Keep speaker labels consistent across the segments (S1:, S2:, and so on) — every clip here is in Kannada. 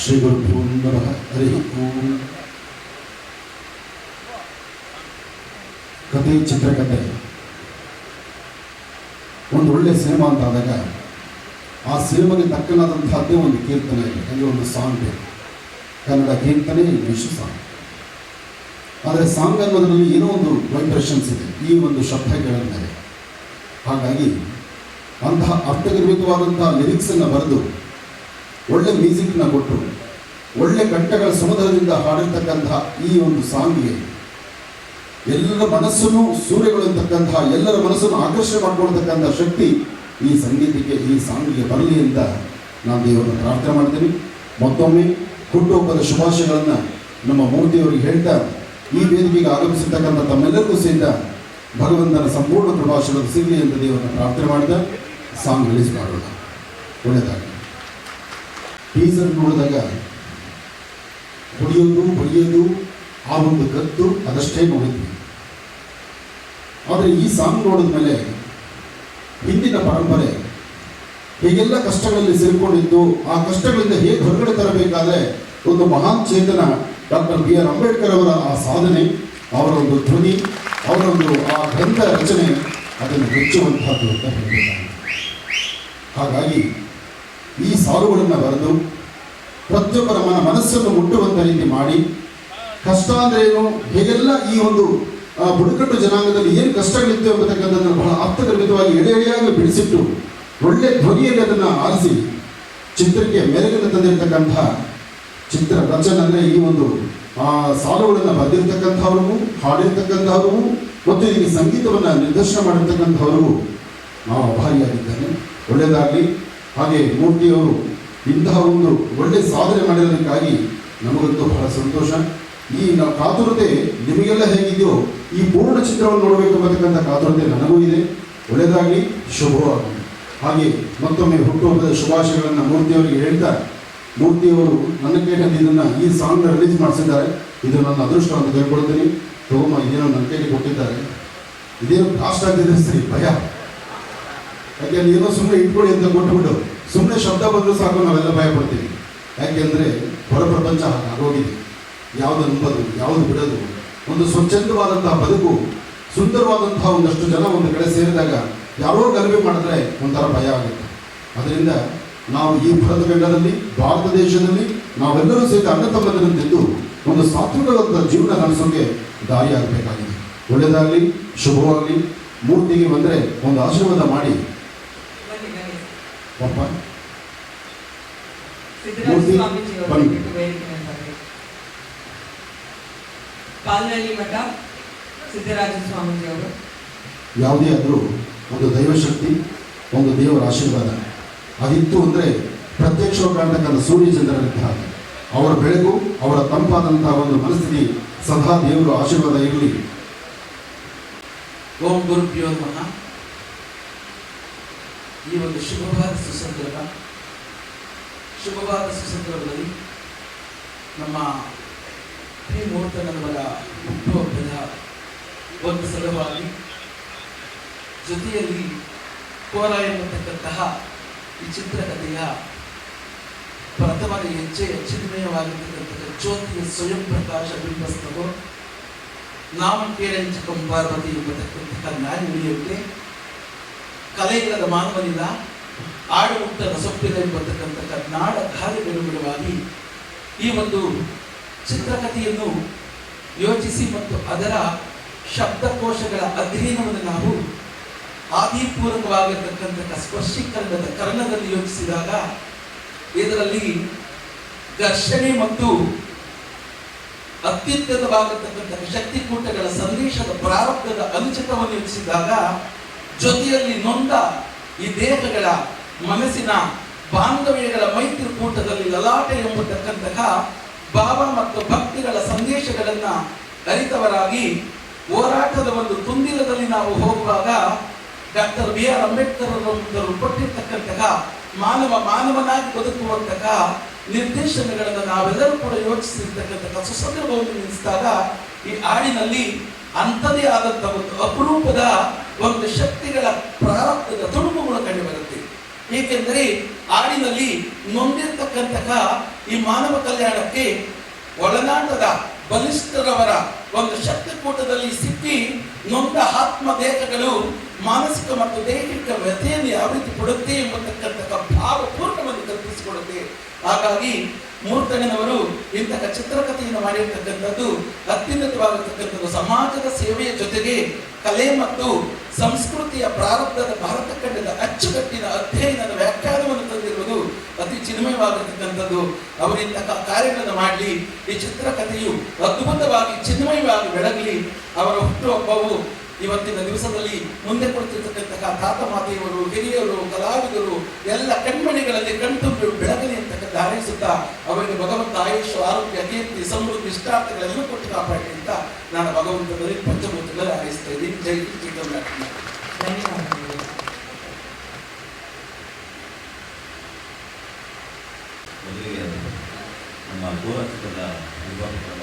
S1: ಶ್ರೀ ಗುರುಭ್ಯೋ ನಮಃ. ಹರಿ ಓಂ. ಕಥೆ, ಚಿತ್ರಕಥೆ ಒಂದು ಒಳ್ಳೆ ಸಿನಿಮಾ ಅಂತ ಆದಾಗ ಆ ಸಿನಿಮಾಗೆ ತಕ್ಕನಾದಂತಹದ್ದೇ ಒಂದು ಕೀರ್ತನೆ ಇದೆ, ಅಂದರೆ ಒಂದು ಸಾಂಗ್ ಬೇಕು. ಕನ್ನಡ ಕೀರ್ತನೆ, ಇಂಗ್ಲೀಷ್ ಸಾಂಗ್. ಆದರೆ ಸಾಂಗ್ ಅನ್ನೋದರಲ್ಲಿ ಏನೋ ಒಂದು ವೈಬ್ರೇಷನ್ಸ್ ಇದೆ ಈ ಒಂದು ಶಬ್ದಗಳ ಮೇಲೆ. ಹಾಗಾಗಿ ಅಂತಹ ಅರ್ಥಗರ್ಭಿತವಾದಂತಹ ಲಿರಿಕ್ಸನ್ನು ಬರೆದು ಒಳ್ಳೆ ಮ್ಯೂಸಿಕ್ನ ಕೊಟ್ಟು ಒಳ್ಳೆ ಕಂಠಗಳ ಸಮುದ್ರದಿಂದ ಹಾಡಿರ್ತಕ್ಕಂತಹ ಈ ಒಂದು ಸಾಂಗ್ಗೆ ಎಲ್ಲರ ಮನಸ್ಸನ್ನು ಸೂರ್ಯಗೊಳ್ಳತಕ್ಕಂತಹ, ಎಲ್ಲರ ಮನಸ್ಸನ್ನು ಆಕರ್ಷಣೆ ಮಾಡಿಕೊಳ್ತಕ್ಕಂಥ ಶಕ್ತಿ ಈ ಸಂಗೀತಕ್ಕೆ, ಈ ಸಾಂಗಿಗೆ ಬರಲಿ ಅಂತ ನಾನು ದೇವರನ್ನು ಪ್ರಾರ್ಥನೆ ಮಾಡ್ತೀನಿ. ಮತ್ತೊಮ್ಮೆ ಹುಟ್ಟುಹಬ್ಬದ ಶುಭಾಶಯಗಳನ್ನು ನಮ್ಮ ಮೂರ್ತಿಯವರಿಗೆ ಹೇಳ್ತಾ, ಈ ವೇದಿಕೆಗೆ ಆಗಮಿಸಿರ್ತಕ್ಕಂಥ ತಮ್ಮೆಲ್ಲರಿಗೂ ಸಹಿತ ಭಗವಂತನ ಸಂಪೂರ್ಣ ಕೃಪಾಶೀರ್ವಾದ ಸಿಗಲಿ ಅಂತ ದೇವರನ್ನು ಪ್ರಾರ್ಥನೆ ಮಾಡಿದ ಸಾಂಗ್ ರಿಲೀಸ್ ಮಾಡೋಣ. ಒಳ್ಳೆಯದಾಗಲಿ. ಟೀಸರ್ ನೋಡಿದಾಗ ಹೊಡೆಯೋದು ಆ ಒಂದು ಗದ್ದು ಅದಷ್ಟೇ ನೋಡಿದ್ವಿ. ಆದರೆ ಈ ಸಾಂಗ್ ನೋಡಿದ ಮೇಲೆ ಹಿಂದಿನ ಪರಂಪರೆ ಹೇಗೆಲ್ಲ ಕಷ್ಟಗಳಲ್ಲಿ ಸೇರಿಕೊಂಡಿದ್ದು, ಆ ಕಷ್ಟಗಳಿಂದ ಹೇಗೆ ಹೊರಗಡೆ ತರಬೇಕಾದ್ರೆ ಒಂದು ಮಹಾನ್ ಚೇತನ ಡಾಕ್ಟರ್ BR ಅಂಬೇಡ್ಕರ್ ಅವರ ಆ ಸಾಧನೆ, ಅವರ ಒಂದು ಧ್ವನಿ, ಅವರ ಒಂದು ಆ ಗ್ರಂಥ ರಚನೆ ಅದನ್ನು ಮೆಚ್ಚುವಂತಹದ್ದು ಅಂತ ಹೇಳಬೇಕಾಗಿದೆ. ಹಾಗಾಗಿ ಈ ಸಾಲುಗಳನ್ನು ಬರೆದು ಪ್ರತಿಯೊಬ್ಬರ ಮನಸ್ಸನ್ನು ಮುಟ್ಟುವಂಥ ರೀತಿ ಮಾಡಿ, ಕಷ್ಟ ಅಂದ್ರೇನು, ಹೇಗೆಲ್ಲ ಈ ಒಂದು ಬುಡಕಟ್ಟು ಜನಾಂಗದಲ್ಲಿ ಏನು ಕಷ್ಟಗಳಿತ್ತು ಎಂಬತಕ್ಕಂಥದ್ದನ್ನು ಬಹಳ ಅರ್ಥಗರ್ಭಿತವಾಗಿ ಎಳೆಯಾಗಿ ಬಿಡಿಸಿಟ್ಟು ಒಳ್ಳೆ ಧ್ವನಿಯಲ್ಲಿ ಅದನ್ನು ಆರಿಸಿ ಚಿತ್ರಕ್ಕೆ ಮೆರುಗನ್ನು ತಂದಿರತಕ್ಕಂತಹ ಚಿತ್ರ ರಚನೆ ಅಂದರೆ ಈ ಒಂದು ಸಾಲುಗಳನ್ನು ಬರೆದಿರ್ತಕ್ಕಂಥವ್ರಿಗೂ, ಹಾಡಿರ್ತಕ್ಕಂಥವ್ರಿಗೂ ಮತ್ತು ಈ ಸಂಗೀತವನ್ನು ನಿರ್ದೇಶನ ಮಾಡಿರ್ತಕ್ಕಂಥವ್ರಿಗೂ ನಾವು ಆಭಾರಿಯಾಗಿದ್ದೇನೆ. ಒಳ್ಳೆಯದಾಗಲಿ. ಹಾಗೆ ಮೂರ್ತಿಯವರು ಇಂತಹ ಒಂದು ಒಳ್ಳೆ ಸಾಧನೆ ಮಾಡಿರೋದಕ್ಕಾಗಿ ನಮಗಂತೂ ಬಹಳ ಸಂತೋಷ. ಈ ಕಾತುರತೆ ನಿಮಗೆಲ್ಲ ಹೇಗಿದೆಯೋ ಈ ಪೂರ್ಣ ಚಿತ್ರವನ್ನು ನೋಡಬೇಕು ಅನ್ನತಕ್ಕಂಥ ಕಾತುರತೆ ನನಗೂ ಇದೆ. ಒಳ್ಳೆಯದಾಗಲಿ, ಶುಭವಾಗಲಿ. ಹಾಗೆ ಮತ್ತೊಮ್ಮೆ ಹುಟ್ಟುಹಬ್ಬದ ಶುಭಾಶಯಗಳನ್ನು ಮೂರ್ತಿಯವರಿಗೆ ಹೇಳ್ತಾ, ಮೂರ್ತಿಯವರು ನನ್ನ ಕೈಯಲ್ಲಿ ಇದನ್ನು ಈ ಸಾಂಗ್ನ ರಿಲೀಸ್ ಮಾಡಿಸಿದ್ದಾರೆ. ಇದು ನನ್ನ ಅದೃಷ್ಟ ಅಂತ ಕೇಳ್ಕೊಳ್ತೀನಿ. ತಗೊಂಬ, ಇದೇನೋ ನನ್ನ ಕೈಗೆ ಕೊಟ್ಟಿದ್ದಾರೆ. ಇದೇನೋ ಕಾಸ್ಟ್ ಆಗ್ತಿದ್ರೆ ಸರಿ, ಭಯ. ಯಾಕೆ ಅಲ್ಲಿ ಏನೋ ಸುಮ್ಮನೆ ಇಟ್ಕೊಳ್ಳಿ ಅಂತ ಕೊಟ್ಬಿಟ್ಟು ಸುಮ್ಮನೆ ಶಬ್ದ ಬಂದರೂ ಸಾಕು, ನಾವೆಲ್ಲ ಭಯ ಪಡ್ತೀವಿ. ಯಾಕೆಂದರೆ ಹೊರ ಪ್ರಪಂಚ ಆಗೋಗಿದೆ. ಯಾವುದು ನಂಬೋದು, ಯಾವುದು ಬಿಡೋದು, ಒಂದು ಸ್ವಚ್ಛಂದವಾದಂತಹ ಬದುಕು, ಸುಂದರವಾದಂತಹ ಒಂದಷ್ಟು ಜನ ಒಂದು ಕಡೆ ಸೇರಿದಾಗ ಯಾರೋ ಗಲಭೆ ಮಾಡಿದ್ರೆ ಒಂಥರ ಭಯ ಆಗುತ್ತೆ. ಅದರಿಂದ ನಾವು ಈ ಭಾರತಖಂಡದಲ್ಲಿ, ಭಾರತ ದೇಶದಲ್ಲಿ ನಾವೆಲ್ಲರೂ ಸಹಿತ ಅಣ್ಣ ತಮ್ಮಂದಿರಂತಿದ್ದು ಒಂದು ಸಾತ್ವಿಕವಾದ ಜೀವನ ನಡೆಸೋಕೆ ದಾರಿ ಆಗಬೇಕಾಗಿದೆ. ಒಳ್ಳೆಯದಾಗಲಿ, ಶುಭವಾಗಲಿ. ಮೂರ್ತಿಗೆ ಬಂದರೆ ಒಂದು ಆಶೀರ್ವಾದ ಮಾಡಿ. ಪಾಪ ಮೂರ್ತಿ ಬನ್ನಿ.
S2: ಪಾಲ್ನಳ್ಳಿ ಮಠ ಸಿದ್ದರಾಜ ಸ್ವಾಮೀಜಿ ಅವರು
S1: ಯಾವುದೇ ಆದರೂ ಒಂದು ದೈವಶಕ್ತಿ, ಒಂದು ದೇವರ ಆಶೀರ್ವಾದ ಅದಿತ್ತು ಅಂದರೆ ಪ್ರತ್ಯಕ್ಷವಾಗಿ ಕಾಣ್ತಕ್ಕಂಥ ಸೂರ್ಯಚಂದ್ರರಿದ್ದ ಅವರ ಬೆಳಕು, ಅವರ ತಂಪಾದಂತಹ ಒಂದು ಮನಸ್ಥಿತಿ ಸದಾ ದೇವರ ಆಶೀರ್ವಾದ ಇರಲಿ.
S3: ಓಂ ಗುರುಭ್ಯೋ ನಮಃ. ಈ ಒಂದು ಶುಭವಾದ ಸುಸಂದರ್ಭದಲ್ಲಿ ನಮ್ಮ ಮೂರ್ತನವರ ಹುಟ್ಟುಹಬ್ಬದ ಒಂದು ಸಲುವಾಗಿ ಜೊತೆಯಲ್ಲಿ ಕೋರ ಎಂಬತಕ್ಕಂತಹ ಈ ಚಿತ್ರಕಥೆಯ ಪ್ರಥಮ ಹೆಜ್ಜೆ ಚಿನ್ಮಯವಾಗಿರ್ತಕ್ಕಂತಹ ಜ್ಯೋತಿಯ ಸ್ವಯಂ ಪ್ರಕಾಶ ಬಿಂಬಸ್ತವೋ ನಾಮ ಕೇಳಂಚಕಂ ಪಾರ್ವತಿ ಎಂಬತಕ್ಕಂತಹ ನ್ಯಾಯವಿಳಿಯಕ್ಕೆ ಕಲೆಯಿಲ್ಲದ ಮಾನವನಿಲ್ಲ, ಆಡುಮುಕ್ತ ರಸೊಪ್ಪಿಲ್ಲ ಎಂಬತಕ್ಕಂತಹ ನಾಡ ಗಾಳಿಗನುಗುಣವಾಗಿ ಈ ಒಂದು ಚಿತ್ರಕಥೆಯನ್ನು ಯೋಚಿಸಿ ಮತ್ತು ಅದರ ಶಬ್ದಕೋಶಗಳ ಅಧ್ಯಯನವನ್ನು ನಾವು ಆದಿಪೂರ್ವಕವಾಗಿರ್ತಕ್ಕಂತಹ ಸ್ಪರ್ಶೀಕರಣದ ಕರ್ಣದಲ್ಲಿ ಯೋಚಿಸಿದಾಗ ಇದರಲ್ಲಿ ಘರ್ಷಣೆ ಮತ್ತು ಅತ್ಯುನ್ನತವಾಗಿರ್ತಕ್ಕಂತಹ ಶಕ್ತಿಕೂಟಗಳ ಸಂದೇಶದ ಪ್ರಾರಬ್ಧದ ಅನುಚಿತವನ್ನು ಯೋಚಿಸಿದಾಗ ಜೊತೆಯಲ್ಲಿ ನೊಂದ ಈ ದೇಹಗಳ ಮನಸ್ಸಿನ ಬಾಂಧವ್ಯಗಳ ಮೈತ್ರಿಕೂಟದಲ್ಲಿ ಲಲಾಟೆ ಎಂಬತಕ್ಕಂತಹ ಭಾವ ಮತ್ತು ಭಕ್ತಿಗಳ ಸಂದೇಶಗಳನ್ನ ಅರಿತವರಾಗಿ ಹೋರಾಟದ ಒಂದು ತುಂದಿರದಲ್ಲಿ ನಾವು ಹೋಗುವಾಗ ಡಾಕ್ಟರ್ BR ಅಂಬೇಡ್ಕರ್ ಅವರು ಕೊಟ್ಟಿರ್ತಕ್ಕಂತಹ ಮಾನವನಾಗಿ ಬದುಕುವಂತಹ ನಿರ್ದೇಶನಗಳನ್ನು ನಾವೆಲ್ಲರೂ ಕೂಡ ಯೋಚಿಸಿರ್ತಕ್ಕಂತಹ ಸುಸಂದರ್ಭವನ್ನು ನಿಲ್ಲಿಸಿದಾಗ ಈ ಹಾಡಿನಲ್ಲಿ ಅಂಥದೇ ಆದಂತಹ ಒಂದು ಅಪರೂಪದ ಒಂದು ಶಕ್ತಿಗಳ ಪ್ರಾರಬ್ಧದ ತುಣುಕುಗಳು ಕಂಡು ಬರುತ್ತೆ. ಏಕೆಂದರೆ ಹಾಡಿನಲ್ಲಿ ನೊಂದಿರ್ತಕ್ಕಂತಹ ಈ ಮಾನವ ಕಲ್ಯಾಣಕ್ಕೆ ಒಳನಾಟದ ಬಲಿಷ್ಠರವರ ಒಂದು ಶಕ್ತಿಕೂಟದಲ್ಲಿ ಸಿಕ್ಕಿ ನೊಂದ ಆತ್ಮ ದೇಹಗಳು ಮಾನಸಿಕ ಮತ್ತು ದೈಹಿಕ ವ್ಯಥೆಯನ್ನು ಯಾವ ರೀತಿ ಕೊಡುತ್ತೆ ಎಂಬತಕ್ಕಂತಹ ಭಾವಪೂರ್ಣವನ್ನು ಕಲ್ಪಿಸಿಕೊಡುತ್ತೆ. ಹಾಗಾಗಿ ಮೂರ್ತಣ್ಣನವರು ಇಂತಹ ಚಿತ್ರಕಥೆಯನ್ನು ಮಾಡಿರ್ತಕ್ಕಂಥದ್ದು ಅತ್ಯುನ್ನತವಾಗಿರ್ತಕ್ಕಂಥದ್ದು. ಸಮಾಜದ ಸೇವೆಯ ಜೊತೆಗೆ ಕಲೆ ಮತ್ತು ಸಂಸ್ಕೃತಿಯ ಪ್ರಾರಬ್ಧದ ಭಾರತ ಖಂಡದ ಅಚ್ಚುಕಟ್ಟಿನ ಅಧ್ಯಯನದ ವ್ಯಾಖ್ಯಾನವನ್ನು ತಂದಿರುವುದು ಅತಿ ಚಿನ್ಮಯವಾಗಿರ್ತಕ್ಕಂಥದ್ದು. ಅವರಿಂತಹ ಕಾರ್ಯಗಳನ್ನು ಮಾಡಲಿ, ಈ ಚಿತ್ರಕಥೆಯು ಅದ್ಭುತವಾಗಿ ಚಿನ್ಮಯವಾಗಿ ಬೆಳಗಲಿ. ಅವರ ಹುಟ್ಟುಹಬ್ಬವು ಇವತ್ತಿನ ದಿವಸದಲ್ಲಿ ಮುಂದೆ ಕೊಡ್ತಿರ್ತಕ್ಕಂತಹ ತಾತ ಮಾತೆಯವರು, ಹಿರಿಯರು, ಕಲಾವಿದರು ಎಲ್ಲ ಕಣ್ಮಣಿಗಳಲ್ಲಿ ಕಣ್ತುಂಬಿ ಬೆಳಗಲಿ ಅಂತಕ್ಕಂಥ ಹಾರೈಸುತ್ತಾ ಅವರಿಗೆ ಭಗವಂತ ಆಯುಷ್, ಆರೋಗ್ಯ, ಕೀರ್ತಿ, ಸಮೃದ್ಧಿ, ಇಷ್ಟಾರ್ಥಗಳೆಲ್ಲ ಕೊಟ್ಟು ಕಾಪಾಡಿ ಅಂತ ನಾನು ಭಗವಂತನಲ್ಲಿ ಪಂಚಭೂತಗಳಲ್ಲಿ ಹಾರೈಸ್ತಾ ಇದ್ದೀನಿ. ಜೈ ಶ್ರೀರಾಮ್.
S2: ಧನ್ಯವಾದಗಳು.
S4: ಮೊದಲಿಗೆ ನಮ್ಮ ಗೋರಕ್ಷಕರ ನಿರ್ವಾಹಕರಾದ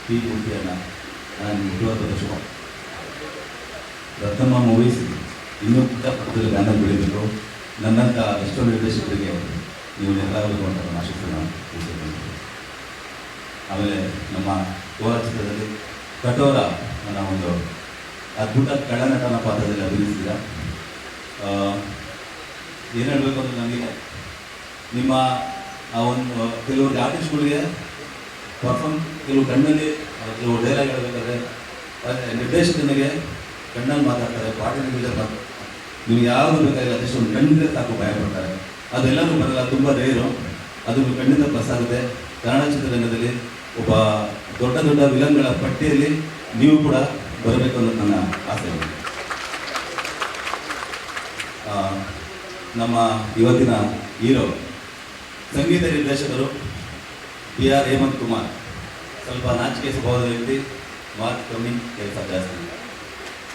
S4: ಪಿ ಮೂರ್ತಿಯನ್ನು ನಾನು ನಿಜವಾದ ಶುಭ. ರತ್ನಮ್ಮ ಮೂವೀಸ್ ಇನ್ನೂ ಪುಟ್ಟದಲ್ಲಿ ಬ್ಯಾನರ್ ಬೆಳೀಬೇಕು. ನನ್ನಂಥ ಎಷ್ಟೋ ನಿರ್ದೇಶಕರಿಗೆ ನೀವು ನೆರವಾಗಬೇಕು ಅಂತ ನಾನು ಆಶಿಸ್ತೀನಿ. ಆಮೇಲೆ ನಮ್ಮ ಗೋರಕ್ಷಕರಲ್ಲಿ ಕಠೋರ ನನ್ನ ಒಂದು ಅದ್ಭುತ ಕಳ್ಳನಟನ ಪಾತ್ರದಲ್ಲಿ ಅಭಿನಯಿಸಿದ. ಏನು ಹೇಳಬೇಕು ಅಂದರೆ ನನಗೆ ನಿಮ್ಮ ಆ ಒಂದು ಕೆಲವ್ರಿಗೆ ಆರ್ಟಿಸ್ಟ್ಗಳಿಗೆ ಪರ್ಫಾರ್ಮ್ ಕೆಲವು ಕಣ್ಣಲ್ಲಿ ಕೆಲವು ಡೈಲಾಗ್ ಹೇಳಬೇಕಾದ್ರೆ ನಿರ್ದೇಶಕನಿಗೆ ಕಣ್ಣಲ್ಲಿ ಮಾತಾಡ್ತಾರೆ, ಪಾಟಲ್ಲಿ ಮಾತಾಡ್ತಾರೆ. ನೀವು ಯಾವುದು ಬೇಕಾಗಿಲ್ಲ, ಅದೆಷ್ಟು ಒಂದು ಕಣ್ಣಿಗೆ ಸಾಕು ಭಯ ಪಡ್ತಾರೆ. ಅದೆಲ್ಲನೂ ಬರಲ್ಲ, ತುಂಬ ರೇರು. ಅದು ಕಣ್ಣಿಂದ ಪ್ಲಸ್ ಆಗುತ್ತೆ. ಕನ್ನಡ ಚಿತ್ರರಂಗದಲ್ಲಿ ಒಬ್ಬ ದೊಡ್ಡ ದೊಡ್ಡ ವಿಲನ್ಗಳ ಪಟ್ಟಿಯಲ್ಲಿ ನೀವು ಕೂಡ ಬರಬೇಕು ಅನ್ನೋದು ನನ್ನ ಆಸೆ. ನಮ್ಮ ಇವತ್ತಿನ ಹೀರೋ ಸಂಗೀತ ನಿರ್ದೇಶಕರು PR ಹೇಮಂತ್ ಕುಮಾರ್. ಸ್ವಲ್ಪ ನಾಚಿಕೆ ಸ್ವಭಾವದ ವ್ಯಕ್ತಿ, ಮಾರ್ಕ್ ಕಮ್ಮಿ, ಕೆಲಸ ಜಾಸ್ತಿ.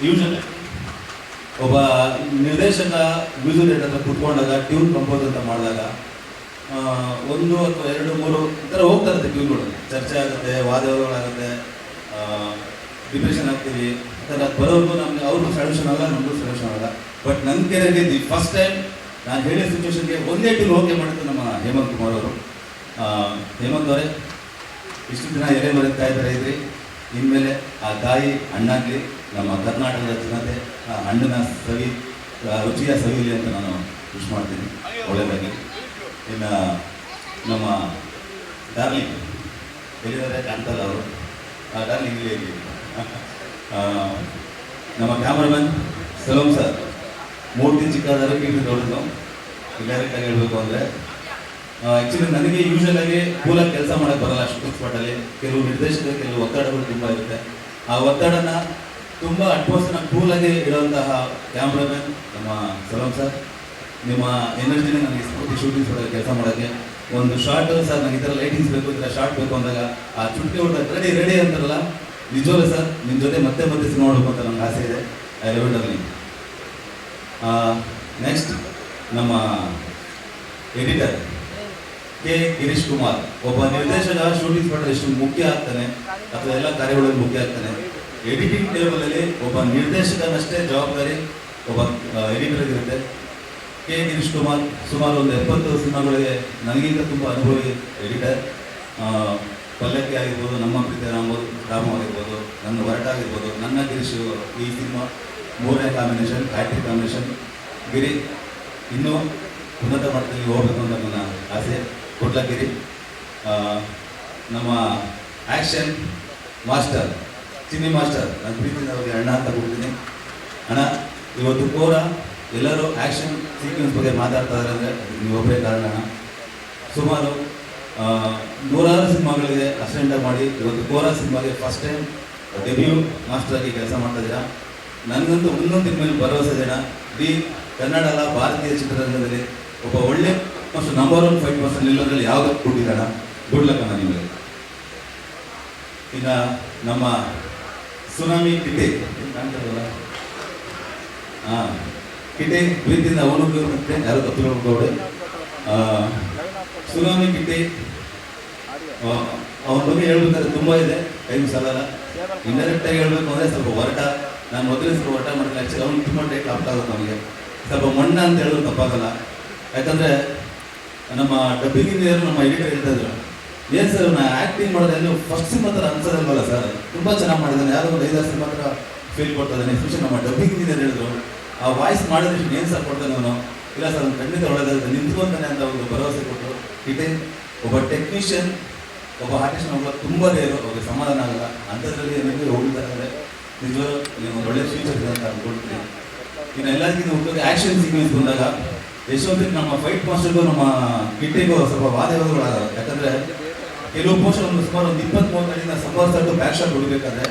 S4: ಯೂಶಲಿ ಒಬ್ಬ ನಿರ್ದೇಶಕ ಮ್ಯೂಸಿಕ್ ಡೈರೆಕ್ಟರ್ ಹತ್ರ ಕುತ್ಕೊಂಡಾಗ ಟ್ಯೂನ್ ಕಂಪೋಸ್ ಅಂತ ಮಾಡಿದಾಗ 1 ಅಥವಾ 2, 3 ಈ ಥರ ಹೋಗ್ತಾ ಇರುತ್ತೆ. ಟ್ಯೂನ್ಗಳು ಚರ್ಚೆ ಆಗುತ್ತೆ, ವಾದಗಳಾಗುತ್ತೆ, ಡಿಪ್ರೆಷನ್ ಆಗ್ತೀವಿ. ಆ ಥರ ಬರೋರ್ಗು ನಮಗೆ ಅವ್ರಿಗೂ ಸೊಲ್ಯೂಷನ್ ಆಗಲ್ಲ, ನಮಗೂ ಸೊಲ್ಯೂಷನ್ ಆಗಲ್ಲ. ಬಟ್ ನನ್ನ ಕೆರೆಗೆ ದಿ ಫಸ್ಟ್ ಟೈಮ್ ನಾನು ಹೇಳಿದ ಸಿಚುವೇಶನ್ಗೆ ಒಂದೇ ಟ್ಯೂನ್ ಓಕೆ ಮಾಡಿದ್ದು ನಮ್ಮ ಹೇಮಂತ್ ಕುಮಾರ್ ಅವರು. ಹೇಮಂತ್ ಅವರೇ, ಇಷ್ಟು ದಿನ ಎಲೆ ಮರೆತಾ ಇದ್ದಾರೆ ಇದ್ರಿ, ಇನ್ಮೇಲೆ ಆ ತಾಯಿ ಹಣ್ಣಾಗಲಿ, ನಮ್ಮ ಕರ್ನಾಟಕದ ಜನತೆ ಆ ಹಣ್ಣಿನ ಸವಿ ರುಚಿಯ ಸವಿಲಿ ಅಂತ ನಾನು ವಿಶ್ ಮಾಡ್ತೀನಿ. ಒಳ್ಳೆಯದಾಗಿ. ಇನ್ನು ನಮ್ಮ ಡಾರ್ಲಿಂಗ್ ಎಲ್ಲಿದ್ದಾರೆ ಕಾಣ್ತಲ್ಲ ಅವರು, ಆ ಡಾರ್ಲಿಂಗ್ ಇಲ್ಲಿ ನಮ್ಮ ಕ್ಯಾಮ್ರಾಮನ್ ಸಲೋಮ್ ಸರ್. ಮೂರ್ತಿ ಚಿಕ್ಕದಾದ್ರೆ ಕೀರ್ತಿ ದೊಡ್ಡದು. ಡೈರೆಕ್ಟಾಗಿ ಹೇಳಬೇಕು ಅಂದರೆ ಆ್ಯಕ್ಚುಲಿ ನನಗೆ ಯೂಶಲಾಗಿ ಕೂಲಾಗಿ ಕೆಲಸ ಮಾಡೋಕ್ಕೆ ಬರಲ್ಲ. ಶೂಟಿಂಗ್ ಸ್ಪಾಟಲ್ಲಿ ಕೆಲವು ನಿರ್ದೇಶಕರು ಕೆಲವು ಒತ್ತಡಗಳು ತುಂಬ ಇರುತ್ತೆ. ಆ ಒತ್ತಡನ ತುಂಬ ಅಟ್ಮಾಸ್ಫಿಯರ್ನ ಕೂಲಾಗಿ ಇರುವಂತಹ ಕ್ಯಾಮ್ರಾಮನ್ ನಮ್ಮ ಸಲೋಮ್ ಸರ್. ನಿಮ್ಮ ಎನರ್ಜಿನೇ ನನಗೆ ಸ್ಫೂರ್ತಿ ಶೂಟಿಂಗ್ ಸ್ಪಾಟಲ್ಲಿ ಕೆಲಸ ಮಾಡೋಕ್ಕೆ. ಒಂದು ಶಾರ್ಟ್ ಸರ್ ನನಗೆ ಈ ಥರ ಲೈಟಿಂಗ್ಸ್ ಬೇಕು, ಈ ಥರ ಶಾರ್ಟ್ ಬೇಕು ಅಂದಾಗ ಆ ಚುಟ್ಕೆ ಹೊಡೆದಾಗ ರೆಡಿ ಅಂತಾರಲ್ಲ, ನಿಜವಲ್ಲ ಸರ್, ನಿಮ್ಮ ಜೊತೆ ಮತ್ತೆ ಸಿನಿಮಾ ನೋಡಬೇಕು ಅಂತ ನನಗೆ ಆಸೆ ಇದೆ. ಐ ಲವ್ ಇಟ್ ಅಲ್ಲಿ. ನೆಕ್ಸ್ಟ್ ನಮ್ಮ ಎಡಿಟರ್ ಕೆ ಗಿರೀಶ್ ಕುಮಾರ್. ಒಬ್ಬ ನಿರ್ದೇಶಕ ಶೂಟಿಂಗ್ ಸ್ಪಾಟಲ್ಲಿ ಎಷ್ಟು ಮುಖ್ಯ ಆಗ್ತಾನೆ ಅಥವಾ ಎಲ್ಲ ಕಾರ್ಯಗಳಲ್ಲಿ ಮುಖ್ಯ ಆಗ್ತಾನೆ. ಎಡಿಟಿಂಗ್ ಟೇಬಲಲ್ಲಿ ಒಬ್ಬ ನಿರ್ದೇಶಕನಷ್ಟೇ ಜವಾಬ್ದಾರಿ ಒಬ್ಬ ಎಡಿಟರ್ಗೆ ಇರುತ್ತೆ. ಕೆ ಗಿರೀಶ್ ಕುಮಾರ್ ಸುಮಾರು ಒಂದು 70 ಸಿನಿಮಾಗಳಿಗೆ ನನಗಿಂತ ತುಂಬ ಅನುಭವಿ ಎಡಿಟರ್. ಪಲ್ಲಕ್ಕಿ ಆಗಿರ್ಬೋದು, ನಮ್ಮ ಪ್ರೀತಿ ರಾಮ ಆಗಿರ್ಬೋದು, ನನ್ನ ಹೊರಟ ಆಗಿರ್ಬೋದು, ನನ್ನ ಗಿರೀಶ್ ಈ ಸಿನಿಮಾ 3ನೇ ಕಾಂಬಿನೇಷನ್, ಹ್ಯಾಟ್ರಿಕ್ ಕಾಂಬಿನೇಷನ್. ಗಿರಿ ಇನ್ನೂ ಉನ್ನತ ಮಟ್ಟದಲ್ಲಿ ಹೋಗಬೇಕು ಅಂತ ನನ್ನ ಆಸೆ. ಕೊಡ್ಲಗಿರಿ. ನಮ್ಮ ಆ್ಯಕ್ಷನ್ ಮಾಸ್ಟರ್ ಚಿನ್ನಿ ಮಾಸ್ಟರ್, ನನ್ನ ಪ್ರೀತಿಯಿಂದ ಅವ್ರಿಗೆ ಅಣ್ಣ ಅಂತ ಕೊಡ್ತೀನಿ. ಅಣ್ಣ, ಇವತ್ತು ಕೋರ ಎಲ್ಲರೂ ಆ್ಯಕ್ಷನ್ ಸೀಕ್ವೆನ್ಸ್ ಬಗ್ಗೆ ಮಾತಾಡ್ತಾ ಇದ್ದಾರೆ ಅಂದರೆ ನೀವೊಬ್ಬರೇ ಕಾರಣ. ಸುಮಾರು 100 ಸಿನಿಮಾಗಳಿಗೆ ಅಸಿಸ್ಟೆಂಟಾಗಿ ಮಾಡಿ ಇವತ್ತು ಕೋರ ಸಿನಿಮಾಗೆ ಫಸ್ಟ್ ಟೈಮ್ ಡೆಬ್ಯೂ ಮಾಸ್ಟರಾಗಿ ಕೆಲಸ ಮಾಡ್ತಾ ಇದ್ದೀರಾ. ನನಗಂತೂ ಮುಂದೊಂದು ಮೇಲೆ ಭರವಸೆ ಇದೆ. ಇಡೀ ಕನ್ನಡ ಅಲ್ಲ, ಭಾರತೀಯ ಚಿತ್ರರಂಗದಲ್ಲಿ ಒಬ್ಬ ಒಳ್ಳೆ ಮತ್ತು ನಂಬರ್ 1 ಫೈಟ್ ಪರ್ಸನ್ ಇಲ್ಲದ್ರಲ್ಲಿ ಯಾವ್ದು ಕೊಟ್ಟಿದ್ದಾನ. ಗುಡ್ ಲಕ್ ಅಣ್ಣ ನಿಮಗೆ. ಇನ್ನು ನಮ್ಮ ಸುನಾಮಿ ಕಿಟೆ ಕಾಣ್ತಾರಲ್ಲ, ಕಿಟೆ ಪ್ರೀತಿಯಿಂದ ಅವನು ಮತ್ತೆ ಯಾರು ತಪ್ಪಿಕೊಳ್ಳೋಡೆ. ಸುನಾಮಿ ಕಿಟೆ ಅವನ ಬಗ್ಗೆ ಹೇಳ್ಬೇಕಾದ್ರೆ ತುಂಬ ಇದೆ, ಟೈಮ್ ಸಾಲಲ್ಲ. ಇಂಡೈರೆಕ್ಟಾಗಿ ಹೇಳ್ಬೇಕು ಅಂದರೆ ಸ್ವಲ್ಪ ಹೊರಟ, ನಾನು ಮೊದಲೇ ಸ್ವಲ್ಪ ಹೊರಟ ಮಾಡಿಲ್ಲ. ಆ್ಯಕ್ಚುಲಿ ಅವ್ನು ತುಂಬ ಟೈಟ್ ಅರ್ಥ ಆಗುತ್ತೆ. ಅವನಿಗೆ ಸ್ವಲ್ಪ ಮಣ್ಣ ಅಂತ ಹೇಳಿದ್ರು ತಪ್ಪಾಗಲ್ಲ. ಯಾಕಂದರೆ ನಮ್ಮ ಡಬ್ಬಿಂಗ್ ಇಂಜಿನಿಯರ್ ನಮ್ಮ ಎಡಿಟರ್ ಹೇಳ್ತಾ ಇದ್ರು, ಏನು ಸರ್ ನಾ ಆ್ಯಕ್ಟಿಂಗ್ ಮಾಡೋದು ಎಲ್ಲೂ ಫಸ್ಟ್ ಸಿನಿಮಾ ಥರ ಅನ್ಸೋದಲ್ವಲ್ಲ ಸರ್, ತುಂಬ ಚೆನ್ನಾಗಿ ಮಾಡಿದ್ದಾನೆ, ಯಾರೋ ಒಂದು 5-6 ಸಿನಿಮಾ ಥರ ಫೀಲ್ ಕೊಡ್ತಾನೆ. ಎಸ್ಪೆಷಲಿ ನಮ್ಮ ಡಬ್ಬಿಂಗ್ ಇಂಜಿನಿಯರ್ ಹೇಳಿದ್ರು, ಆ ವಾಯ್ಸ್ ಮಾಡಿದ್ರೆ ಏನು ಸರ್ ಕೊಡ್ತಾನೆ ಅವನು, ಇಲ್ಲ ಸರ್ ಅವ್ನು ಖಂಡಿತ ಒಳ್ಳೆದಾಗುತ್ತೆ ನಿಂತ್ಕೊಂತಾನೆ ಅಂತ ಒಂದು ಭರವಸೆ ಕೊಟ್ಟರು. ಇದೇ ಒಬ್ಬ ಟೆಕ್ನಿಷಿಯನ್ ಒಬ್ಬ ಆರ್ಟಿಸ್ಟ್ ಒಬ್ಬ ತುಂಬ ರೇರು, ಅವ್ರಿಗೆ ಸಮಾಧಾನ ಆಗಲ್ಲ. ಅಂಥದ್ರಲ್ಲಿ ಏನಾದರೂ ಹೋಗಿದ್ದಾರೆ ನಿಜವಾಗ್ಲೂ ನೀವು ಒಂದು ಒಳ್ಳೆ ಫ್ಯೂಚರ್ ಇದೆ ಅಂತ ಅನ್ಕೊಳ್ತೀನಿ. ಇನ್ನು ಎಲ್ಲರಿಗಿಂತ ಮುಖ್ಯವಾಗಿ ಆ್ಯಕ್ಷನ್ ಸೀಕ್ವೆನ್ಸ್ ಬಂದಾಗ ಯಶವಂತಕ್ಕೆ ನಮ್ಮ ಫೈಟ್ ಮಾಸ್ಟರ್ಗೂ ನಮ್ಮ ಕಿಟ್ಟಿಗೂ ಸ್ವಲ್ಪ ವಾದವಾದಗಳಾಗ. ಯಾಕಂದರೆ ಕೆಲವು ಪೋಷನ್ ಒಂದು ಸುಮಾರು ಒಂದು 20-30 ಅಡಿಯಿಂದ ಸಂಭವಿಸ್ತು ಬ್ಯಾಕ್ ಶಾಟ್ ಹೊಡಿಬೇಕಾದ್ರೆ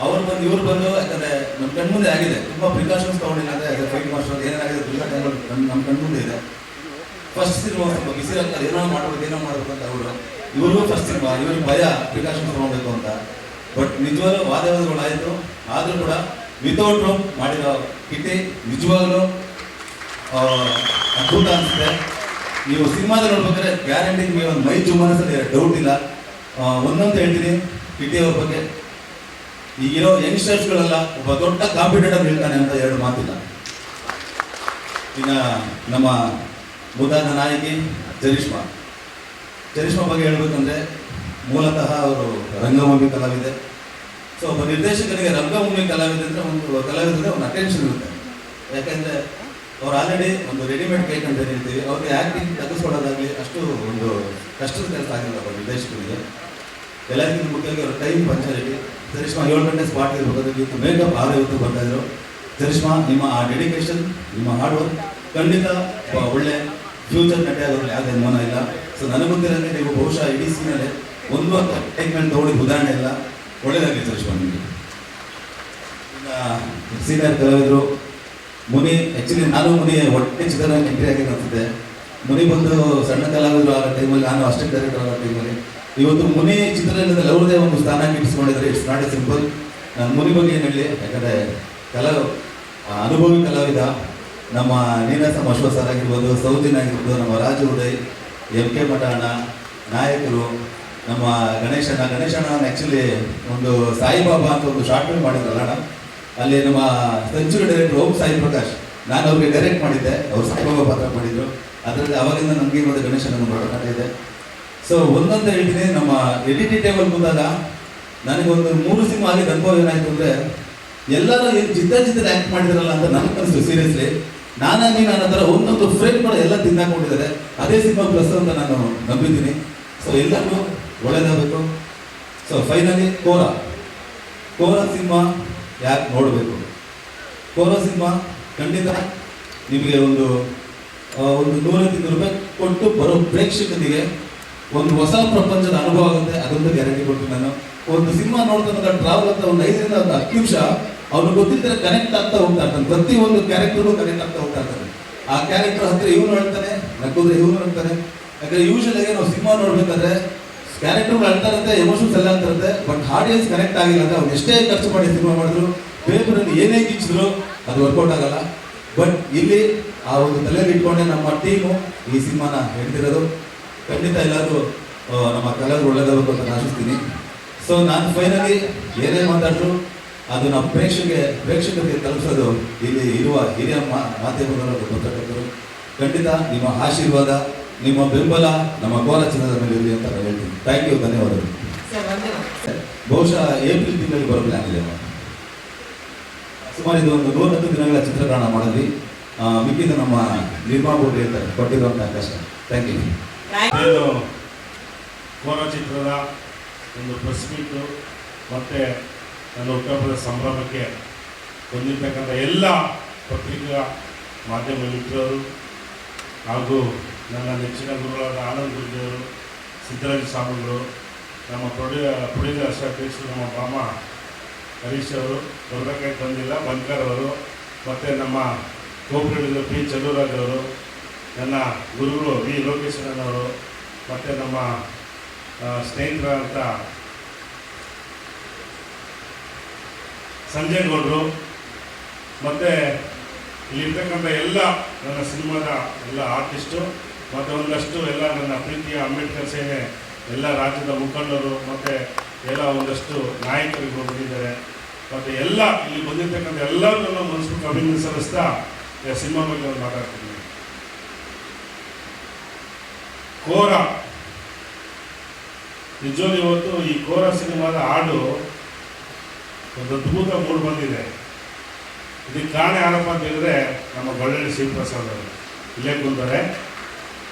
S4: ಅವ್ರು ಬಂದು ಇವ್ರು ಬಂದು, ಯಾಕಂದರೆ ನಮ್ಮ ಕಣ್ಮುಂದೆ ಆಗಿದೆ, ತುಂಬ ಪ್ರಿಕಾಷನ್ಸ್ ತೊಗೊಂಡಿಲ್ಲ ಅಂದರೆ ಫೈಟ್ ಮಾಸ್ಟರ್ ಏನೇನಾಗಿದೆ ದುರ್ಘಟನೆಗಳು ನಮ್ಮ ಕಣ್ಮುಂದೆ ಇದೆ. ಫಸ್ಟ್ ಸಿನಿಮಾ ಸ್ವಲ್ಪ ಬಿಸಿ ಆಗ್ತಾರೆ, ಏನೋ ಮಾಡ್ಬೇಕು ಅಂತ ಅವರು, ಇವ್ರಿಗೂ ಫಸ್ಟ್ ಸಿನಿಮಾ, ಇವ್ರಿಗೆ ಭಯ ಪ್ರಿಕಾಷನ್ಸ್ ತೊಗೊಳ್ಬೇಕು ಅಂತ. ಬಟ್ ನಿಜವಾಗ್ಲೂ ವಾದವಾದಗಳಾಯಿತು. ಆದರೂ ಕೂಡ ವಿತೌಟ್ ರೋಪ್ ಮಾಡಿರೋ ಕಿಟ್ಟಿ ನಿಜವಾಗ್ಲೂ ಅದ್ಭುತ ಅನಿಸುತ್ತೆ. ನೀವು ಸಿನಿಮಾದಲ್ಲಿ ನೋಡ್ಬೇಕಾದ್ರೆ ಗ್ಯಾರಂಟಿ ನಿಮಗೆ ಒಂದು ಮೈ ಜುಮ್ಮನಿಸೋದು ಡೌಟ್ ಇಲ್ಲ. ಒಂದೊಂದು ಹೇಳ್ತೀನಿ ಕಿಟ್ಟಿ ಅವ್ರ ಬಗ್ಗೆ, ಈಗಿರೋ ಯಂಗ್ಸ್ಟರ್ಸ್ಗಳೆಲ್ಲ ಒಬ್ಬ ದೊಡ್ಡ ಕಾಂಪಿಟೇಟರ್ ಹೇಳ್ತಾನೆ ಅಂತ 2 ಮಾತಿಲ್ಲ. ಇನ್ನು ನಮ್ಮ ಮುದ್ದಾದ ನಾಯಕಿ ಚರಿಷ್ಮಾ ಬಗ್ಗೆ ಹೇಳ್ಬೇಕಂದ್ರೆ ಮೂಲತಃ ಅವರು ರಂಗಭೂಮಿ ಕಲಾವಿದೆ. ಸೊ ಒಬ್ಬ ನಿರ್ದೇಶಕನಿಗೆ ರಂಗಭೂಮಿ ಕಲಾವಿದೆ ಅಂದರೆ ಒಂದು ಅಟೆನ್ಷನ್ ಇರುತ್ತೆ. ಯಾಕೆಂದರೆ ಅವ್ರು ಆಲ್ರೆಡಿ ಒಂದು ರೆಡಿಮೇಡ್ ಕೇಕ್ ಅಂತ ಹೇಳ್ತೀವಿ, ಅವ್ರಿಗೆ ಆ್ಯಕ್ಟಿಂಗ್ ತೆಗೆಸ್ಕೊಡೋದಾಗಲಿ ಅಷ್ಟು ಒಂದು ಕಷ್ಟದ ಕೆಲಸ ಆಗಿಲ್ಲ ಒಬ್ಬ ನಿರ್ದೇಶಕನಿಗೆ. ಎಲ್ಲರಿಗಿಂತ ಮುಖ್ಯವಾಗಿ ಅವ್ರ ಟೈಮ್ ಪಂಚಾಲಿಟಿ. ಚರಿಷ್ಮಾ 7 ಗಂಟೆ ಸ್ಪಾಟ್ ಇರಬೇಕಾದ್ರೆ ಮೇಕಪ್ 6 ಬರ್ತಾಯಿದ್ರು. ಚರಿಷ್ಮಾ, ನಿಮ್ಮ ಆ ಡೆಡಿಕೇಶನ್, ನಿಮ್ಮ ಹಾರ್ಡ್ ವರ್ಕ್ ಖಂಡಿತ ಒಳ್ಳೆ ಫ್ಯೂಚರ್ ನಟಿ ಆಗೋದ್ರಲ್ಲಿ ಯಾವುದೇ ಅನುಮಾನ ಇಲ್ಲ. ಸೊ ನನಗೆ ಗೊತ್ತಿರೋಂಗೆ ನೀವು ಬಹುಶಃ ಇಡೀ ಸೀನಲ್ಲಿ ಒಂದು ಟೇಕ್ಮೆಂಟ್ ತೊಗೊಂಡಿದ್ದು ಉದಾಹರಣೆ ಇಲ್ಲ. ಒಳ್ಳೆಯದಾಗಲಿ ಚರಿಷ್ಮಾ ನಿಮಗೆ. ಇನ್ನು ಸೀನಿಯರ್ ಕಲಾವಿದರು ಮುನಿ, ಆ್ಯಕ್ಚುಲಿ ನಾನು ಮುನಿ ಒಟ್ಟೆ ಚಿತ್ರರಂಗ ಎಂಟ್ರಿ ಆಗಿದೆ ಅನಿಸುತ್ತೆ. ಮುನಿ ಬಂದು ಸಣ್ಣ ಕಲಾವಿದರು ಆಗೋ ಟೈಮಲ್ಲಿ, ನಾನು ಅಷ್ಟೇ ಡೈರೆಕ್ಟರ್ ಆಗೋ ಟೈಮಲ್ಲಿ. ಇವತ್ತು ಮುನಿ ಚಿತ್ರರಂಗದಲ್ಲಿ ಅವ್ರದೇ ಒಂದು ಸ್ಥಾನ ಇಟ್ಟಿಸ್ಕೊಂಡಿದ್ದಾರೆ. It's not a simple. ನಾನು ಮುನಿ ಬಗ್ಗೆ ಏನು ಹೇಳಿ, ಯಾಕಂದರೆ ಅನುಭವಿ ಕಲಾವಿದ. ನಮ್ಮ ನೀನಾಸಂ ಅಶ್ವಥ್ ಸರ್ ಆಗಿರ್ಬೋದು, ಸೌಜಿನ್ ಆಗಿರ್ಬೋದು, ನಮ್ಮ ರಾಜು ಉದಯ್, MK ಮಠ ಅಣ್ಣ, ನಾಯಕರು, ನಮ್ಮ ಗಣೇಶಣ್ಣ ಆ್ಯಕ್ಚುಲಿ ಒಂದು ಸಾಯಿಬಾಬಾ ಅಂತ ಒಂದು ಶಾರ್ಟ್ ಫಿಲ್ಮ್ ಮಾಡಿದ್ರಲ್ಲ ಅಣ್ಣ, ಅಲ್ಲಿ ನಮ್ಮ ಸೆಂಚುರಿ ಡೈರೆಕ್ಟರ್ ಓಂ ಸಾಯಿ ಪ್ರಕಾಶ್, ನಾನು ಅವ್ರಿಗೆ ಡೈರೆಕ್ಟ್ ಮಾಡಿದ್ದೆ, ಅವ್ರು ಸಾಯಿಬಾಬಾ ಪಾತ್ರ ಮಾಡಿದ್ರು. ಅದರಲ್ಲಿ ಅವಾಗಿಂದ ನನಗೆ ಒಂದು ಗಣೇಶನ ಮಾತಾಟ ಇದೆ. ಸೊ ಒಂದೊಂದು ಹೇಳ್ತೀನಿ, ನಮ್ಮ ಎಡಿಟಿ ಟೇಬಲ್ ಬಂದಾಗ ನನಗೊಂದು 3 ಸಿನಿಮಾ ಆಗಿದ್ದು ಅನುಭವ ಏನಾಯಿತು ಅಂದರೆ, ಎಲ್ಲರೂ ಏನು ಜಿದ್ದ ಆ್ಯಕ್ಟ್ ಮಾಡಿದಾರಲ್ಲ ಅಂತ ನನಗೆ ಅನಿಸ್ತು. ಸೀರಿಯಸ್ಲಿ ನೀನು ನನ್ನ ಥರ ಒಂದೊಂದು ಫ್ರೇಮ್ ಕೂಡ ಎಲ್ಲ ತಿನ್ನಾಕೊಂಡಿದ್ದಾರೆ. ಅದೇ ಸಿನಿಮಾ ಪ್ಲಸ್ ಅಂತ ನಾನು ನಂಬಿದ್ದೀನಿ. ಸೊ ಎಲ್ಲರಿಗೂ ಒಳ್ಳೆಯದಾಗಬೇಕು. ಸೊ ಫೈನಲಿ ಕೋರಾ ಸಿನಿಮಾ ಯಾಕೆ ನೋಡಬೇಕು? ಕೋರಾ ಸಿನಿಮಾ ಖಂಡಿತ ನಿಮಗೆ ಒಂದು 100-200 ರೂಪಾಯಿ ಕೊಟ್ಟು ಬರೋ ಪ್ರೇಕ್ಷಕನಿಗೆ ಒಂದು ಹೊಸ ಪ್ರಪಂಚದ ಅನುಭವ ಆಗುತ್ತೆ. ಅದೊಂದು ಗ್ಯಾರಂಟಿ ಕೊಡ್ತೀನಿ ನಾನು. ಒಂದು ಸಿನಿಮಾ ನೋಡ್ತಾನೆ ಟ್ರಾವೆಲ್ ಅಂತ ಒಂದು 5-10 ನಿಮಿಷ ಅವ್ನು ಗೊತ್ತಿದ್ದರೆ ಕನೆಕ್ಟ್ ಆಗ್ತಾ ಹೋಗ್ತಾ ಇರ್ತಾನೆ. ಪ್ರತಿಯೊಂದು ಕ್ಯಾರೆಕ್ಟರ್ಗೂ ಕನೆಕ್ಟ್ ಆಗ್ತಾ ಹೋಗ್ತಾ ಇರ್ತಾನೆ. ಆ ಕ್ಯಾರೆಕ್ಟರ್ ಹತ್ತಿರ ಇವನು ಹೇಳ್ತಾನೆ, ನಕ್ಕೋದ್ರೆ ಇವನು ಹೇಳ್ತಾನೆ. ಯಾಕಂದರೆ ಯೂಶಲ್ ಆಗಿ ನಾವು ಸಿನಿಮಾ ನೋಡ್ಬೇಕಾದ್ರೆ ಕ್ಯಾರೆಕ್ಟರ್ಗಳು ಹೇಳ್ತಾ ಇರುತ್ತೆ, ಎಮೋಷನ್ಸ್ ಎಲ್ಲ ಅಂತ ಇರುತ್ತೆ. ಬಟ್ ಆಡಿಯನ್ಸ್ ಕನೆಕ್ಟ್ ಆಗಿಲ್ಲ ಅಂದರೆ ಅವ್ನು ಎಷ್ಟೇ ಖರ್ಚು ಮಾಡಿ ಸಿನಿಮಾ ಮಾಡಿದ್ರು, ಪೇಪರಲ್ಲಿ ಏನೇ ಗಿಚ್ಚಿದ್ರು ಅದು ವರ್ಕೌಟ್ ಆಗಲ್ಲ. ಬಟ್ ಇಲ್ಲಿ ಆ ಒಂದು ತಲೆಯಲ್ಲಿ ಇಟ್ಕೊಂಡೆ ನಮ್ಮ ಟೀಮು ಈ ಸಿನಿಮಾನ ಹೇಳ್ತಿರೋದು. ಖಂಡಿತ ಎಲ್ಲರೂ ನಮ್ಮ ಕಲಾವಿದರು ಒಳ್ಳೆಯದಾಗಬೇಕು ಅಂತ ಆಶಿಸ್ತೀನಿ. ಸೊ ನಾನು ಫೈನಲಿ ಏನೇ ಮಾತಾಡಿದ್ರು ಅದು ನಮ್ಮ ಪ್ರೇಕ್ಷಕರಿಗೆ ತಲುಪಿಸೋದು ಇಲ್ಲಿ ಇರುವ ಹಿರಿಯ ಮಾಧ್ಯಮದವರು ಗೊತ್ತಾಗ್ತಕ್ಕಂಥವ್ರು. ಖಂಡಿತ ನಿಮ್ಮ ಆಶೀರ್ವಾದ, ನಿಮ್ಮ ಬೆಂಬಲ ನಮ್ಮ ಕೋರಾ ಚಿತ್ರದ ಮೇಲೆ ಇರಲಿ ಅಂತ ನಾನು ಹೇಳ್ತೀನಿ. ಥ್ಯಾಂಕ್ ಯು, ಧನ್ಯವಾದಗಳು. ಬಹುಶಃ ಏಪ್ರಿಲ್ ತಿಂಗಳಲ್ಲಿ ಬರೋ ಪ್ಲಾನ್ ಇದೆ. ಸುಮಾರು ಇದು ಒಂದು 110 ದಿನಗಳ ಚಿತ್ರೀಕರಣ ಮಾಡಿದ್ವಿ. ಮಿಕ್ಕಿದ ನಮ್ಮ ನಿರ್ಮಾಪಕರು ಹೇಳ್ತಾರೆ ಕೊಟ್ಟಿರುವಂಥ ಕಷ್ಟ. Thank you.
S5: ಏನು ಕೋರಾ ಚಿತ್ರದ ಒಂದು ಪ್ರೆಸ್ ಮೀಟು ಮತ್ತು ನನ್ನ ಹುಟ್ಟುಹಬ್ಬದ ಸಂಭ್ರಮಕ್ಕೆ ಬಂದಿರತಕ್ಕಂಥ ಎಲ್ಲ ಪತ್ರಿಕಾ ಮಾಧ್ಯಮ ಮಿತ್ರರು ಹಾಗೂ ನನ್ನ ನೆಚ್ಚಿನ ಗುರುಗಳಾದ ಆನಂದ್ ಗುರುಜಿಯವರು, ಸಿದ್ದರಾಜ ಸ್ವಾಮಿಗಳು, ನಮ್ಮ ಪ್ರೊಡ್ಯೂಸರ್ ಅಧ್ಯಕ್ಷರು ನಮ್ಮ ಮಾಮ ಹರೀಶ್ ಅವರು, ಬರ್ಬೇಕಾಗಿ ಬಂದಿಲ್ಲ ಬಂಕರ್ ಅವರು, ಮತ್ತು ನಮ್ಮ ಕೋ-ಪ್ರೊಡ್ಯೂಸರ್ ಪಿ ಚಂದ್ರರಾಜ್ ಅವರು, ನನ್ನ ಗುರುಗಳು ವಿ ಲೋಕೇಶ್ವರನವರು, ಮತ್ತು ನಮ್ಮ ಸ್ನೇಹಿತರಾದಂಥ ಸಂಜಯ್ ಗೌಡರು, ಮತ್ತು ಇಲ್ಲಿರ್ತಕ್ಕಂಥ ಎಲ್ಲ ನನ್ನ ಸಿನಿಮಾದ ಎಲ್ಲ ಆರ್ಟಿಸ್ಟು, ಮತ್ತು ಒಂದಷ್ಟು ಎಲ್ಲ ನನ್ನ ಪ್ರೀತಿಯ ಅಂಬೇಡ್ಕರ್ ಸೇನೆ ಎಲ್ಲ ರಾಜ್ಯದ ಮುಖಂಡರು, ಮತ್ತು ಎಲ್ಲ ಒಂದಷ್ಟು ನಾಯಕರಿಗೂ ಬಂದಿದ್ದಾರೆ. ಮತ್ತು ಎಲ್ಲ ಇಲ್ಲಿ ಬಂದಿರತಕ್ಕಂಥ ಎಲ್ಲರೂ ನನ್ನ ಮನಸ್ಸು ಅಭಿನಂದನೆ ಸಲ್ಲಿಸ್ತಾ ಸಿನಿಮಾ ಬಗ್ಗೆ ಮಾತಾಡ್ತಿದ್ದೀನಿ. ಕೋರ, ನಿಜವಾಗ್ಲೂ ಇವತ್ತು ಈ ಕೋರ ಸಿನಿಮಾದ ಹಾಡು ಒಂದು ಅದ್ಭುತ ಮೂಡ್ ಬಂದಿದೆ. ಇದಕ್ಕೆ ಕಾರಣ ಯಾರಪ್ಪ ಅಂತ ಹೇಳಿದ್ರೆ ನಮ್ಮ ಗೊಳ್ಳೆಳ್ಳಿ ಶಿವಪ್ರಸಾದ್ ಅವರು ಇಲ್ಲೇ ಕುಂತಾರೆ.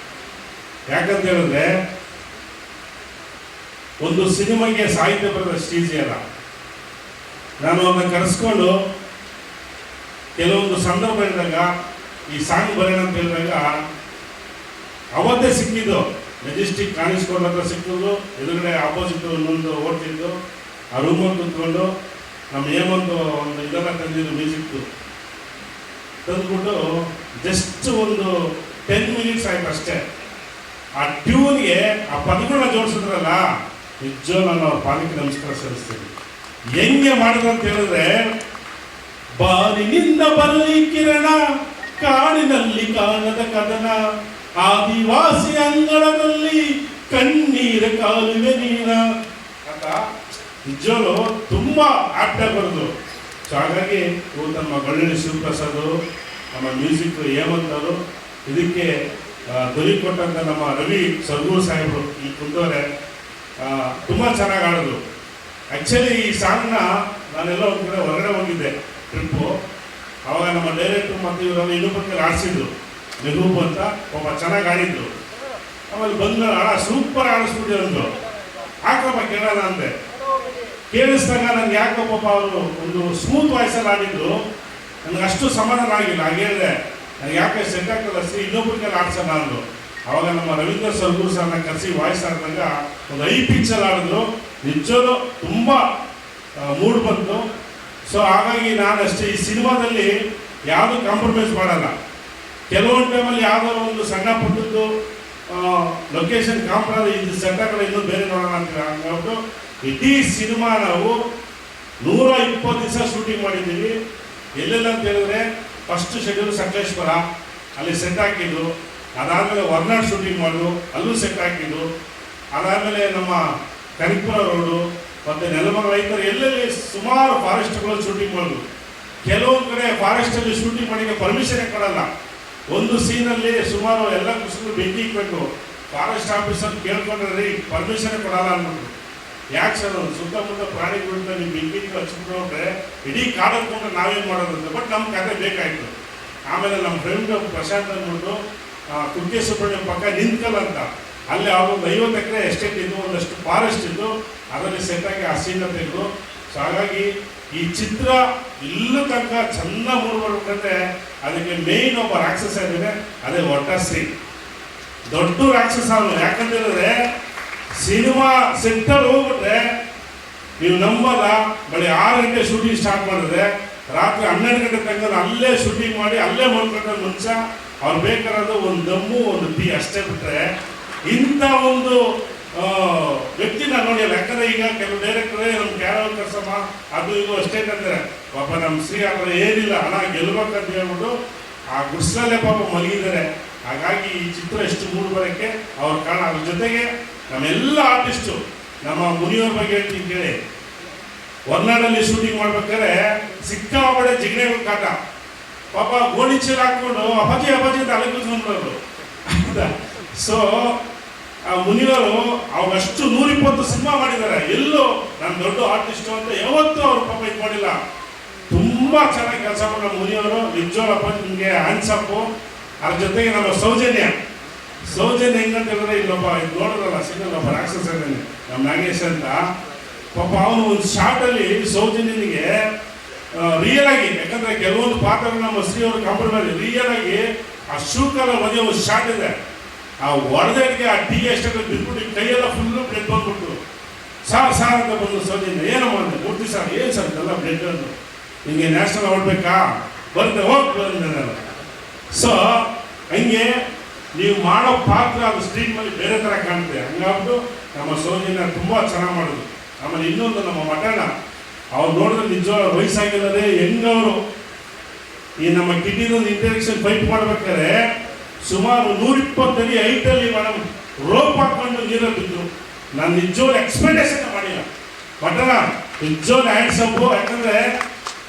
S5: ಯಾಕಂತ ಹೇಳಿದ್ರೆ ಒಂದು ಸಿನಿಮಾಗೆ ಸಾಹಿತ್ಯ ಬರೋದಷ್ಟು ಈಸಿ ಅಲ್ಲ. ನಾನು ಅವ್ರನ್ನ ಕರೆಸ್ಕೊಂಡು ಕೆಲವೊಂದು ಸಂದರ್ಭ ಇದ್ದಾಗ ಈ ಸಾಂಗ್ ಬರೋಣ ಅಂತ ಹೇಳಿದಾಗ ಅವತ್ತೇ ಸಿಕ್ಕಿದ್ದು. ಮೆಜೆಸ್ಟಿಕ್ ಕಾಣಿಸ್ಕೊಂಡು ಹತ್ರ ಸಿಕ್ಕಿದ್ದು, ಎದುರುಗಡೆ ಆಪೋಸಿಟ್ ಇನ್ನೊಂದು ಓಡ್ತಿದ್ದು, ಆ ರೂಮಲ್ಲಿ ಕುತ್ಕೊಂಡು ನಮ್ಮ ಹೇಮಂತ್ ಒಂದು ಇದೆಲ್ಲ ತಂದಿದ್ದು ಮ್ಯೂಸಿಕ್ದು ತಂದ್ಬಿಟ್ಟು ಜಸ್ಟ್ ಒಂದು 10 ಮಿನಿಟ್ಸ್ ಆಯ್ತು ಅಷ್ಟೇ. ಆ ಟ್ಯೂನ್ಗೆ ಆ ಪದಗಳನ್ನ ಜೋಡಿಸಿದ್ರಲ್ಲ, ನಿಜ ನಾನು ಅವ್ರ ಪಾಲಿಕೆ ನಮಸ್ಕಾರ ಸಲ್ಲಿಸ್ತೀನಿ. ಹೆಂಗೆ ಮಾಡಿದ್ರು ಅಂತ ಹೇಳಿದ್ರೆ, ಬಾರಿನಿಂದ ಬರಲಿ ಕಿರಣ, ಕಾಡಿನಲ್ಲಿ ಕಾಣದ ಕದನ, ಆದಿವಾಸಿ ಅಂಗಳದಲ್ಲಿ ಕಣ್ಣೀರ ಕಾಲುವೆ ನೀರ ಅಂತ ನಿಜವೂ ತುಂಬಾ ಆಪ್ಟಾಗಿ ಬರೋದು. ಸೊ ಹಾಗಾಗಿ ಇವತ್ತು ನಮ್ಮ ಗೊಳ್ಳೆಳ್ಳಿ ಶಿವಪ್ರಸಾದ್, ನಮ್ಮ ಮ್ಯೂಸಿಕ್ ಹೇಮಂತ್ ಅವರು, ಇದಕ್ಕೆ ಧ್ವನಿ ಕೊಟ್ಟಂತ ನಮ್ಮ ರವಿ ಸರ್ಗೂರು ಸಾಹೇಬರು ಈ ಕುಂದವರೆ ತುಂಬ ಚೆನ್ನಾಗಿ ಆಡಿದ್ರು. ಆ್ಯಕ್ಚುಲಿ ಈ ಸಾಂಗ್ನ ನಾನೆಲ್ಲ ಒಂದು ಕಡೆ ಹೊರಗಡೆ ಹೋಗಿದ್ದೆ ಟ್ರಿಪ್ಪು. ಆವಾಗ ನಮ್ಮ ಡೈರೆಕ್ಟ್ರು ಮತ್ತು ಇವರೆಲ್ಲ ಇನ್ನೊಬ್ಬರಿಗೆ ಆಡಿಸಿದ್ರು, ಮೆಹಬೂಬ್ ಅಂತ ಒಬ್ಬ ಚೆನ್ನಾಗಿ ಆಡಿದ್ರು. ಆಮೇಲೆ ಬಂದ ಸೂಪರ್ ಆಡಿಸ್ಬಿಟ್ಟು ಅಂದರು, ಹಾಕಪ್ಪ ಕೇಳೋಣ ಅಂದೆ. ಕೇಳಿಸಿದಾಗ ನನಗೆ ಯಾಕಪ್ಪ ಅವರು ಒಂದು ಸ್ಮೂತ್ ವಾಯ್ಸಲ್ಲಿ ಆಡಿದ್ರು, ನನಗೆ ಅಷ್ಟು ಸಮಾಧಾನ ಆಗಿಲ್ಲ. ಹಾಗೆ ಹೇಳಿದೆ, ನನಗೆ ಯಾಕೆ ಸೆಟ್ ಆಗ್ತಲ್ಲ ಶ್ರೀ ಇನ್ನೊಬ್ಬರಿಗೆ ಆಡ್ಸೋಣ ಅಂದರು. ಆವಾಗ ನಮ್ಮ ರವೀಂದ್ರ ಸರ್ಗೂರು ಸರ್ನ ಕರೆಸಿ ವಾಯ್ಸ್ ಆಡಿದಾಗ ಒಂದು ಐ ಪಿಚ್ಚಲ್ಲಿ ಆಡಿದ್ರು. ನಿಜವೂ ತುಂಬ ಮೂಡ್ ಬಂತು. ಸೊ ಹಾಗಾಗಿ ನಾನು ಅಷ್ಟೇ ಈ ಸಿನಿಮಾದಲ್ಲಿ ಯಾವುದೂ ಕಾಂಪ್ರಮೈಸ್ ಮಾಡಲ್ಲ. ಕೆಲವೊಂದು ಟೈಮಲ್ಲಿ ಯಾವುದೋ ಒಂದು ಸಣ್ಣ ಪುಟ್ಟದ್ದು ಲೊಕೇಶನ್ ಕಾಂಪ್ರಮೈಸ್, ಇದು ಸೆಟ್ಟಾಗಲ್ಲ, ಇನ್ನೂ ಬೇರೆ ನೋಡೋಣ ಅಂತ ಹೇಳ್ಬಿಟ್ಟು ಇಡೀ ಸಿನಿಮಾ ನಾವು 120 ದಿವಸ ಶೂಟಿಂಗ್ ಮಾಡಿದ್ದೀವಿ. ಎಲ್ಲೆಲ್ಲ ಅಂತ ಹೇಳಿದ್ರೆ, ಫಸ್ಟ್ ಶೆಡ್ಯೂಲ್ ಸಕಲೇಶ್ವರ, ಅಲ್ಲಿ ಸೆಟ್ ಹಾಕಿದ್ದು. ಅದಾದಮೇಲೆ ಹೊರನಾಡು ಶೂಟಿಂಗ್ ಮಾಡೋದು, ಅಲ್ಲೂ ಸೆಟ್ ಹಾಕಿದ್ದು. ಅದಾದಮೇಲೆ ನಮ್ಮ ಕನಕಪುರ ರೋಡು ಮತ್ತು ನೆಲಮಂಗಲ ರೈತರು ಎಲ್ಲೆಲ್ಲಿ ಸುಮಾರು ಫಾರೆಸ್ಟ್ಗಳು ಶೂಟಿಂಗ್ ಮಾಡೋದು. ಕೆಲವೊಂದು ಕಡೆ ಫಾರೆಸ್ಟಲ್ಲಿ ಶೂಟಿಂಗ್ ಮಾಡೋಕ್ಕೆ ಪರ್ಮಿಷನ್ನೇ ಕೊಡಲ್ಲ. ಒಂದು ಸೀನಲ್ಲಿ ಸುಮಾರು ಎಲ್ಲ ಕುಸಿದು ಬೆಂಕಿ ಇಕ್ಬೇಕು. ಫಾರೆಸ್ಟ್ ಆಫೀಸರ್ ಕೇಳ್ಕೊಂಡ್ರೆ ರೀ ಪರ್ಮಿಷನ್ನೇ ಕೊಡಲ್ಲ ಅಂದ್ಬಿಟ್ಟು. ಯಾಕೆ ಸರ್ ಸುತ್ತಮುತ್ತ ಪ್ರಾಣಿಗಳಿಂದ ನೀವು ಬೆಂಕಿ ಹಚ್ಬಿಟ್ರೆ ಇಡೀ ಕಾಡಲ್ಕೊಂಡ್ರೆ ನಾವೇನು ಮಾಡೋದಂತ. ಬಟ್ ನಮ್ಮ ಕತೆ ಬೇಕಾಯಿತು. ಆಮೇಲೆ ನಮ್ಮ ಫ್ರೆಂಡ್ ಪ್ರಶಾಂತ್ ಅಂದ್ಬಿಟ್ಟು ಕುಕ್ಕೆ ಸುಬ್ರಹ್ಮಣ್ಯ ಪಕ್ಕ ನಿಂತ್ಕಲ್ ಅಂತ, ಅಲ್ಲಿ ಅವ್ರೊಂದು 50 ಎಕರೆ ಎಸ್ಟೇಟ್ ಇದ್ದು, ಒಂದಷ್ಟು ಫಾರೆಸ್ಟ್ ಇದ್ದು, ಅದರಲ್ಲಿ ಸೆಟ್ಟಾಗಿ ಆ ಸೀನ ತೆಗೆದು. ಸೊ ಹಾಗಾಗಿ ಈ ಚಿತ್ರ ಇಲ್ಲೂ ತನಕ ಚೆನ್ನಾಗಿ ಮೂಡ್ ಬರ್ಬೇಕಂದ್ರೆ ಅದಕ್ಕೆ ಮೇಯ್ನ್ ಒಬ್ಬ ರಾಕ್ಷಸ ಇದ್ದಾನೆ, ಅದೇ ಒಟ್ಟಾಶ್ರೀ. ದೊಡ್ಡ ರಾಕ್ಷಸ ಅವನು. ಯಾಕಂತ ಹೇಳಿದ್ರೆ ಸಿನಿಮಾ ಸೆಟ್ಟಲ್ಲಿ ಹೋಗ್ಬಿಟ್ರೆ ನೀವು ನಂಬಲ್ಲ, ಬರೀ 6 ಗಂಟೆ ಶೂಟಿಂಗ್ ಸ್ಟಾರ್ಟ್ ಮಾಡಿದ್ರೆ ರಾತ್ರಿ 12 ಗಂಟೆ ತನಕ ಅಲ್ಲೇ ಶೂಟಿಂಗ್ ಮಾಡಿ ಅಲ್ಲೇ ಮಲ್ಕೊಂಡ್ರೆ ಮುಂಚೆ ಅವ್ರು ಬೇಕಾದ ಒಂದು ದಮ್ಮು ಒಂದು ಟೀ ಅಷ್ಟೇ ಬಿಟ್ಟರೆ ಇಂಥ ಒಂದು ವ್ಯಕ್ತಿ ನಾನು ನೋಡಿಲ್ಲ. ಯಾಕಂದ್ರೆ ಈಗ ಕೆಲವು ಡೈರೆಕ್ಟರೇ ನಮ್ಮ ಕ್ಯಾರವಲ್ ಕರ್ಸಮ್ಮ ಅದು ಇದು ಅಷ್ಟೇ ಅಂತಾರೆ. ಪಾಪ ನಮ್ಮ ಶ್ರೀ ಅವರ ಏನಿಲ್ಲ, ಹಣ ಗೆಲ್ಬೇಕಂತ ಹೇಳ್ಬಿಟ್ಟು ಆ ಗುಡ್ಸಲೇ ಪಾಪ ಮಲಗಿದ್ದಾರೆ. ಹಾಗಾಗಿ ಈ ಚಿತ್ರ ಎಷ್ಟು ಮೂಡ್ ಬರೋಕ್ಕೆ ಅವ್ರ ಕಾರಣ. ಅದ್ರ ಜೊತೆಗೆ ನಮ್ಮೆಲ್ಲ ಆರ್ಟಿಸ್ಟು, ನಮ್ಮ ಮುನಿಯವ್ರ ಬಗ್ಗೆ ಹೇಳ್ತೀನಿ ಕೇಳಿ. ಹೊರನಾಡಲ್ಲಿ ಶೂಟಿಂಗ್ ಮಾಡ್ಬೇಕಾದ್ರೆ ಸಿಕ್ಕಾಪಡೆ ಜಿಗಣೆಗಳು ಕಾಟ. ಪಾಪ ಗೋಣಿ ಚೀಲ ಹಾಕ್ಕೊಂಡು ಅಪ್ಪಾಜಿ ಅಪ್ಪಾಜಿ ಅಂತ ಅಲೆ ಕೂತ್ಕೊಂಡ್ಬರೋದು. ಸೊ ಆ ಮುನಿಯವರು ಅವಷ್ಟು 120 ಸಿನಿಮಾ ಮಾಡಿದ್ದಾರೆ. ಎಲ್ಲೂ ನಾನು ದೊಡ್ಡ ಆರ್ಟಿಸ್ಟು ಅಂತ ಯಾವತ್ತೂ ಅವ್ರು ಪಾಪ ಇದು ಮಾಡಿಲ್ಲ. ತುಂಬ ಚೆನ್ನಾಗಿ ಕೆಲಸ ಮಾಡೋ ಮುನಿಯವರು. ನಿಜವಲ್ಲಪ್ಪ ನಿಮಗೆ ಹ್ಯಾಂಡ್ಸಪ್ಪು. ಅದ್ರ ಜೊತೆಗೆ ನಮ್ಮ ಸೌಜನ್ಯ ಹೆಂಗಂತ ಹೇಳಿದ್ರೆ ಇಲ್ಲೊಬ್ಬ ಇದು ನೋಡಿದ್ರಲ್ಲ ಸಿಗಲ್ಲೊಬ್ಬ ರಾಕ್ಷಸ ಇದ್ದಾನೆ ನಮ್ಮ ನಾಗೇಶ್ ಅಂತ. ಪಾಪ ಅವನು ಒಂದು ಶಾರ್ಟಲ್ಲಿ ಸೌಜನ್ಯನಿಗೆ ರಿಯಲ್ ಆಗಿ, ಯಾಕಂದ್ರೆ ಕೆಲವೊಂದು ಪಾತ್ರ ನಮ್ಮ ಶ್ರೀ ಅವರು ಕಾಂಪ್ರಮೈಸ್ ರಿಯಲ್ ಆಗಿ ಆ ಶೂಕಲ್ಲ ಮದುವೆ ಒಂದು ಶಾರ್ಟ್ ಇದೆ. ಆ ಹೊಡೆದಡಿಗೆ ಆ ಟೀ ಎಷ್ಟಕ್ಕೆ ಬಿಟ್ಬಿಟ್ಟು ಕೈಯೆಲ್ಲ ಫುಲ್ಲು ಬ್ಲೆಡ್ ಬಂದ್ಬಿಟ್ಟು ಸಾರ್ ಅಂತ ಬಂದು ಸೌಜನ್ಯ ಏನೋ ಮಾಡಿದೆ ಮೂರ್ತಿ ಸರ್ ಏನು ಸರ್ ಇದೆಲ್ಲ ಬ್ಲೆಡ್ ಅಂದು, ನಿಮಗೆ ನ್ಯಾಷನಲ್ ಹೊಡ್ಬೇಕಾ ಬಂದೆ ಹೋಗಿ ಬಂದೆ ನಾನು. ಸೊ ಹಂಗೆ ನೀವು ಮಾಡೋ ಪಾತ್ರ ಅದು ಸ್ಕ್ರೀನ್ ಮೇಲೆ ಬೇರೆ ಥರ ಕಾಣುತ್ತೆ. ಹಂಗಾಗ್ಬಿಟ್ಟು ನಮ್ಮ ಸೌಜನ್ಯ ತುಂಬ ಚೆನ್ನಾಗಿ ಮಾಡೋದು. ಆಮೇಲೆ ಇನ್ನೊಂದು ನಮ್ಮ ಮಠಣ ಅವ್ರು ನೋಡಿದ್ರೆ ನಿಜವಾದ ವಯಸ್ಸಾಗಿಲ್ಲದೆ ಹೆಂಗವರು ಈ ನಮ್ಮ ಕಿಡ್ನಿದೊಂದು ಇಂಟೆಕ್ಷನ್ ಫೈಟ್ ಮಾಡ್ಬೇಕಾದ್ರೆ ಸುಮಾರು 120 ಅಡಿ ಹೈಟಲ್ಲಿ ಮೇಡಮ್ ರೋಪ್ ಹಾಕೊಂಡು ನೀರಲ್ಲಿ ಬಿದ್ದು. ನಾನು ನಿಜವಾದ ಎಕ್ಸ್ಪೆಕ್ಟೇಷನ್ ಮಾಡಿಲ್ಲ. ಮಠಣ ನಿಜವಾದ ಹ್ಯಾಂಡ್ಸಪ್ಪು. ಯಾಕಂದರೆ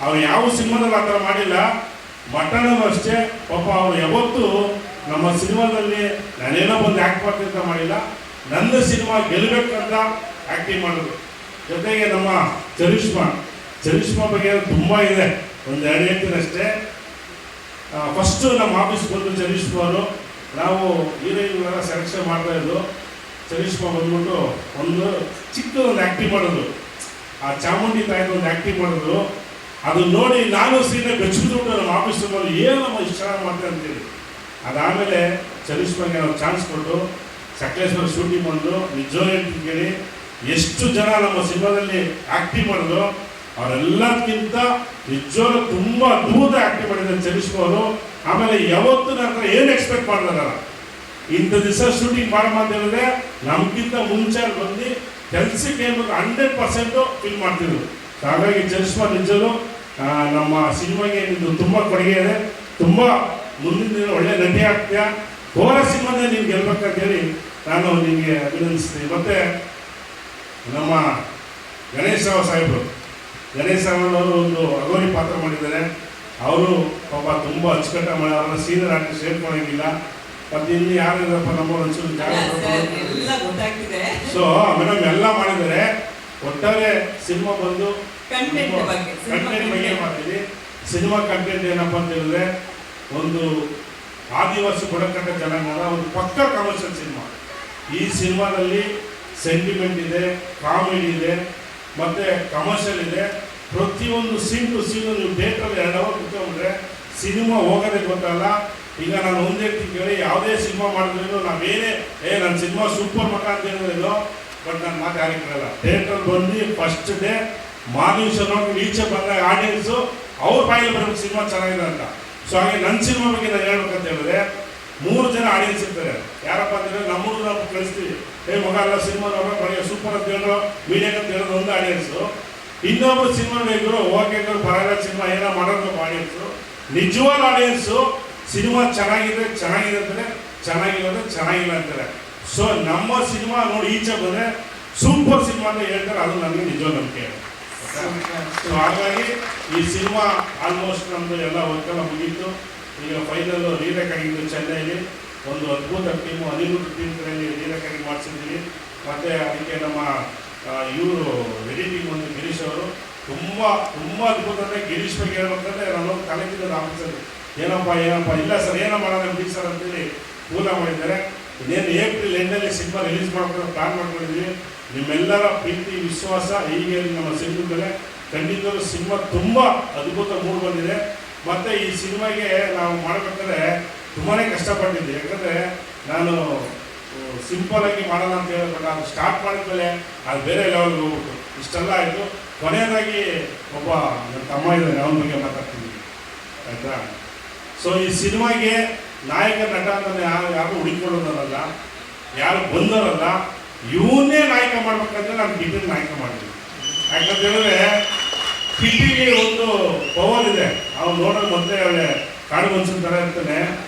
S5: ಅವ್ರು ಯಾವ ಸಿನಿಮಾದಲ್ಲಿ ಆ ಥರ ಮಾಡಿಲ್ಲ. ಮಠನೂ ಅಷ್ಟೇ ಪಾಪ ಅವ್ರು ಯಾವತ್ತೂ ನಮ್ಮ ಸಿನಿಮಾದಲ್ಲಿ ನಾನೇನೋ ಬಂದು ಆ್ಯಕ್ಟ್ ಮಾಡ್ತಿಂತ ಮಾಡಿಲ್ಲ, ನನ್ನ ಸಿನಿಮಾ ಗೆಲ್ಲಬೇಕಂತ ಆ್ಯಕ್ಟಿಂಗ್ ಮಾಡೋದು. ಜೊತೆಗೆ ನಮ್ಮ ಚರಿಷ್ಮಾ ಬಗ್ಗೆ ತುಂಬ ಇದೆ, ಒಂದು 2 ಹೇಳ್ತೀನಿ ಅಷ್ಟೇ. ಫಸ್ಟು ನಮ್ಮ ಆಫೀಸ್ ಬಂದು ಚರಿಷ್ಮಾ ಅವರು, ನಾವು ಹೀರೋಯಿನ್ನೆಲ್ಲ ಸೆಲೆಕ್ಷನ್ ಮಾಡ್ತಾ ಇದ್ದು, ಚರಿಷ್ಮಾ ಬಂದ್ಬಿಟ್ಟು ಒಂದು ಚಿಕ್ಕದೊಂದು ಆ್ಯಕ್ಟಿಂಗ್ ಮಾಡೋದು, ಆ ಚಾಮುಂಡಿ ತಾಯಿದು ಒಂದು ಆ್ಯಕ್ಟಿಂಗ್ ಮಾಡೋದು. ಅದು ನೋಡಿ ನಾನು ಸೀನೆ ಬೆಚ್ಚಿಬಿಟ್ಟು ನಮ್ಮ ಆಫೀಸ್ ರೂಮಲ್ಲಿ ಏನಮ್ಮ ಇಷ್ಟ ಮಾಡ್ತೇವೆ ಅಂತೇಳಿ. ಅದಾದಮೇಲೆ ಚರಿಷ್ಮಾಗೆ ನಾವು ಚಾನ್ಸ್ ಕೊಟ್ಟು ಸಕಲೇಶ್ವರ ಶೂಟಿಂಗ್ ಬಂದು ನಿಜವಾಗಿ ಕೇಳಿ ಎಷ್ಟು ಜನ ನಮ್ಮ ಸಿನಿಮಾದಲ್ಲಿ ಆ್ಯಕ್ಟಿಂಗ್ ಮಾಡಿದ್ರು, ಅವರೆಲ್ಲಕ್ಕಿಂತ ನಿಜವಾಗ್ಲೂ ತುಂಬ ಅದ್ಭುತ ಆ್ಯಕ್ಟಿಂಗ್ ಮಾಡಿದ್ದಾರೆ ಚರಿಷ್ಮಾ ಅವರು. ಆಮೇಲೆ ಯಾವತ್ತೂ ನನ್ನ ಹತ್ರ ಏನು ಎಕ್ಸ್ಪೆಕ್ಟ್ ಮಾಡಿದಾರಲ್ಲ, ಇಂಥ ದಿವಸ ಶೂಟಿಂಗ್ ಮಾಡಮ್ಮ ಅಂತ ಹೇಳಿದ್ರೆ ನಮ್ಗಿಂತ ಮುಂಚೆ ಬಂದು ಕೆಲಸಕ್ಕೆ ಏನು 100% ಫಿಲ್ ಮಾಡ್ತಿದ್ರು. ಹಾಗಾಗಿ ಚರಿಷ್ಮಾ ನಿಜಲು ನಮ್ಮ ಸಿನಿಮಾಗೆ ನಿಂದು ತುಂಬ ಕೊಡುಗೆ ಇದೆ, ತುಂಬ ಮುಂದಿನ ದಿನ ಒಳ್ಳೆ ನಟಿ ಆಗ್ತೀಯ, ಹೋರ ಸಿನಿಮಾದಲ್ಲಿ ನೀನು ಗೆಲ್ಬೇಕಂತೇಳಿ ನಾನು ನಿಮಗೆ ಅಭಿನಂದಿಸ್ತೀನಿ. ಮತ್ತು ನಮ್ಮ ಗಣೇಶ್ ರಾವ್ ಸಾಹೇಬರು ಒಂದು ಅಗೋರಿ ಪಾತ್ರ ಮಾಡಿದ್ದಾರೆ. ಅವರು ಪಾಪ ತುಂಬ ಅಚ್ಚುಕಟ್ಟಾಗಿ ಮಾಡಿ, ಅವರ ಸೀನಿಯರ್ ಆರ್ಟಿಸ್ಟ್ ಹೇಳ್ಕೊಳಂಗಿಲ್ಲ. ಮತ್ತು ಇಲ್ಲಿ ಯಾರಿಲ್ಲಪ್ಪ ನಮ್ಮ ಒಂಚೂರು ಸೊ ಮೇಡಮ್ ಎಲ್ಲ ಮಾಡಿದ್ದಾರೆ. ಒಟ್ಟಾರೆ ಸಿನಿಮಾ ಬಂದು ಕಂಟೆಂಟ್ ಬಗ್ಗೆ ಮಾಡ್ತೀವಿ. ಸಿನಿಮಾ ಕಂಟೆಂಟ್ ಏನಪ್ಪ ಅಂತ ಹೇಳಿದ್ರೆ, ಒಂದು ಆದಿವಾಸಿ ಬುಡಕಟ್ಟು ಜನಾಂಗದ ಒಂದು ಪಕ್ಕ ಕಮರ್ಷಿಯಲ್ ಸಿನಿಮಾ. ಈ ಸಿನಿಮಾದಲ್ಲಿ ಸೆಂಟಿಮೆಂಟ್ ಇದೆ, ಕಾಮಿಡಿ ಇದೆ, ಮತ್ತು ಕಮರ್ಷಿಯಲ್ ಇದೆ. ಪ್ರತಿಯೊಂದು ಸೀನ್ ಟು ಸೀನು ನೀವು ಥಿಯೇಟ್ರಲ್ಲಿ 2 ಅವರ್ ಕೂತ್ಕೊಂಡ್ರೆ ಸಿನಿಮಾ ಹೋಗೋದೇ ಗೊತ್ತಲ್ಲ. ಈಗ ನಾನು ಒಂದೇ ಕೇಳಿ ಯಾವುದೇ ಸಿನಿಮಾ ಮಾಡಿದ್ರೂ ನಾವೇನೇ ನನ್ನ ಸಿನಿಮಾ ಸೂಪರ್ ಮಗ ಅಂತ ಹೇಳಿದ್ರೇನೋ, ಬಟ್ ನಾನು ಮಾತು ಯಾರಿಗೆ ಕೇಳಲ್ಲ. ಥಿಯೇಟ್ರಲ್ಲಿ ಬಂದು ಫಸ್ಟ್ ಡೇ ಮಾರ್ನಿಂಗ್ ಶೋ ನೋಡಿ ಈಚೆ ಬಂದಾಗ ಆಡಿಯನ್ಸು ಅವ್ರ ಬಾಯಲ್ಲಿ ಬರಬೇಕು ಸಿನಿಮಾ ಚೆನ್ನಾಗಿದೆ ಅಂತ. ಸೊ ಹಾಗೆ ನನ್ನ ಸಿನಿಮಾ ಬಗ್ಗೆ ನಾನು ಹೇಳ್ಬೇಕಂತ ಹೇಳಿದ್ರೆ 3 ಜನ ಆಡಿಯನ್ಸ್ ಇರ್ತಾರೆ. ಯಾರಪ್ಪ ಅಂತಂದರೆ ನಮ್ಮನ್ನು ನಾವು ಕಳಿಸ್ತೀವಿ, ಮಗ ಎಲ್ಲ ಸಿನಿಮಾ ನೋಡ್ಬೇಕು ಬರೀ ಸೂಪರ್ ಅಂತ ಹೇಳೋ ಮೀಡಿಯಾ ಅಂತ ಹೇಳೋದು ಒಂದು ಆಡಿಯನ್ಸು. ಇನ್ನೊಬ್ರು ಸಿನಿಮಾ ಬೇಕರು ಓಕೆ ಪರವಾಗಿಲ್ಲ ಸಿನಿಮಾ ಏನೋ ಮಾಡೋದು ಆಡಿಯನ್ಸು. ನಿಜವಾದ ಆಡಿಯನ್ಸು ಸಿನಿಮಾ ಚೆನ್ನಾಗಿದೆ ಅಂತಾರೆ, ಚೆನ್ನಾಗಿಲ್ಲ ಅಂತಾರೆ. ಸೊ ನಮ್ಮ ಸಿನಿಮಾ ನೋಡಿ ಈಚೆ ಬಂದರೆ ಸೂಪರ್ ಸಿನಿಮಾ ಅಂತ ಹೇಳ್ತಾರೆ, ಅದು ನನಗೆ ನಿಜವಾದ ನಂಬಿಕೆ. ಸೊ ಹಾಗಾಗಿ ಈ ಸಿನಿಮಾ ಆಲ್ಮೋಸ್ಟ್ ನಮ್ಮದು ಎಲ್ಲ ವರ್ಕೆಲ್ಲ ಮುಗೀತು. ಈಗ ಫೈನಲ್ ರೀರೆಕಾರ್ಡಿಂಗ್ ಚೆನ್ನೈಲಿ ಒಂದು ಅದ್ಭುತ ಟೀಮು, ಅನಿರುದ್ಧ ಟೀಮ್ ಕಡೆಯಲ್ಲಿ ರೀರೆಕಾರ್ಡಿಂಗ್ ಮಾಡಿಸಿದ್ದೀವಿ. ಮತ್ತು ಅದಕ್ಕೆ ನಮ್ಮ ಇವರು ಎಡಿಟಿಂಗ್ ಒಂದು ಗಿರೀಶ್ ಅವರು ತುಂಬ ಅದ್ಭುತ. ಅಂದರೆ ಗಿರೀಶ್ ಬಗ್ಗೆ ಹೇಳ್ಬೇಕಂದ್ರೆ ನಾನು ಕಲೆಕ್ಟಿವ್ ಆಫೀಸಲ್ಲಿ ಏನಪ್ಪ ಇಲ್ಲ ಸರ್ ಏನೋ ಮಾಡೋಣ ಬಿಡಿ ಸರ್ ಅಂತೇಳಿ ಕೂಲ ಮಾಡಿದ್ದಾರೆ. ಇನ್ನೇನು ಏಪ್ರಿಲ್ ಎಂಡಲ್ಲಿ ಸಿನಿಮಾ ರಿಲೀಸ್ ಮಾಡ್ಕೊಂಡು ಪ್ಲಾನ್ ಮಾಡ್ಕೊಂಡಿದ್ದೀವಿ. ನಿಮ್ಮೆಲ್ಲರ ಪ್ರೀತಿ ವಿಶ್ವಾಸ ಹೀಗೆ ನಮ್ಮ ಸಿನಿಮಾದಲ್ಲೇ ಖಂಡಿತವಾಗ್ಲೂ ಸಿನಿಮಾ ತುಂಬ ಅದ್ಭುತ ಮೂಡ್ ಬಂದಿದೆ. ಮತ್ತು ಈ ಸಿನಿಮಾಗೆ ನಾವು ಮಾಡಬೇಕಾದ್ರೆ ತುಂಬಾ ಕಷ್ಟಪಟ್ಟಿದ್ದೆ. ಯಾಕಂದರೆ ನಾನು ಸಿಂಪಲಾಗಿ ಮಾಡೋಣ ಅಂತ ಹೇಳ್ಬಿಟ್ಟು ಅದು ಸ್ಟಾರ್ಟ್ ಮಾಡಿದ್ಮೇಲೆ ಅದು ಬೇರೆ ಲೆವೆಲ್ಗೆ ಹೋಗ್ಬಿಟ್ಟು ಇಷ್ಟೆಲ್ಲ ಆಯಿತು. ಕೊನೆಯದಾಗಿ ಒಬ್ಬ ನನ್ನ ತಮ್ಮ ಇದ್ದಾನೆ, ಅವನ ಬಗ್ಗೆ ಮಾತಾಡ್ತೀನಿ ಆಯಿತಾ. ಸೊ ಈ ಸಿನಿಮಾಗೆ ನಾಯಕ ನಟ ಅಂತ ಯಾರು ಹುಡುಕೊಳ್ಳೋದಲ್ಲ, ಯಾರು ಬಂದವರಲ್ಲ, ಇವನ್ನೇ ನಾಯಕ ಮಾಡ್ಬೇಕಂದ್ರೆ ನಾನು ಕಿಟ್ಟಿನ ನಾಯಕ ಮಾಡಿದ್ವಿ. ಯಾಕಂತ ಹೇಳಿದ್ರೆ ಕಿಟ್ಟಿಗೆ ಒಂದು ಪವರ್ ಇದೆ. ಅವ್ನು ನೋಡೋದು ಮೊದಲೇ ಅವಳೆ ಕಾಡು ಮನ್ಸಿನ ಥರ ಇರ್ತಾನೆ,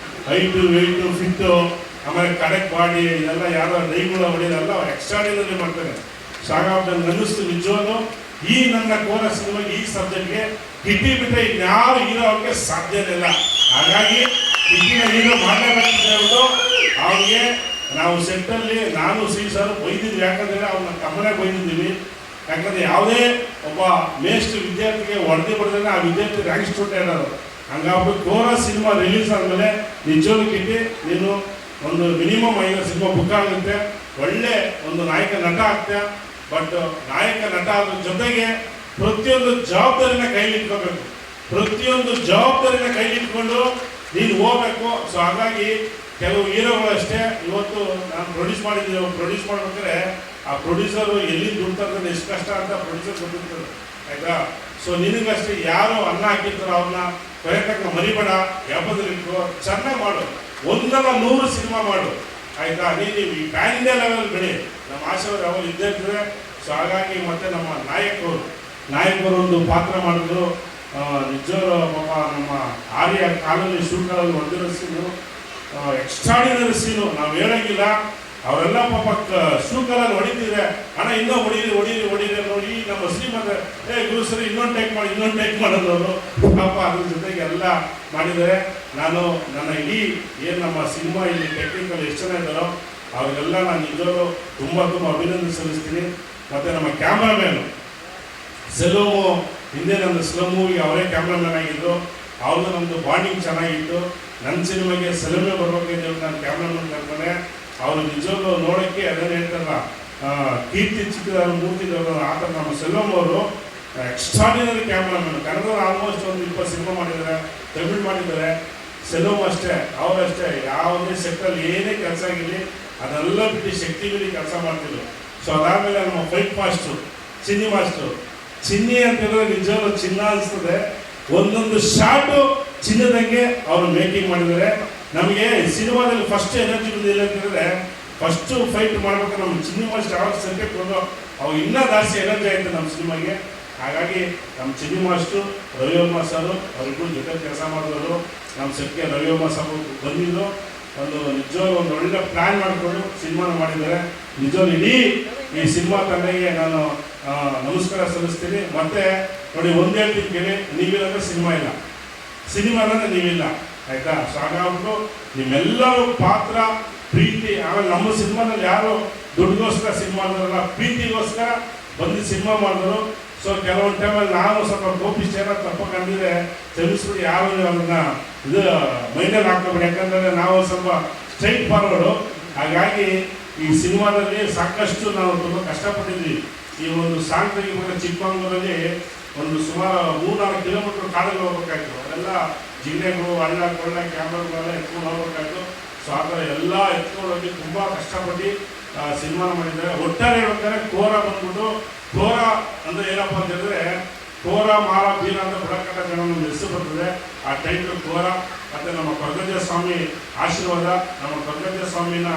S5: ಹೈಟು ವೆಯ್ಟು ಫಿಟ್ಟು, ಆಮೇಲೆ ಕಡೆಕ್ ಬಾಡಿ ಇದೆಲ್ಲ ಯಾರೋ ದೈಗಳ ಹೊಡೆಯೋದೆಲ್ಲ ಎಕ್ಸ್ಟ್ರಾಡಿನರಿ ಮಾಡ್ತಾನೆ. ಸೊ ಹಾಗಾಗಿ ನನಗೆ ಅನ್ನಿಸ್ತು ನಿಜವಾಗ್ಲೂ ಈ ನನ್ನ ಕೋರ ಸಿನಿಮಾಗೆ ಈ ಸಬ್ಜೆಕ್ಟ್ಗೆ ಕಿಟ್ಟಿ ಬಿಟ್ಟರೆ ಇನ್ಯಾರು ಹೀರೋ ಅವ್ರಿಗೆ ಸಾಧ್ಯನೇ ಇಲ್ಲ. ಹಾಗಾಗಿ ಕಿಟ್ಟಿನ ಹೀರೋ ಮಾಡಲೇಬೇಕಂತ ಹೇಳ್ಬಿಟ್ಟು ಅವ್ರಿಗೆ ನಾವು ಸೆಟ್ಟಲ್ಲಿ ನಾನು ಸರ್ ಬೈದಿದ್ವಿ. ಯಾಕಂದರೆ ಅವ್ನ ತಮ್ಮನೇ ಬೈದಿದ್ದೀವಿ. ಯಾಕಂದರೆ ಯಾವುದೇ ಒಬ್ಬ ಮೇಸ್ಟ್ ವಿದ್ಯಾರ್ಥಿಗೆ ಹೊಡೆದ್ರೆ ಆ ವಿದ್ಯಾರ್ಥಿ ರ್ಯಾಂಕ್ ಸ್ಟೂಡೆಂಟ್ ಇರೋದು. ಹಂಗಾಗ್ಬಿಟ್ಟು ಕೋರ ಸಿನಿಮಾ ರಿಲೀಸ್ ಆದಮೇಲೆ ನಿಜವಾಗ್ಲೂ ಕಿಟ್ಟಿ ನೀನು ಒಂದು ಮಿನಿಮಮ್ 5 ಸಿನಿಮಾ ಬುಕ್ ಆಗುತ್ತೆ, ಒಳ್ಳೆ ಒಂದು ನಾಯಕ ನಟ ಆಗ್ತೀಯ. ಬಟ್ ನಾಯಕ ನಟ ಆದ್ರ ಜೊತೆಗೆ ಪ್ರತಿಯೊಂದು ಜವಾಬ್ದಾರಿನ ಕೈಲಿಟ್ಕೋಬೇಕು, ಪ್ರತಿಯೊಂದು ಜವಾಬ್ದಾರಿನ ಕೈಲಿಟ್ಕೊಂಡು ನೀನು ಹೋಗ್ಬೇಕು. ಸೊ ಹಾಗಾಗಿ ಕೆಲವು ಹೀರೋಗಳಷ್ಟೇ ಇವತ್ತು ನಾನು ಪ್ರೊಡ್ಯೂಸ್ ಮಾಡ್ಬೇಕಾದ್ರೆ ಆ ಪ್ರೊಡ್ಯೂಸರು ಎಲ್ಲಿ ದುಡ್ಡು ತರ್ತದೆ ಎಷ್ಟು ಕಷ್ಟ ಅಂತ ಪ್ರೊಡ್ಯೂಸರ್ ಗೊತ್ತಿರ್ತದೆ ಆಯಿತಾ. ಸೊ ನಿನಗಷ್ಟೇ ಯಾರು ಅನ್ನ ಹಾಕಿರ್ತಾರೋ ಅವ್ರನ್ನ ಕರೆಕ್ಟಾಗಿ ಮರಿಬೇಡ, ಯಾಪದಲ್ಲಿಟ್ಟು ಚೆನ್ನಾಗಿ ಮಾಡು, 100 ಸಿನಿಮಾ ಮಾಡು ಆಯಿತಾ. ನೀನು ಈ ಪ್ಯಾನ್ ಇಂಡಿಯಾ ಲೆವೆಲ್ ಬೆಳಿ, ನಮ್ಮ ಆಶೀರ್ವಾದ ಯಾವಾಗ ಇದ್ದೇ ಇರ್ತದೆ. ಸೊ ಹಾಗಾಗಿ ಮತ್ತೆ ನಮ್ಮ ನಾಯಕರು ಒಂದು ಪಾತ್ರ ಮಾಡಿದ್ರು. ನಿಜವಾದ ಪಾಪ ನಮ್ಮ ಆರ್ಯ ಕಾಲಲ್ಲಿ ಶೂಟಲ್ಲಿ ಹೊಡೆದಿರೋ ಸೀನು ಎಕ್ಸ್ಟ್ರಾಡಿನರಿ ಸೀನು, ನಾವು ಹೇಳೋಂಗಿಲ್ಲ. ಅವರೆಲ್ಲ ಪಾಪ ಶೂ ಕಾಲಲ್ಲಿ ಹೊಡಿತಿದ್ರೆ ಅಣ್ಣ ಇನ್ನೂ ಹೊಡೀರಿ ನೋಡಿ ನೋಡಿ ನಮ್ಮ ಶ್ರೀಮಂತ ಗುರು ಸರಿ ಇನ್ನೊಂದು ಟೇಕ್ ಮಾಡೋದವರು ಪಾಪ ಅದ್ರ ಜೊತೆಗೆ ಎಲ್ಲ ಮಾಡಿದ್ದಾರೆ. ನಾನು ನನ್ನ ಇಡೀ ಏನು ನಮ್ಮ ಸಿನಿಮಾ ಇಲ್ಲಿ ಟೆಕ್ನಿಕಲ್ ಎಷ್ಟು ಜನ ಇದ್ದಾರೋ ಅವ್ರಿಗೆಲ್ಲ ನಾನು ನಿಜವಾಗ್ಲೂ ತುಂಬ ಅಭಿನಂದನೆ ಸಲ್ಲಿಸ್ತೀನಿ. ಮತ್ತು ನಮ್ಮ ಕ್ಯಾಮ್ರಾಮ್ಯಾನು ಸೆಲೋಮು, ಹಿಂದೆ ನನ್ನ ಸ್ಲಮ್ ಮೂವಿಗೆ ಅವರೇ ಕ್ಯಾಮ್ರಾಮ್ಯಾನ್ ಆಗಿದ್ರು. ಅವ್ರದ್ದು ನಮ್ಮದು ಬಾಂಡಿಂಗ್ ಚೆನ್ನಾಗಿತ್ತು. ನನ್ನ ಸಿನಿಮಾಗೆ ಸೆಲೋಮೆ ಬರ್ಬೇಕಿದ್ದೆ ನಾನು ಕ್ಯಾಮ್ರಾಮನ್ ಕರ್ಕೊಂಡೆ. ಅವರು ನಿಜವಾಗ್ಲೂ ನೋಡೋಕ್ಕೆ ಅದೇನು ಹೇಳ್ತಾರಲ್ಲ ಕೀರ್ತಿ ಚಿಕ್ಕದಾರು ಮೂರ್ತಿದವರು ಆ ಥರ ನಮ್ಮ ಸೆಲೋಮ್ ಅವರು ಎಕ್ಸ್ಟ್ರಾಡಿನರಿ ಕ್ಯಾಮ್ರಾಮನ್. ಕನ್ನಡದಲ್ಲಿ ಆಲ್ಮೋಸ್ಟ್ ಒಂದು 20 ಸಿನಿಮಾ ಮಾಡಿದ್ದಾರೆ, ತಮಿಳ್ ಮಾಡಿದ್ದಾರೆ. ಸೆಲೋಮ್ ಅಷ್ಟೇ, ಅವರಷ್ಟೇ ಯಾವುದೇ ಸೆಕ್ಟರಲ್ಲಿ ಏನೇ ಕೆಲಸ ಆಗಿರಲಿ ಅದೆಲ್ಲ ಬಿಟ್ಟು ಶಕ್ತಿ ಮೀರಿ ಕೆಲಸ ಮಾಡ್ತಿದ್ರು. ಸೊ ಅದಾದಮೇಲೆ ನಮ್ಮ ಫೈಟ್ ಮಾಸ್ಟ್ರು ಚಿನ್ನಿ ಮಾಸ್ಟ್ರು, ಚಿನ್ನಿ ಅಂತ ಹೇಳಿದ್ರೆ ನಿಜವಾಗ್ಲೂ ಚಿನ್ನ ಅನಿಸ್ತದೆ. ಒಂದೊಂದು ಶಾಟು ಚಿನ್ನದಂಗೆ ಅವರು ಮೇಕಿಂಗ್ ಮಾಡಿದ್ದಾರೆ. ನಮಗೆ ಸಿನಿಮಾದಲ್ಲಿ ಫಸ್ಟ್ ಎನರ್ಜಿ ಬಂದಿಲ್ಲ ಅಂತ ಹೇಳಿದ್ರೆ ಫಸ್ಟು ಫೈಟ್ ಮಾಡ್ಬೇಕು ನಮ್ಮ ಚಿನ್ನಿ ಮಾಸ್ಟರ್ ಯಾವಾಗ ಸಬ್ಜೆಕ್ಟ್ ಬಂದು ಅವಾಗ ಇನ್ನೂ ಜಾಸ್ತಿ ಎನರ್ಜಿ ಆಯಿತು ನಮ್ಮ ಸಿನಿಮಾಗೆ. ಹಾಗಾಗಿ ನಮ್ಮ ಚಿನ್ನಿ ಮಾಸ್ಟರು ರವಿವರ್ಮ ಸರು ಅವರಿಗೂ ಜೊತೆ ಕೆಲಸ ಮಾಡಿದವರು. ನಮ್ಮ ಸೆಟ್ಗೆ ರವಿವರ್ಮ ಸಾಬು ಬಂದಿದ್ದು ಒಂದು ನಿಜವಾಗ್ಲೂ ಒಂದು ಒಳ್ಳೆ ಪ್ಲ್ಯಾನ್ ಮಾಡಿಕೊಂಡು ಸಿನಿಮಾನ ಮಾಡಿದ್ದಾರೆ. ನಿಜವಾಗ್ಲೂ ಇಡೀ ಈ ಸಿನಿಮಾ ತಂಡಕ್ಕೆ ನಾನು ನಮಸ್ಕಾರ ಸಲ್ಲಿಸ್ತೀನಿ. ಮತ್ತೆ ನೋಡಿ ಒಂದು ಹೇಳ್ತೀನಿ ಕೇಳಿ, ನೀವಿಲ್ಲಂದ್ರೆ ಸಿನಿಮಾ ಇಲ್ಲ, ಸಿನಿಮಾ ಅಂದ್ರೆ ನೀವಿಲ್ಲ, ಆಯ್ತಾ? ಸೊ ಹಾಗಾಗ್ಬಿಟ್ಟು ನಿಮ್ಮೆಲ್ಲರೂ ಪಾತ್ರ ಪ್ರೀತಿ, ಆಮೇಲೆ ನಮ್ಮ ಸಿನಿಮಾದಲ್ಲಿ ಯಾರು ದುಡ್ಡಿಗೋಸ್ಕರ ಸಿನಿಮಾ ಮಾಡಿದ್ರಲ್ಲ, ಪ್ರೀತಿಗೋಸ್ಕರ ಬಂದು ಸಿನಿಮಾ ಮಾಡಿದ್ರು. ಸೊ ಕೆಲವೊಂದು ಟೈಮಲ್ಲಿ ನಾವು ಸ್ವಲ್ಪ ಕೋಪಿಸ್ಟ್ ಏನಾದ್ರು ತಪ್ಪ ಕಂಡಿದ್ರೆ ಕ್ಷಮಿಸ್ಬಿಟ್ಟು ಯಾರು ಅದನ್ನ ಇದು ಮೈಂಡಲ್ಲಿ ಹಾಕೋಬೇಡಿ. ಯಾಕಂದರೆ ನಾವು ಸ್ವಲ್ಪ ಸ್ಟ್ರೈಟ್ ಫಾರ್ವರ್ಡು. ಹಾಗಾಗಿ ಈ ಸಿನಿಮಾದಲ್ಲಿ ಸಾಕಷ್ಟು ನಾವು ತುಂಬ ಕಷ್ಟಪಟ್ಟಿದ್ವಿ. ಈ ಒಂದು ಸಾಂಗ್ ತೆಗಿಬೇಕಾದ್ರೆ ಚಿಕ್ಕಮಂಗ್ಳೂರಲ್ಲಿ ಒಂದು ಸುಮಾರು 3-4 ಕಿಲೋಮೀಟರ್ ಕಾಡಲ್ಲಿ ಹೋಗ್ಬೇಕಾಯ್ತು. ಅದೆಲ್ಲ ಜಿಲ್ಲೆಗಳು ಹಳ್ಳ ಕೊಳ್ಳ ಕ್ಯಾಮ್ರಾಗಳೆಲ್ಲ ಎತ್ಕೊಂಡು ಹೋಗ್ಬೇಕಾಯ್ತು. ಸೊ ಆ ಥರ ಎಲ್ಲ ಎತ್ಕೊಂಡು ಹೋಗಿ ತುಂಬ ಕಷ್ಟಪಟ್ಟು ಸಿನಿಮಾನ ಮಾಡಿದ್ದಾರೆ. ಒಟ್ಟಾರೆ ಹೇಳ್ಬೇಕಾದ್ರೆ ಕೋರ ಬಂದ್ಬಿಟ್ಟು, ಕೋರ ಅಂದರೆ ಏನಪ್ಪ ಅಂತ ಹೇಳಿದ್ರೆ ಕೋರ ಮಾರ ಬೀರ ಅಂತ ಬುಡಕಟ್ಟ ಜನ ನಮ್ಮ ಹೆಸರು ಬರ್ತದೆ. ಆ ಟೈಟ್ಲು ಕೋರ. ಮತ್ತು ನಮ್ಮ ಕೊರಗಜ್ಜ ಸ್ವಾಮಿ ಆಶೀರ್ವಾದ, ನಮ್ಮ ಕೊರಗಜ್ಜ ಸ್ವಾಮಿನ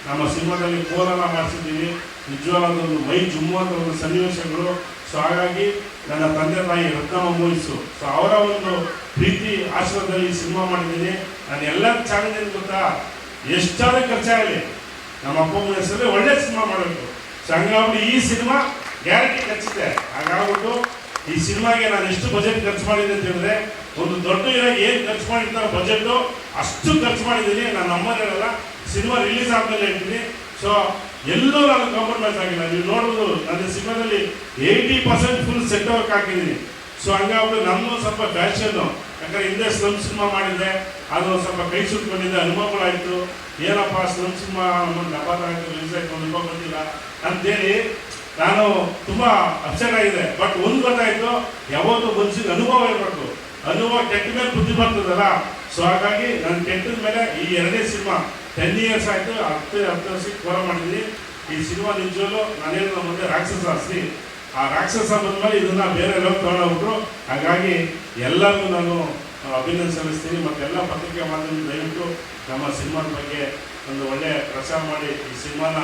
S5: ನಮ್ಮ ಸಿನಿಮಾದಲ್ಲಿ ಕೋರನ ಮಾಡಿಸಿದ್ದೀವಿ. ನಿಜವಾದ ಒಂದು ಮೈ ಜುಮ್ಮುವಂಥ ಒಂದು ಸನ್ನಿವೇಶಗಳು. ಸೊ ಹಾಗಾಗಿ ನನ್ನ ತಂದೆ ತಾಯಿ ರತ್ನಮ್ಮ ಮೂವಿಸು, ಸೊ ಅವರ ಒಂದು ಪ್ರೀತಿ ಆಶೀರ್ವಾದದಲ್ಲಿ ಸಿನಿಮಾ ಮಾಡಿದ್ದೀನಿ. ನಾನು ಎಲ್ಲ ಚಾಲೆಂಜ್ ಏನು ಗೊತ್ತಾ, ಎಷ್ಟಾದ್ರೂ ಖರ್ಚಾಗಲಿ ನಮ್ಮ ಅಪ್ಪ ಅಮ್ಮನ ಹೆಸರಲ್ಲಿ ಒಳ್ಳೆ ಸಿನಿಮಾ ಮಾಡಬೇಕು. ಸೊ ಹಂಗಾಗ್ಬಿಟ್ಟು ಈ ಸಿನಿಮಾ ಗ್ಯಾರಂಟಿ ಖರ್ಚಿದೆ. ಹಾಗಾಗ್ಬಿಟ್ಟು ಈ ಸಿನಿಮಾಗೆ ನಾನು ಎಷ್ಟು ಬಜೆಟ್ ಖರ್ಚು ಮಾಡಿದೆ ಅಂತ ಹೇಳಿದ್ರೆ, ಒಂದು ದೊಡ್ಡ ಏನು ಖರ್ಚು ಮಾಡಿರ್ತಾರೋ ಬಜೆಟ್ಟು ಅಷ್ಟು ಖರ್ಚು ಮಾಡಿದ್ದೀನಿ. ನಾನು ನಮ್ಮನೆಲ್ಲ ಸಿನಿಮಾ ರಿಲೀಸ್ ಆದಮೇಲೆ ಹೇಳ್ತೀನಿ. ಸೊ ಎಲ್ಲೂ ನಾನು ಕಾಂಪ್ರಮೈಸ್ ಆಗಿಲ್ಲ. ನೀವು ನೋಡ್ಬೋದು ನನ್ನ ಸಿನಿಮಾದಲ್ಲಿ 80% ಫುಲ್ ಸೆಟ್ ವರ್ಕ್ ಹಾಕಿದ್ದೀನಿ. ಸೊ ಹಂಗಾಗ್ಬಿಟ್ಟು ನಮ್ಮದು ಸ್ವಲ್ಪ ಫ್ಯಾಷನ್ನು, ಯಾಕಂದರೆ ಹಿಂದೆ ಸ್ಲಮ್ ಸಿನಿಮಾ ಮಾಡಿದ್ದೆ, ಅದು ಸ್ವಲ್ಪ ಕೈ ಸುಟ್ಕೊಂಡಿದ್ದೆ, ಅನುಭವಗಳಾಯಿತು. ಏನಪ್ಪ ಸ್ಲಮ್ ಸಿನಿಮಾ ಡಬ್ಬಾದ ರಿಲೀಸ್ ಆಯಿತು, ಅನುಭವ ಬಂದಿಲ್ಲ ಅಂತೇಳಿ ನಾನು ತುಂಬ ಅಪ್ಸೆಟ್ ಆಗಿದೆ. ಬಟ್ ಒಂದು ಗೊತ್ತಾಯಿತು, ಯಾವತ್ತೂ ಮನುಷ್ಯನಿಗೆ ಅನುಭವ ಇರಬೇಕು. ಅನುಭವ ಕೆಟ್ಟ ಮೇಲೆ ಬುದ್ಧಿ ಬರ್ತದಲ್ಲ. ಸೊ ಹಾಗಾಗಿ ನಾನು ಕೆಟ್ಟದ ಮೇಲೆ ಈ 2ನೇ ಸಿನಿಮಾ 10 ಇಯರ್ಸ್ ಆಯಿತು, 10 ವರ್ಷಕ್ಕೆ ಕೋರ ಮಾಡಿದ್ದೀನಿ. ಈ ಸಿನಿಮಾ ನಿಜವಲ್ಲೂ ನಾನೇನು ನಮ್ಮ ಮುಂದೆ ರಾಕ್ಷಸ ಹಸ್ತಿ, ಆ ರಾಕ್ಷಸ ಬಂದಮೇಲೆ ಇದನ್ನು ಬೇರೆ ಲೆವೆಲ್ ತೊಗೊಂಡೋಗ್ಬಿಟ್ರು. ಹಾಗಾಗಿ ಎಲ್ಲರಿಗೂ ನಾನು ಅಭಿನಂದನೆ ಸಲ್ಲಿಸ್ತೀನಿ. ಮತ್ತು ಎಲ್ಲ ಪತ್ರಿಕೆ ಮಾಧ್ಯಮ ದಯವಿಟ್ಟು ನಮ್ಮ ಸಿನಿಮಾದ ಬಗ್ಗೆ ಒಂದು ಒಳ್ಳೆಯ ಪ್ರಚಾರ ಮಾಡಿ ಈ ಸಿನಿಮಾನ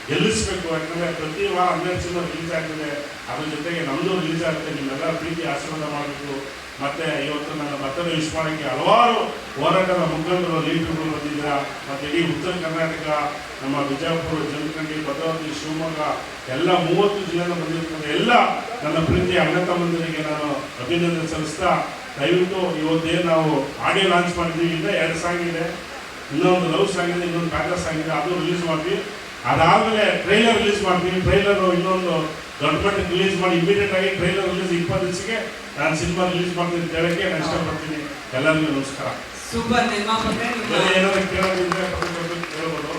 S5: ಗೆಲ್ಲಿಸಬೇಕು. ಯಾಕಂದರೆ ಪ್ರತಿ ವಾರ 12 ಸಿನಿಮಾ ರಿಲೀಸ್ ಆಗ್ತದೆ, ಅದ್ರ ಜೊತೆಗೆ ನಮ್ಮದು ರಿಲೀಸ್ ಆಗುತ್ತೆ. ನಿಮ್ಮೆಲ್ಲರ ಪ್ರೀತಿ ಆಶೀರ್ವಾದ ಮಾಡಬೇಕು. ಮತ್ತು ಇವತ್ತು ನನ್ನ ಬರ್ತಡೇ ವಿಶ್ ಮಾಡೋಕ್ಕೆ ಹಲವಾರು ಹೋರಾಟದ ಮುಖಂಡರು ಲೀಡರ್ಗಳು ಬಂದಿದ್ದೀರಾ. ಮತ್ತು ಇಡೀ ಉತ್ತರ ಕರ್ನಾಟಕ, ನಮ್ಮ ಬಿಜಾಪುರ, ಜಮಖಂಡಿ, ಭದ್ರಾವತಿ, ಶಿವಮೊಗ್ಗ ಎಲ್ಲ 30 ಜಿಲ್ಲೆಯಿಂದ ಬಂದಿರ್ತದೆ. ಎಲ್ಲ ನನ್ನ ಪ್ರೀತಿಯ ಅಣ್ಣ ತಮ್ಮಂದಿರಿಗೆ ನಾನು ಅಭಿನಂದನೆ ಸಲ್ಲಿಸ್ತಾ, ದಯವಿಟ್ಟು ಇವತ್ತೇನು ನಾವು ಆಡಿಯೋ ಲಾಂಚ್ ಮಾಡಿದ್ದೀವಿ, ಇಂದ 2 ಸಾಂಗ್ ಇದೆ, ಇನ್ನೊಂದು ಲವ್ ಸಾಂಗ್ ಇದೆ, ಇನ್ನೊಂದು ಪ್ಯಾಟರ್ ಸಾಂಗ್ ಇದೆ, ಅದು ರಿಲೀಸ್ ಮಾಡ್ತೀವಿ. ಅದಾದಮೇಲೆ ಟ್ರೈಲರ್ ರಿಲೀಸ್ ಮಾಡ್ತೀವಿ. ಟ್ರೈಲರು ಇನ್ನೊಂದು ದೊಡ್ಡ ಮಟ್ಟಕ್ಕೆ ರಿಲೀಸ್ ಮಾಡಿ ಇಮಿಡಿಯೇಟ್ ಆಗಿ ಟ್ರೈಲರ್ ರಿಲೀಸ್ 20 ದಿವಸಕ್ಕೆ ನಾನು ಸಿನಿಮಾ ರಿಲೀಸ್ ಮಾಡ್ತೀನಿ ಅಂತ ಹೇಳಕ್ಕೆ ನಾನು ಇಷ್ಟಪಡ್ತೀನಿ. ಎಲ್ಲರಿಗೂ ನಮಸ್ಕಾರ.
S2: ಸೂಪರ್ ನಿರ್ಮಾಪಕರೇ,
S5: ಏನಾದ್ರು ಕೇಳೋದಿದ್ರೆ ಕೇಳ್ಬೋದು.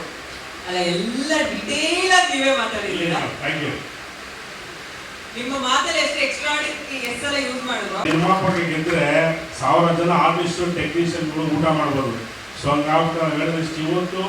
S2: ಅಲ್ಲ ಎಲ್ಲ ಡಿಟೇಲ್ ಆಗಿ ನೀವೇ ಮಾತಾಡಿದ್ದೀರಾ.
S5: Thank you.
S2: ನಿಮ್ಮ ಮಾತಲ್ಲಿ ಎಷ್ಟು ಎಕ್ಸ್ಟ್ರಾರ್ಡಿನರಿ ಹೆಸರೆಲ್ಲ ಯೂಸ್ ಮಾಡಿದ್ರು.
S5: ನಿರ್ಮಾಪಕ ಗೆದ್ರೆ 1000 ಜನ ಆರ್ಟಿಸ್ಟು ಟೆಕ್ನಿಷಿಯನ್ಗಳು ಊಟ ಮಾಡ್ಬೋದು. ಸೊ ಹಂಗಾಗ್ಬಿಟ್ಟು ನಾವು ಹೇಳಿದಷ್ಟು ಇವತ್ತು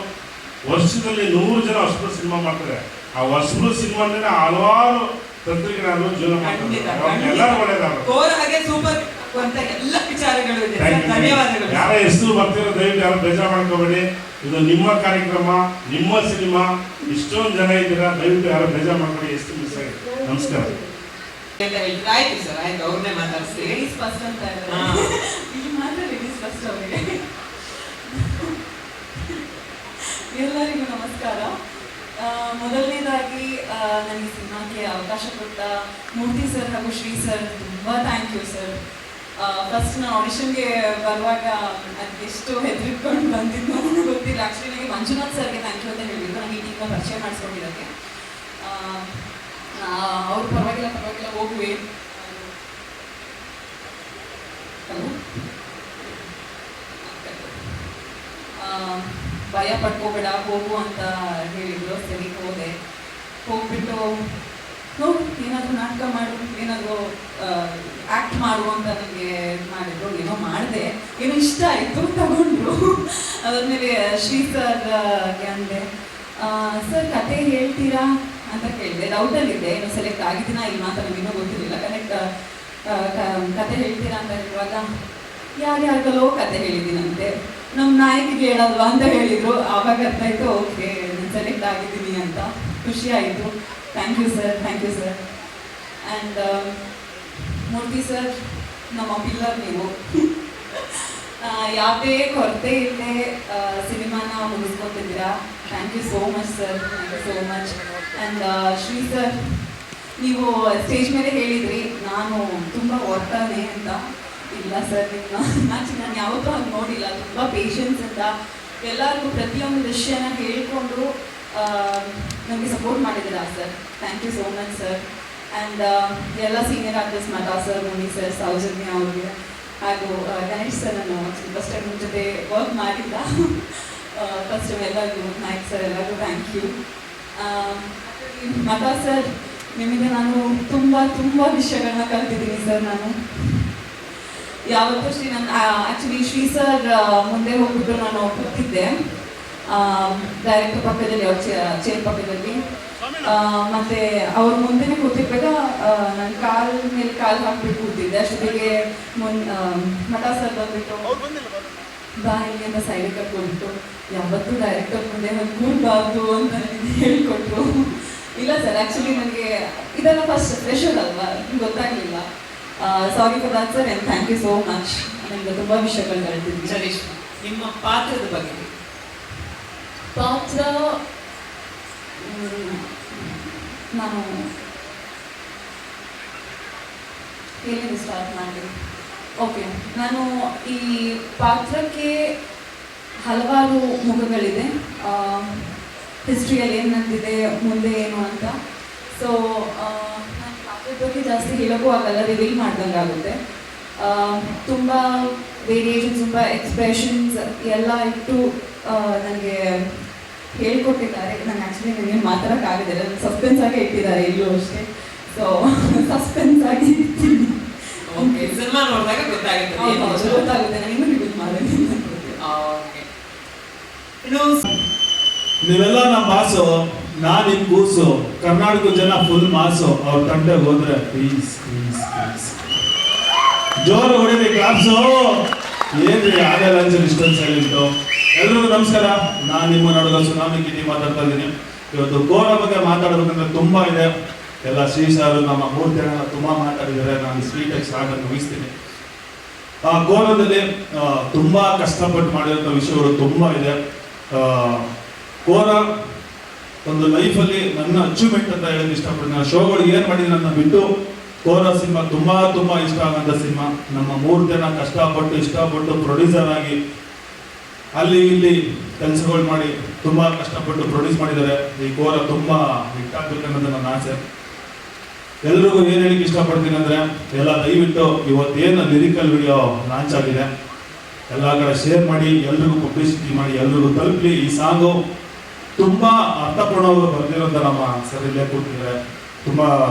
S5: ವರ್ಷದಲ್ಲಿ 100 ಜನ ಹೊಸಬ್ರು ಸಿನಿಮಾ ಮಾಡ್ತಾರೆ. ಆ ಹೊಸಬ್ರು ಸಿನಿಮಾನೇ ಹಲವಾರು ತಂತ್ರಜ್ಞಾನಗಳು ಜೀವನ ಮಾಡ್ತಾರೆ. ಎಲ್ಲರೂ ಒಳ್ಳೆಯದಾಗುತ್ತೆ.
S2: ಸೂಪರ್ ಅಂತ ಎಲ್ಲ ವಿಚಾರಗಳು ಇದೆ. ಧನ್ಯವಾದಗಳು.
S5: ಯಾರ ಹೆಸರು ಬರ್ತಿರೋ ದಯವಿಟ್ಟು ಯಾರು ಬೇಜಾರು ಮಾಡ್ಕೋಬೇಡಿ. ಇದು ನಿಮ್ಮ ಕಾರ್ಯಕ್ರಮ, ನಿಮ್ಮ ಸಿನಿಮಾ. ಇಷ್ಟೊಂದು ಜನ ಇದ್ದೀರಾ, ದಯವಿಟ್ಟು ಯಾರು ಬೇಜಾರು ಮಾಡ್ಬೇಡಿ. ಎಷ್ಟು ಮಿಸ್ ಆಗಿದೆ. ನಮಸ್ಕಾರ.
S2: ಆಯ್ತು ಸರ್, ಆಯ್ತು, ಅವ್ರನ್ನೇ ಮಾತಾಡ್ತೀವಿ.
S6: ಫಸ್ಟ್ ಅಂತ ಇಲ್ಲಿ ಮಾತ್ರ ಲೇಡೀಸ್ ಫಸ್ಟ್ ಅವರಿಗೆ. ಎಲ್ಲರಿಗೂ ನಮಸ್ಕಾರ. ಮೊದಲನೇದಾಗಿ ನನಗೆ ಸಿನಿಮಾಗೆ ಅವಕಾಶ ಕೊಟ್ಟ ಮೂರ್ತಿ ಸರ್ ಹಾಗೂ ಶ್ರೀ ಸರ್ ತುಂಬ ಥ್ಯಾಂಕ್ ಯು ಸರ್. ಫಸ್ಟ್ ನಾನು ಆಡಿಷನ್ಗೆ ಬರುವಾಗ ಎಷ್ಟು ಹೆದರಿಕೊಂಡು ಬಂದಿದ್ದು ನನಗೆ ಗೊತ್ತಿಲ್ಲ. ಆ್ಯಕ್ಚುಲಿ ನನಗೆ ಮಂಜುನಾಥ್ ಸರ್ಗೆ ಥ್ಯಾಂಕ್ ಯು ಅಂತ ಹೇಳಿದ್ರು, ನನಗೆ ಈ ಟೀಮ್ನ ಪರಿಚಯ ಮಾಡಿಸ್ಕೊಂಡಿದ್ದಕ್ಕೆ. ಅವ್ರು ಪರವಾಗಿಲ್ಲ ಹೋಗುವೆ ಭಯ ಪಡ್ಕೋಬೇಡ ಹೋಗು ಅಂತ ಹೇಳಿದ್ರು. ಸರಿ ಹೋದೆ. ಹೋಗ್ಬಿಟ್ಟು ನೋಡು ಏನಾದರೂ ನಾಟಕ ಮಾಡು, ಏನಾದರೂ ಆ್ಯಕ್ಟ್ ಮಾಡು ಅಂತ ನನಗೆ ಮಾಡಿದ್ರು. ಏನೋ ಮಾಡಿದೆ, ಏನೋ ಇಷ್ಟ ಆಯಿತು, ತಗೊಂಡ್ರು. ಅದಾದ್ಮೇಲೆ ಶ್ರೀ ಸರ್ಗೆ ಅಂದೆ, ಸರ್ ಕತೆ ಹೇಳ್ತೀರಾ ಅಂತ ಕೇಳಿದೆ. ಡೌಟಲ್ಲಿದ್ದೆ, ಏನೋ ಸೆಲೆಕ್ಟ್ ಆಗಿದ್ದೀನಾ ಇಲ್ಲ ಅಂತ ನನಗಿನ್ನೂ ಗೊತ್ತಿರಲಿಲ್ಲ. ಕತೆ ಹೇಳ್ತೀರಾ ಅಂತ ಹೇಳುವಾಗ ಯಾರ್ಯಾರಿಗಲ್ಲೋ ಕತೆ ಹೇಳಿದ್ದೀನಂತೆ, ನಮ್ಮ ನಾಯಕಿಗೆ ಹೇಳಲ್ವಾ ಅಂತ ಹೇಳಿದರು. ಆವಾಗ ಅರ್ಥ ಆಯಿತು, ಓಕೆ ನಾನು ಸೆಲೆಕ್ಟ್ ಆಗಿದ್ದೀನಿ ಅಂತ. ಖುಷಿ ಆಯಿತು. Thank you sir. And Murthy sir, ನಮ್ಮ ಪಿಲ್ಲರ್ ನೀವು. ಯಾವುದೇ ಕೊರತೆ ಇಲ್ಲದೆ ಸಿನಿಮಾನ ಮುಗಿಸ್ಕೊತಿದ್ದೀರಾ. Thank you so much sir. And Shri sir, ನೀವು ಸ್ಟೇಜ್ ಮೇಲೆ ಹೇಳಿದ್ರಿ ನಾನು ತುಂಬ ಓದ್ತಾನೆ ಅಂತ. ಇಲ್ಲ ಸರ್, ನಾನು ಯಾವತ್ತೂ ಹಂಗೆ ನೋಡಿಲ್ಲ. ತುಂಬ ಪೇಷನ್ಸ್ ಅಂತ ಎಲ್ಲರಿಗೂ ಪ್ರತಿಯೊಂದು ವಿಷಯನ ಹೇಳ್ಕೊಂಡು ನಮಗೆ ಸಪೋರ್ಟ್ ಮಾಡಿದ್ದೀರಾ sir. Thank you so much sir. And ಎಲ್ಲ senior artist Mata sir, Muni sir, Soujanya ಅವ್ರಿಗೆ, ಹಾಗೂ ಗಣೇಶ್ ಸರ್. ನಾನು ಫಸ್ಟ್ ಟೈಮ್ ನಿಮ್ಮ ಜೊತೆ ವರ್ಕ್ ಮಾಡಿಲ್ಲ. ಫಸ್ಟ್ ಟೈಮ್ ಎಲ್ಲರಿಗೂ, ನಾಯಕ್ ಸರ್ ಎಲ್ಲರಿಗೂ ಥ್ಯಾಂಕ್ ಯು. ಮಠ ಸರ್, ನಿಮಗೆ ನಾನು ತುಂಬ ವಿಷಯಗಳನ್ನ ಕಲ್ತಿದ್ದೀನಿ ಸರ್. ನಾನು ಯಾವತ್ತೂ ನಾನು ಆ್ಯಕ್ಚುಲಿ ಶ್ರೀ ಸರ್ ಮುಂದೆ ಹೋಗ್ಬಿಟ್ಟು ನಾನು ಕೂತಿದ್ದೆ ಡೈರೆಕ್ಟರ್ ಪಕ್ಕದಲ್ಲಿ, ಅವ್ರ ಚೇರ್ ಪಕ್ಕದಲ್ಲಿ. ಮತ್ತು ಅವ್ರ ಮುಂದೆನೇ ಕೂತಿದ್ದಾಗ ನನ್ನ ಕಾಲ್ ಮೇಲೆ ಕಾಲು ಹಾಕ್ಬಿಟ್ಟು ಕೂತಿದ್ದೆ. ಅಷ್ಟೊತ್ತಿಗೆ ಮಠ ಸರ್ ಬಂದ್ಬಿಟ್ಟು ಬಾಯಿಗೆ ಅಂತ ಸೈಡಿಗೆ ಕಟ್ಕೊಂಡ್ಬಿಟ್ಟು, ಯಾವತ್ತೂ ಡೈರೆಕ್ಟರ್ ಮುಂದೆ ಒಂದು ಕೂಡಬಾರ್ದು ಅಂತ ನನಗೆ ಹೇಳ್ಕೊಟ್ರು. ಇಲ್ಲ ಸರ್, ಆ್ಯಕ್ಚುಲಿ ನನಗೆ ಇದೆಲ್ಲ ಫಸ್ಟ್ ಫ್ರೆಶರ್ ಅಲ್ವಾ, ಗೊತ್ತಾಗಲಿಲ್ಲ. Sorry for that sir, and thank you so much. ನನಗೆ ತುಂಬ ವಿಷಯಗಳು ಕಳ್ತಿದ್ವಿ.
S2: ಚರೀಶ್ಮಾ, ನಿಮ್ಮ ಪಾತ್ರದ ಬಗ್ಗೆ.
S6: ಪಾತ್ರ ನಾನು ಎಲ್ಲಿಂದ ಸ್ಟಾರ್ಟ್ ಮಾಡಿ? ಓಕೆ, ನಾನು ಈ ಪಾತ್ರಕ್ಕೆ ಹಲವಾರು ಮುಖಗಳಿದೆ. ಹಿಸ್ಟ್ರಿಯಲ್ಲಿ ಏನು ನಡೆದಿದೆ, ಮುಂದೆ ಏನು ಅಂತ. ಸೊ ನಾನು ಪಾತ್ರದ ಬಗ್ಗೆ ಜಾಸ್ತಿ ಹೇಳೋಕ್ಕೂ ಆಗಲ್ಲ, ರಿವೀಲ್ ಮಾಡ್ದಂಗೆ ಆಗುತ್ತೆ. ತುಂಬ ವೇರಿಯೇಷನ್ಸ್, ತುಂಬ ಎಕ್ಸ್ಪ್ರೆಷನ್ಸ್ ಎಲ್ಲ ಇಟ್ಟು ನನಗೆ ಹೇಳ್ಕೊಟ್ಟಿದ್ದಾರೆ. ನಾನು ಆ್ಯಕ್ಚುಲಿ ನನಗೆ ಮಾತಾಡೋಕ್ಕಾಗೋದಿಲ್ಲ, ನನಗೆ ಸಸ್ಪೆನ್ಸ್ ಆಗಿ ಇಟ್ಟಿದ್ದಾರೆ ಇಲ್ಲೂ ಅಷ್ಟೇ. ಸೊ ಸಸ್ಪೆನ್ಸ್ ಆಗಿ ಇರ್ತೀನಿ.
S2: ಓಕೆ, ಸಿನಿಮಾ ನೋಡಿದಾಗ ಗೊತ್ತಾಗುತ್ತೆ.
S6: ಗೊತ್ತಾಗುತ್ತೆ, ನಾನು ಇನ್ನೂ ರಿವೀಲ್ ಮಾಡೋದಿಲ್ಲ.
S2: ಓಕೆ, ಇನ್ನು
S7: ನೀವೆಲ್ಲ ನಮ್ಮ ಬಾಸು, ನಾನು ನಿಮ್ಮ ಕೂಸು, ಕರ್ನಾಟಕ ಜನ ಫುಲ್ ಮಾಸು. ಅವ್ರ ತಂಟೆಗೆ ಹೋದ್ರೆ ಪ್ಲೀಸ್ ಜೋರು ಹೊಡಿರಿ ಕ್ಲಾಪ್ಸು. ಏನ್ರಿ ಆಗಲ್ಲ ಅನ್ಸಲ್ಲಿ ಇಷ್ಟೊಂದು ಸೈಲೆಂಟು. ಎಲ್ರಿಗೂ ನಮಸ್ಕಾರ. ನಾನು ನಿಮ್ಮ ನಡುವ ಸುನಾಮಿ ಕಿಟಿ ಮಾತಾಡ್ತಾ ಇದ್ದೀನಿ. ಇವತ್ತು ಕೋರ ಬಗ್ಗೆ ಮಾತಾಡಬೇಕಂದ್ರೆ ತುಂಬ ಇದೆ. ಎಲ್ಲ ಶ್ರೀ ಸಾರು, ನಮ್ಮ ಮೂರ್ತಿ ಅಣ್ಣ ತುಂಬ ಮಾತಾಡಿದ್ದಾರೆ. ನಾನು ಸ್ವೀಟಾಗಿ ಸಾಗನ್ನು ಮುಗಿಸ್ತೀನಿ. ಆ ಕೋರದಲ್ಲಿ ತುಂಬ ಕಷ್ಟಪಟ್ಟು ಮಾಡಿರೋಂಥ ವಿಷಯಗಳು ತುಂಬ ಇದೆ. ಕೋರ ಒಂದು ಲೈಫಲ್ಲಿ ನನ್ನ ಅಚೀವ್ಮೆಂಟ್ ಅಂತ ಹೇಳೋದು ಇಷ್ಟಪಡ್ತೀನಿ. ನಾನು ಶೋಗಳು ಏನು ಮಾಡಿದ್ದೀನಿ ನನ್ನ ಬಿಟ್ಟು ಕೋರ ಸಿನಿಮಾ ತುಂಬ ಇಷ್ಟ ಆಗೋಂಥ ಸಿನಿಮಾ. ನಮ್ಮ ಮೂರು ಜನ ಕಷ್ಟಪಟ್ಟು ಇಷ್ಟಪಟ್ಟು ಪ್ರೊಡ್ಯೂಸರ್ ಆಗಿ ಅಲ್ಲಿ ಇಲ್ಲಿ ಕೆಲಸಗಳು ಮಾಡಿ ತುಂಬ ಕಷ್ಟಪಟ್ಟು ಪ್ರೊಡ್ಯೂಸ್ ಮಾಡಿದ್ದಾರೆ. ಈ ಕೋರ ತುಂಬ ಹಿಟ್ಟಾಗಬೇಕನ್ನೋದು ನನ್ನ ಆಸೆ. ಎಲ್ರಿಗೂ ಏನು ಹೇಳಿಕ್ಕೆ ಇಷ್ಟಪಡ್ತೀನಿ ಅಂದರೆ, ಎಲ್ಲ ದಯವಿಟ್ಟು ಇವತ್ತೇನು ಲಿರಿಕಲ್ ವಿಡಿಯೋ ಲಾಂಚ್ ಆಗಿದೆ, ಎಲ್ಲ ಕಡೆ ಶೇರ್ ಮಾಡಿ, ಎಲ್ರಿಗೂ ಪಬ್ಲಿಸಿಟಿ ಮಾಡಿ, ಎಲ್ರಿಗೂ ತಲುಪಲಿ. ಈ ಸಾಂಗು ತುಂಬ ಅರ್ಥಪೂರ್ಣವಾಗಿ ಬರೆದಿರೋಂಥ ನಮ್ಮ ಸರ್ ಇಲ್ಲೇ ಕೂತಿದ್ದಾರೆ. ತುಂಬ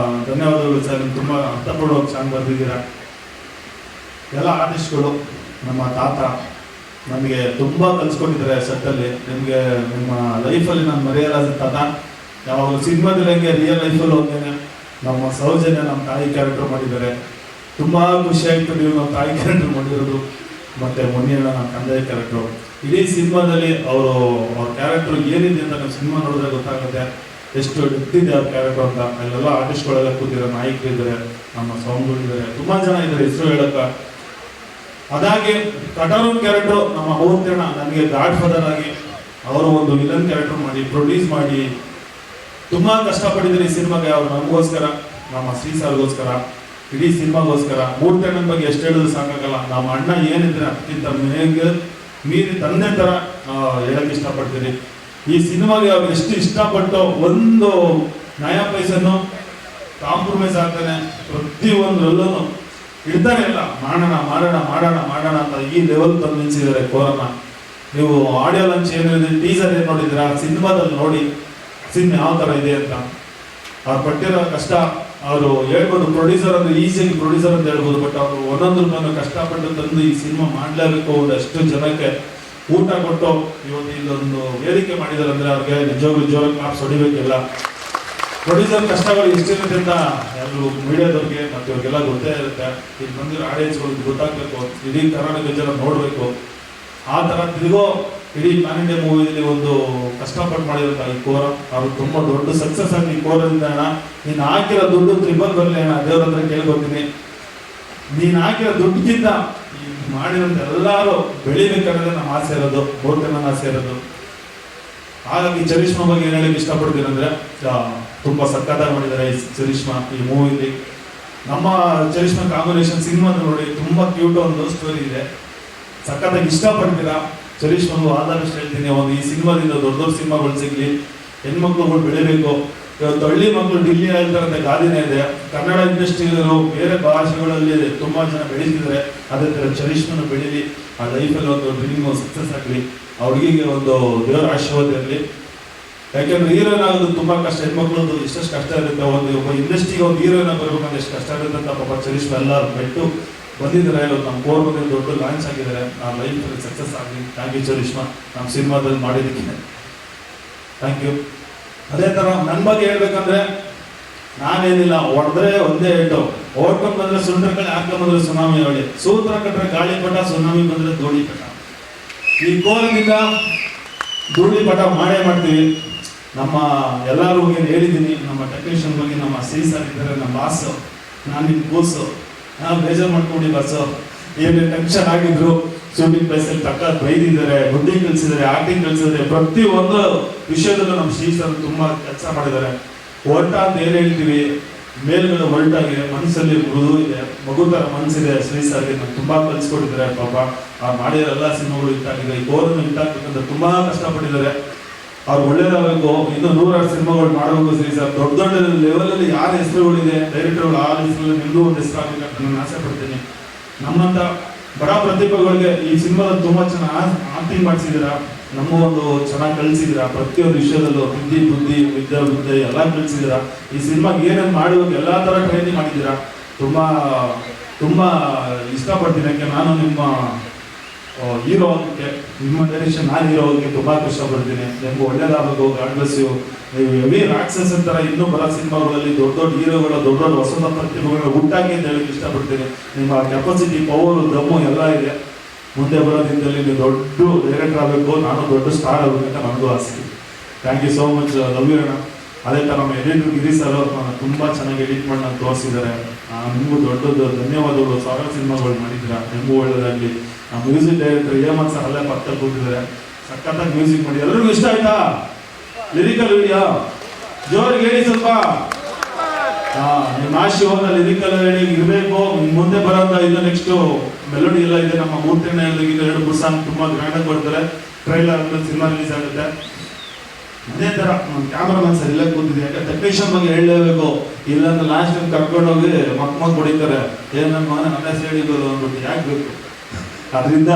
S7: ಧನ್ಯವಾದಗಳು ಸರ್, ತುಂಬ ಅರ್ಥಪೂರ್ಣವಾಗಿ ಸಾಂಗ್ ಬರೆದಿದ್ದೀರಾ. ಎಲ್ಲ ಆರ್ಟಿಸ್ಟ್ಗಳು, ನಮ್ಮ ತಾತ ನನಗೆ ತುಂಬ ಕಲಿಸ್ಕೊಂಡಿದ್ದಾರೆ ಸೆಟ್ಟಲ್ಲಿ. ನಿಮಗೆ ನಿಮ್ಮ ಲೈಫಲ್ಲಿ ನಾನು ಮರೆಯಲಾದ ತಾತ. ಯಾವಾಗಲೂ ಸಿನಿಮಾದಲ್ಲಿ ಹೆಂಗೆ ರಿಯಲ್ ಲೈಫಲ್ಲಿ ಹೋಗ್ತೇನೆ. ನಮ್ಮ ಸೌಜನ್ಯ ನಮ್ಮ ತಾಯಿ ಕ್ಯಾರೆಕ್ಟರ್ ಮಾಡಿದ್ದಾರೆ. ತುಂಬ ಖುಷಿಯಾಯಿತು ನೀವು ನಮ್ಮ ತಾಯಿ ಕ್ಯಾರೆಕ್ಟರ್ ಮಾಡಿರೋದು. ಮತ್ತು ಮೊನ್ನೆಲ್ಲ ನಮ್ಮ ತಂದೆ ಕ್ಯಾರೆಕ್ಟ್ರು. ಇಡೀ ಸಿನಿಮಾದಲ್ಲಿ ಅವ್ರ ಕ್ಯಾರೆಕ್ಟ್ರು ಏನಿದೆ ಅಂತ ನಾವು ಸಿನಿಮಾ ನೋಡಿದ್ರೆ ಗೊತ್ತಾಗುತ್ತೆ ಎಷ್ಟು ಡೆಪ್ತಿದೆ ಅವ್ರ ಕ್ಯಾರೆಕ್ಟರ್ ಅಂತ. ಅಲ್ಲೆಲ್ಲ ಆರ್ಟಿಸ್ಟ್ಗಳೆಲ್ಲ ಕೂತಿದ್ದಾರೆ, ನಾಯಕರಿದ್ದಾರೆ, ನಮ್ಮ ಸೌಂಡ್ಗಳಿದ್ದಾರೆ, ತುಂಬ ಜನ ಇದ್ದಾರೆ ಹೆಸರು ಹೇಳೋಕ್ಕೆ. ಅದಾಗಿ ಕಟಾರೂನ್ ಕ್ಯಾರೆಕ್ಟ್ರು ನಮ್ಮ ಮೂರ್ತಣ್ಣ ನನಗೆ ಗಾಡ್ ಫಾದರ್ ಆಗಿ ಅವರು ಒಂದು ವಿಲನ್ ಕ್ಯಾರೆಕ್ಟರ್ ಮಾಡಿ ಪ್ರೊಡ್ಯೂಸ್ ಮಾಡಿ ತುಂಬಾ ಕಷ್ಟಪಟ್ಟಿದ್ದೀನಿ ಈ ಸಿನಿಮಾಗೆ. ಅವ್ರು ನಮಗೋಸ್ಕರ, ನಮ್ಮ ಶ್ರೀ ಸರ್ಗೋಸ್ಕರ, ಇಡೀ ಸಿನಿಮಾಗೋಸ್ಕರ. ಮೂರ್ತಣ್ಣನ ಬಗ್ಗೆ ಎಷ್ಟು ಹೇಳಿದ್ರು ಸಾಕಾಗಲ್ಲ. ನಮ್ಮ ಅಣ್ಣ ಏನಿದ್ರೆ ಅದಕ್ಕಿಂತ ಮೀರಿ ತಂದೆ ತರ ಹೇಳಕ್ ಇಷ್ಟಪಡ್ತೀನಿ. ಈ ಸಿನಿಮಾಗೆ ಅವ್ರು ಎಷ್ಟು ಇಷ್ಟಪಟ್ಟು ಒಂದು ನಯ ಪೈಸನ್ನು ಕಾಂಪ್ರಮೈಸ್ ಆಗ್ತಾನೆ, ಪ್ರತಿಯೊಂದರಲ್ಲೂ ಇಡ್ತಾನೆ ಇಲ್ಲ. ಮಾಡೋಣ ಮಾಡೋಣ ಮಾಡೋಣ ಮಾಡೋಣ ಅಂತ ಈ ಲೆವೆಲ್ ತಂದು ನಿಲ್ಸಿದ್ದಾರೆ ಕೋರನ್ನ. ನೀವು ಆಡಿಯೋ ಲಾಂಚ್ ಏನಿದೆ, ಟೀಸರ್ ಏನು ನೋಡಿದ್ದೀರಾ, ಸಿನಿಮಾದಲ್ಲಿ ನೋಡಿ ಸಿನಿಮಾ ಯಾವ ಥರ ಇದೆ ಅಂತ. ಅವ್ರು ಪಟ್ಟಿರೋ ಕಷ್ಟ ಅವರು ಹೇಳ್ಬೋದು. ಪ್ರೊಡ್ಯೂಸರ್ ಅಂದ್ರೆ ಈಸಿಯಾಗಿ ಪ್ರೊಡ್ಯೂಸರ್ ಅಂತ ಹೇಳ್ಬೋದು, ಬಟ್ ಅವರು ಒಂದೊಂದು ರೂಪಾಯಿ ಕಷ್ಟಪಟ್ಟು ತಂದು ಈ ಸಿನಿಮಾ ಮಾಡಲೇಬೇಕು, ಎಷ್ಟು ಜನಕ್ಕೆ ಊಟ ಕೊಟ್ಟು ಇವತ್ತು ಇಲ್ಲೊಂದು ವೇದಿಕೆ ಮಾಡಿದ್ದಾರೆ ಅಂದ್ರೆ ಅವ್ರಿಗೆ ನಿಜವಾಗ್ಲೂ ಜೋರ ಕ್ಲಾಪ್ಸ್ ಹೊಡಿಬೇಕಿಲ್ಲ. ಪ್ರೊಡ್ಯೂಸರ್ ಕಷ್ಟಗಳು ಎಷ್ಟಿರುತ್ತೆ ಅಂತ ಎಲ್ಲರೂ ಮೀಡಿಯಾದವ್ರಿಗೆ ಮತ್ತು ಇವ್ರಿಗೆಲ್ಲ ಗೊತ್ತೇ ಇರುತ್ತೆ. ಈಗ ಬಂದಿರೋ ಆಡಿಯನ್ಸ್ಗಳಿಗೆ ಗೊತ್ತಾಗಬೇಕು, ಇಡೀ ಕರ್ನಾಟಕ ಜನ ನೋಡಬೇಕು. ಆ ಥರ ತಿರುಗೋ ಇಡೀ ಪ್ಯಾನ್ ಇಂಡಿಯಾ ಮೂವಿಯಲ್ಲಿ ಒಂದು ಕಷ್ಟಪಟ್ಟು ಮಾಡಿರೋಂಥ ಈ ಕೋರ ಅವ್ರು ತುಂಬ ದೊಡ್ಡ ಸಕ್ಸಸ್ ಆಗಿ ಈ ಕೋರದಿಂದ ಅಣ್ಣ ನೀನು ಹಾಕಿರೋ ದುಡ್ಡು ತ್ರಿಬಲ್ ಬರಲಿ ಅಣ್ಣ, ದೇವ್ರ ಹತ್ರ ಕೇಳ್ಕೊತೀನಿ. ನೀನು ಹಾಕಿರೋ ದುಡ್ಡಿಗಿಂತ ಮಾಡಿರೋಂಥ ಎಲ್ಲರೂ ಬೆಳಿಬೇಕನ್ನೋದೇ ನಮ್ಮ ಆಸೆ ಇರೋದು, ಬೋರ್ಟನ್ನ ಆಸೆ ಇರೋದು. ಹಾಗಾಗಿ ಚರಿಷ್ಮಾ ಬಗ್ಗೆ ಏನು ಹೇಳಕ್ಕೆ ಇಷ್ಟಪಡ್ತೀನಿ ಅಂದರೆ, ತುಂಬ ಸಕ್ಕತ್ತಾಗಿ ಮಾಡಿದ್ದಾರೆ ಈ ಚರಿಷ್ಮಾ ಈ ಮೂವಿಲಿ. ನಮ್ಮ ಚರಿಷ್ಮಾ ಕಾಂಬಿನೇಷನ್ ಸಿನಿಮಾ ನೋಡಿ, ತುಂಬ ಕ್ಯೂಟ್ ಒಂದು ಸ್ಟೋರಿ ಇದೆ, ಸಕ್ಕತ್ತಾಗಿ ಇಷ್ಟಪಡ್ತೀರಾ. ಚರಿಷ್ಮಾಗೂ ಆದಷ್ಟು ಹೇಳ್ತೀನಿ, ಒಂದು ಈ ಸಿನಿಮಾದಿಂದ ದೊಡ್ಡ ದೊಡ್ಡ ಸಿನಿಮಾಗಳು ಸಿಗಲಿ, ಹೆಣ್ಮಕ್ಳುಗಳು ಬೆಳಿಬೇಕು. ಇವತ್ತು ಹಳ್ಳಿ ಮಕ್ಕಳು ಡಿಲ್ಲಿ ಹೇಳ್ತಾರಂತೆ ಗಾದಿನೇ ಇದೆ. ಕನ್ನಡ ಇಂಡಸ್ಟ್ರಿಯಲ್ಲೂ ಬೇರೆ ಭಾಷೆಗಳಲ್ಲಿ ತುಂಬ ಜನ ಬೆಳೀತಿದ್ದಾರೆ. ಅದೇ ಥರ ಚರಿಷ್ಮನು ಬೆಳೀಲಿ, ಆ ಲೈಫಲ್ಲಿ ಒಂದು ಡ್ರೀಮ್ ಸಕ್ಸಸ್ ಆಗಲಿ, ಅವ್ರಿಗೆ ಒಂದು ದೇವರ ಆಶೀರ್ವಾದ ಇರಲಿ. ಯಾಕೆಂದ್ರೆ ಹೀರೋಯಿನ್ ಆಗೋದು ತುಂಬ ಕಷ್ಟ, ಹೆಣ್ಮಕ್ಳದ್ದು ಇಷ್ಟಷ್ಟು ಕಷ್ಟ ಇರುತ್ತೆ. ಒಬ್ಬ ಇಂಡಸ್ಟ್ರಿಗೆ ಒಂದು ಹೀರೋಯಿನ್ ಬರ್ಬೇಕಂದ್ರೆ ಎಷ್ಟು ಕಷ್ಟ ಇರುತ್ತೆ ಅಂತ ಪಾಪ ಚರಿಷ್ಮಾ ಎಲ್ಲರೂ ಬೆಟ್ಟು ಬಂದಿದ್ದಾರೆ. ಇವತ್ತು ನಮ್ಮ ಕೋರ್ ಬಗ್ಗೆ ದೊಡ್ಡ ಲಾಂಚ್ ಆಗಿದ್ದಾರೆ. ಆ ಲೈಫಲ್ಲಿ ಸಕ್ಸಸ್ ಆಗಲಿ. ಥ್ಯಾಂಕ್ ಯು ಚರಿಷ್ಮಾ, ನಮ್ಮ ಸಿನಿಮಾದಲ್ಲಿ ಮಾಡಿದ್ದಕ್ಕೆ ಥ್ಯಾಂಕ್ ಯು. ಅದೇ ಥರ ನನ್ನ ಬಗ್ಗೆ ಹೇಳ್ಬೇಕಂದ್ರೆ, ನಾನೇನಿಲ್ಲ, ಹೊಡೆದ್ರೆ ಒಂದೇ ಏಟು, ಓಡ್ಕೊಂಡು ಬಂದರೆ ಸುಂಡ್ರಕಳೆ, ಹಾಕೊಂಡ್ಬಂದ್ರೆ ಸುನಾಮಿ ಅವಳಿ, ಸೂತ್ರ ಕಟ್ಟರೆ ಗಾಳಿಪಟ, ಸುನಾಮಿ ಬಂದರೆ ಧೂಳಿಪಟ. ಈ ಕೋಲದಿಂದ ಧೂಳಿಪಟ ಮಾಡೇ ಮಾಡ್ತೀವಿ. ನಮ್ಮ ಎಲ್ಲರೂ ಏನು ಹೇಳಿದ್ದೀನಿ, ನಮ್ಮ ಟೆಕ್ನಿಷಿಯನ್ ಬಗ್ಗೆ ನಮ್ಮ ಸಿ ಸರ್ ಇದ್ದಾರೆ, ನಮ್ಮ ಬಾಸು, ನಾನು ನಿಮ್ಮ ಕೂಸು, ನಾವು ಬೇಜಾರು ಮಾಡ್ಕೊಂಡು ಬಸ್ಸು ಏನು ಟೆನ್ಷನ್ ಆಗಿದ್ರು, ಶೂಟಿಂಗ್ ಪ್ಲೇಸಲ್ಲಿ ತಕ್ಕ ಬೈದಿದ್ದಾರೆ, ಬುದ್ಧಿ ಕಲಿಸಿದ್ದಾರೆ, ಆಕ್ಟಿಂಗ್ ಕಲಿಸಿದ್ದಾರೆ. ಪ್ರತಿಯೊಂದು ವಿಷಯದಲ್ಲೂ ನಮ್ಮ ಶ್ರೀ ಸರ್ ತುಂಬ ಕೆಲಸ ಮಾಡಿದ್ದಾರೆ. ಹೊರಟ ಅಂತ ಏನು ಹೇಳ್ತೀವಿ, ಮೇಲ್ಗಡೆ ಹೊರಟಾಗಿ ಮನಸ್ಸಲ್ಲಿ ಮೃದು ಇದೆ, ಮಗು ಥರ ಮನಸ್ಸಿದೆ. ಶ್ರೀ ಸರ್ಗೆ ನಾನು ತುಂಬ ಕಲಿಸ್ಕೊಟ್ಟಿದ್ದಾರೆ. ಪಾಪ ಅವ್ರು ಮಾಡಿರೋ ಎಲ್ಲ ಸಿನಿಮಾಗಳು ಹಿಟ್ಟಾಗಿದೆ. ಈ ಕೋರನ್ನು ಹಿಟ್ಟಾಗಬೇಕಂತ ತುಂಬ ಕಷ್ಟಪಟ್ಟಿದ್ದಾರೆ. ಅವ್ರು ಒಳ್ಳೇದಾಗಬೇಕು, ಇನ್ನೂ 100 ಸಿನಿಮಾಗಳು ಮಾಡಬೇಕು. ಶ್ರೀ ಸರ್ ದೊಡ್ಡ ದೊಡ್ಡ ಲೆವೆಲಲ್ಲಿ ಯಾರ ಹೆಸರುಗಳಿದೆ ಡೈರೆಕ್ಟರ್ಗಳು, ಆ ಹೆಸರಲ್ಲಿ ನಿಮ್ಮದು ಒಂದು ಹೆಸರು ಆಗಬೇಕಂತ ನಾನು ಆಸೆ ಪಡ್ತೀನಿ. ನಮ್ಮಂಥ ಬಡ ಪ್ರತಿಭೆಗಳಿಗೆ ಈ ಸಿನಿಮಾದಲ್ಲಿ ತುಂಬ ಚೆನ್ನಾಗಿ ಆಕ್ಟಿಂಗ್ ಮಾಡಿಸಿದ್ದೀರಾ, ನಮಗೊಂದು ಚೆನ್ನಾಗಿ ಕಲಿಸಿದ್ದೀರಾ. ಪ್ರತಿಯೊಂದು ವಿಷಯದಲ್ಲೂ ಬುದ್ಧಿ ವಿದ್ಯೆ ಎಲ್ಲ ಕಲಿಸಿದ್ದೀರಾ. ಈ ಸಿನಿಮಾಗೆ ಏನೇನು ಮಾಡುವಾಗ ಎಲ್ಲ ಥರ ಟ್ರೈನಿಂಗ್ ಮಾಡಿದ್ದೀರಾ. ತುಂಬ ತುಂಬ ಇಷ್ಟಪಡ್ತೀನಿ. ಯಾಕೆ ನಾನು ನಿಮ್ಮ ಹೀರೋ ಆಗೋಕ್ಕೆ, ನಿಮ್ಮ ಡೈರೆಕ್ಷನ್ ನಾನು ಹೀರೋ ಆಗೋಕ್ಕೆ ತುಂಬ ಕಷ್ಟಪಡ್ತೀನಿ. ನಿಮ್ಗೆ ಒಳ್ಳೇದಾಗಬೇಕು, ಗಾಡ್ ಬ್ಲೆಸ್ ಯು. ನೀವು ಹೆವಿ ರಾಕ್ಷಸ ಥರ ಇನ್ನೂ ಬರೋ ಸಿನಿಮಾಗಳಲ್ಲಿ ದೊಡ್ಡ ದೊಡ್ಡ ಹೀರೋಗಳ, ದೊಡ್ಡ ದೊಡ್ಡ ಹೊಸ ಪ್ರತಿಭೆಗಳನ್ನ ಹುಟ್ಟಾಕಿ ಅಂತ ಹೇಳಕ್ಕೆ ಇಷ್ಟಪಡ್ತೀನಿ. ನಿಮ್ಮ ಕೆಪಾಸಿಟಿ, ಪವರು, ದಮ್ಮು ಎಲ್ಲ ಇದೆ. ಮುಂದೆ ಬರೋ ದಿನದಲ್ಲಿ ನೀವು ದೊಡ್ಡ ಡೈರೆಕ್ಟರ್ ಆಗಬೇಕು, ನಾನು ದೊಡ್ಡ ಸ್ಟಾರ್ ಆಗಬೇಕಂತ ನನಗೂ ಆಸೆ. Thank you so much, love you ಅಣ್ಣ. ಅದೇ ಥರ ನಮ್ಮ ಎಡಿಟರ್ ಗಿರಿ ಸರ್ ತುಂಬ ಚೆನ್ನಾಗಿ ಎಡಿಟ್ ಮಾಡಿ ನಾನು ತೋರಿಸಿದ್ದಾರೆ. ನಿಮಗೂ ದೊಡ್ಡದು ಧನ್ಯವಾದಗಳು. 1000 ಸಿನಿಮಾಗಳು ಮಾಡಿದ್ದೀರಾ, ನಿಮಗೂ ಒಳ್ಳೆಯದಾಗಲಿ. ನಮ್ಮ ಮ್ಯೂಸಿಕ್ ಡೈರೆಕ್ಟರ್ ಹೇಮಂತ್ ಸರ್ ಅಲ್ಲೇ ಪಕ್ಕದಲ್ಲಿ ಕೂತಿದ್ದಾರೆ, ಸಖತ್ತಾಗಿ ಮ್ಯೂಸಿಕ್ ಮಾಡಿ. ಎಲ್ಲರಿಗೂ ಇಷ್ಟ ಆಯ್ತಾ ಲಿರಿಕಲ್ ವಿಡಿಯೋ? ಜೋರಿಗೆ ಹೇಳಿ ಸ್ವಲ್ಪ. ನಿಮ್ಮ ಆಶೀರ್ವಾದ ಲಿರಿಕಲ್ ಇರಬೇಕು. ಮುಂದೆ ಬರೋಂಥ ಇದು ನೆಕ್ಸ್ಟ್ ಮೆಲೋಡಿ ಎಲ್ಲ ಇದೆ. ನಮ್ಮ ಮೂರ್ತಣ್ಣ 2 ಸಾಂಗ್ ತುಂಬ ಗ್ರ್ಯಾಂಡಾಗಿ ಕೊಡ್ತಾರೆ. ಟ್ರೈಲರ್ ಅಂದ್ರೆ ಸಿನಿಮಾ ರಿಲೀಸ್ ಆಗುತ್ತೆ. ಅದೇ ಥರ ನಮ್ಮ ಕ್ಯಾಮ್ರಾಮನ್ ಸರ್ ಇಲ್ಲೇ ಕೂತಿದೆ. ಯಾಕಂದ್ರೆ ಟೆಕ್ನಿಷಿಯನ್ ಬಗ್ಗೆ ಹೇಳಲೇಬೇಕು, ಇಲ್ಲಾಂದ್ರೆ ಲಾಸ್ಟ್ ಟೈಮ್ ಕರ್ಕೊಂಡೋಗಿ ಮಕ್ಕ ಹೊಡಿತಾರೆ. ಏನು ನನ್ನ ಮನೆ ನನ್ನ ಹೆಸರು ಹೇಳಿದ್ರು ಅಂದ್ಬಿಟ್ಟು ಯಾಕೆ ಬೇಕು. ಅದರಿಂದ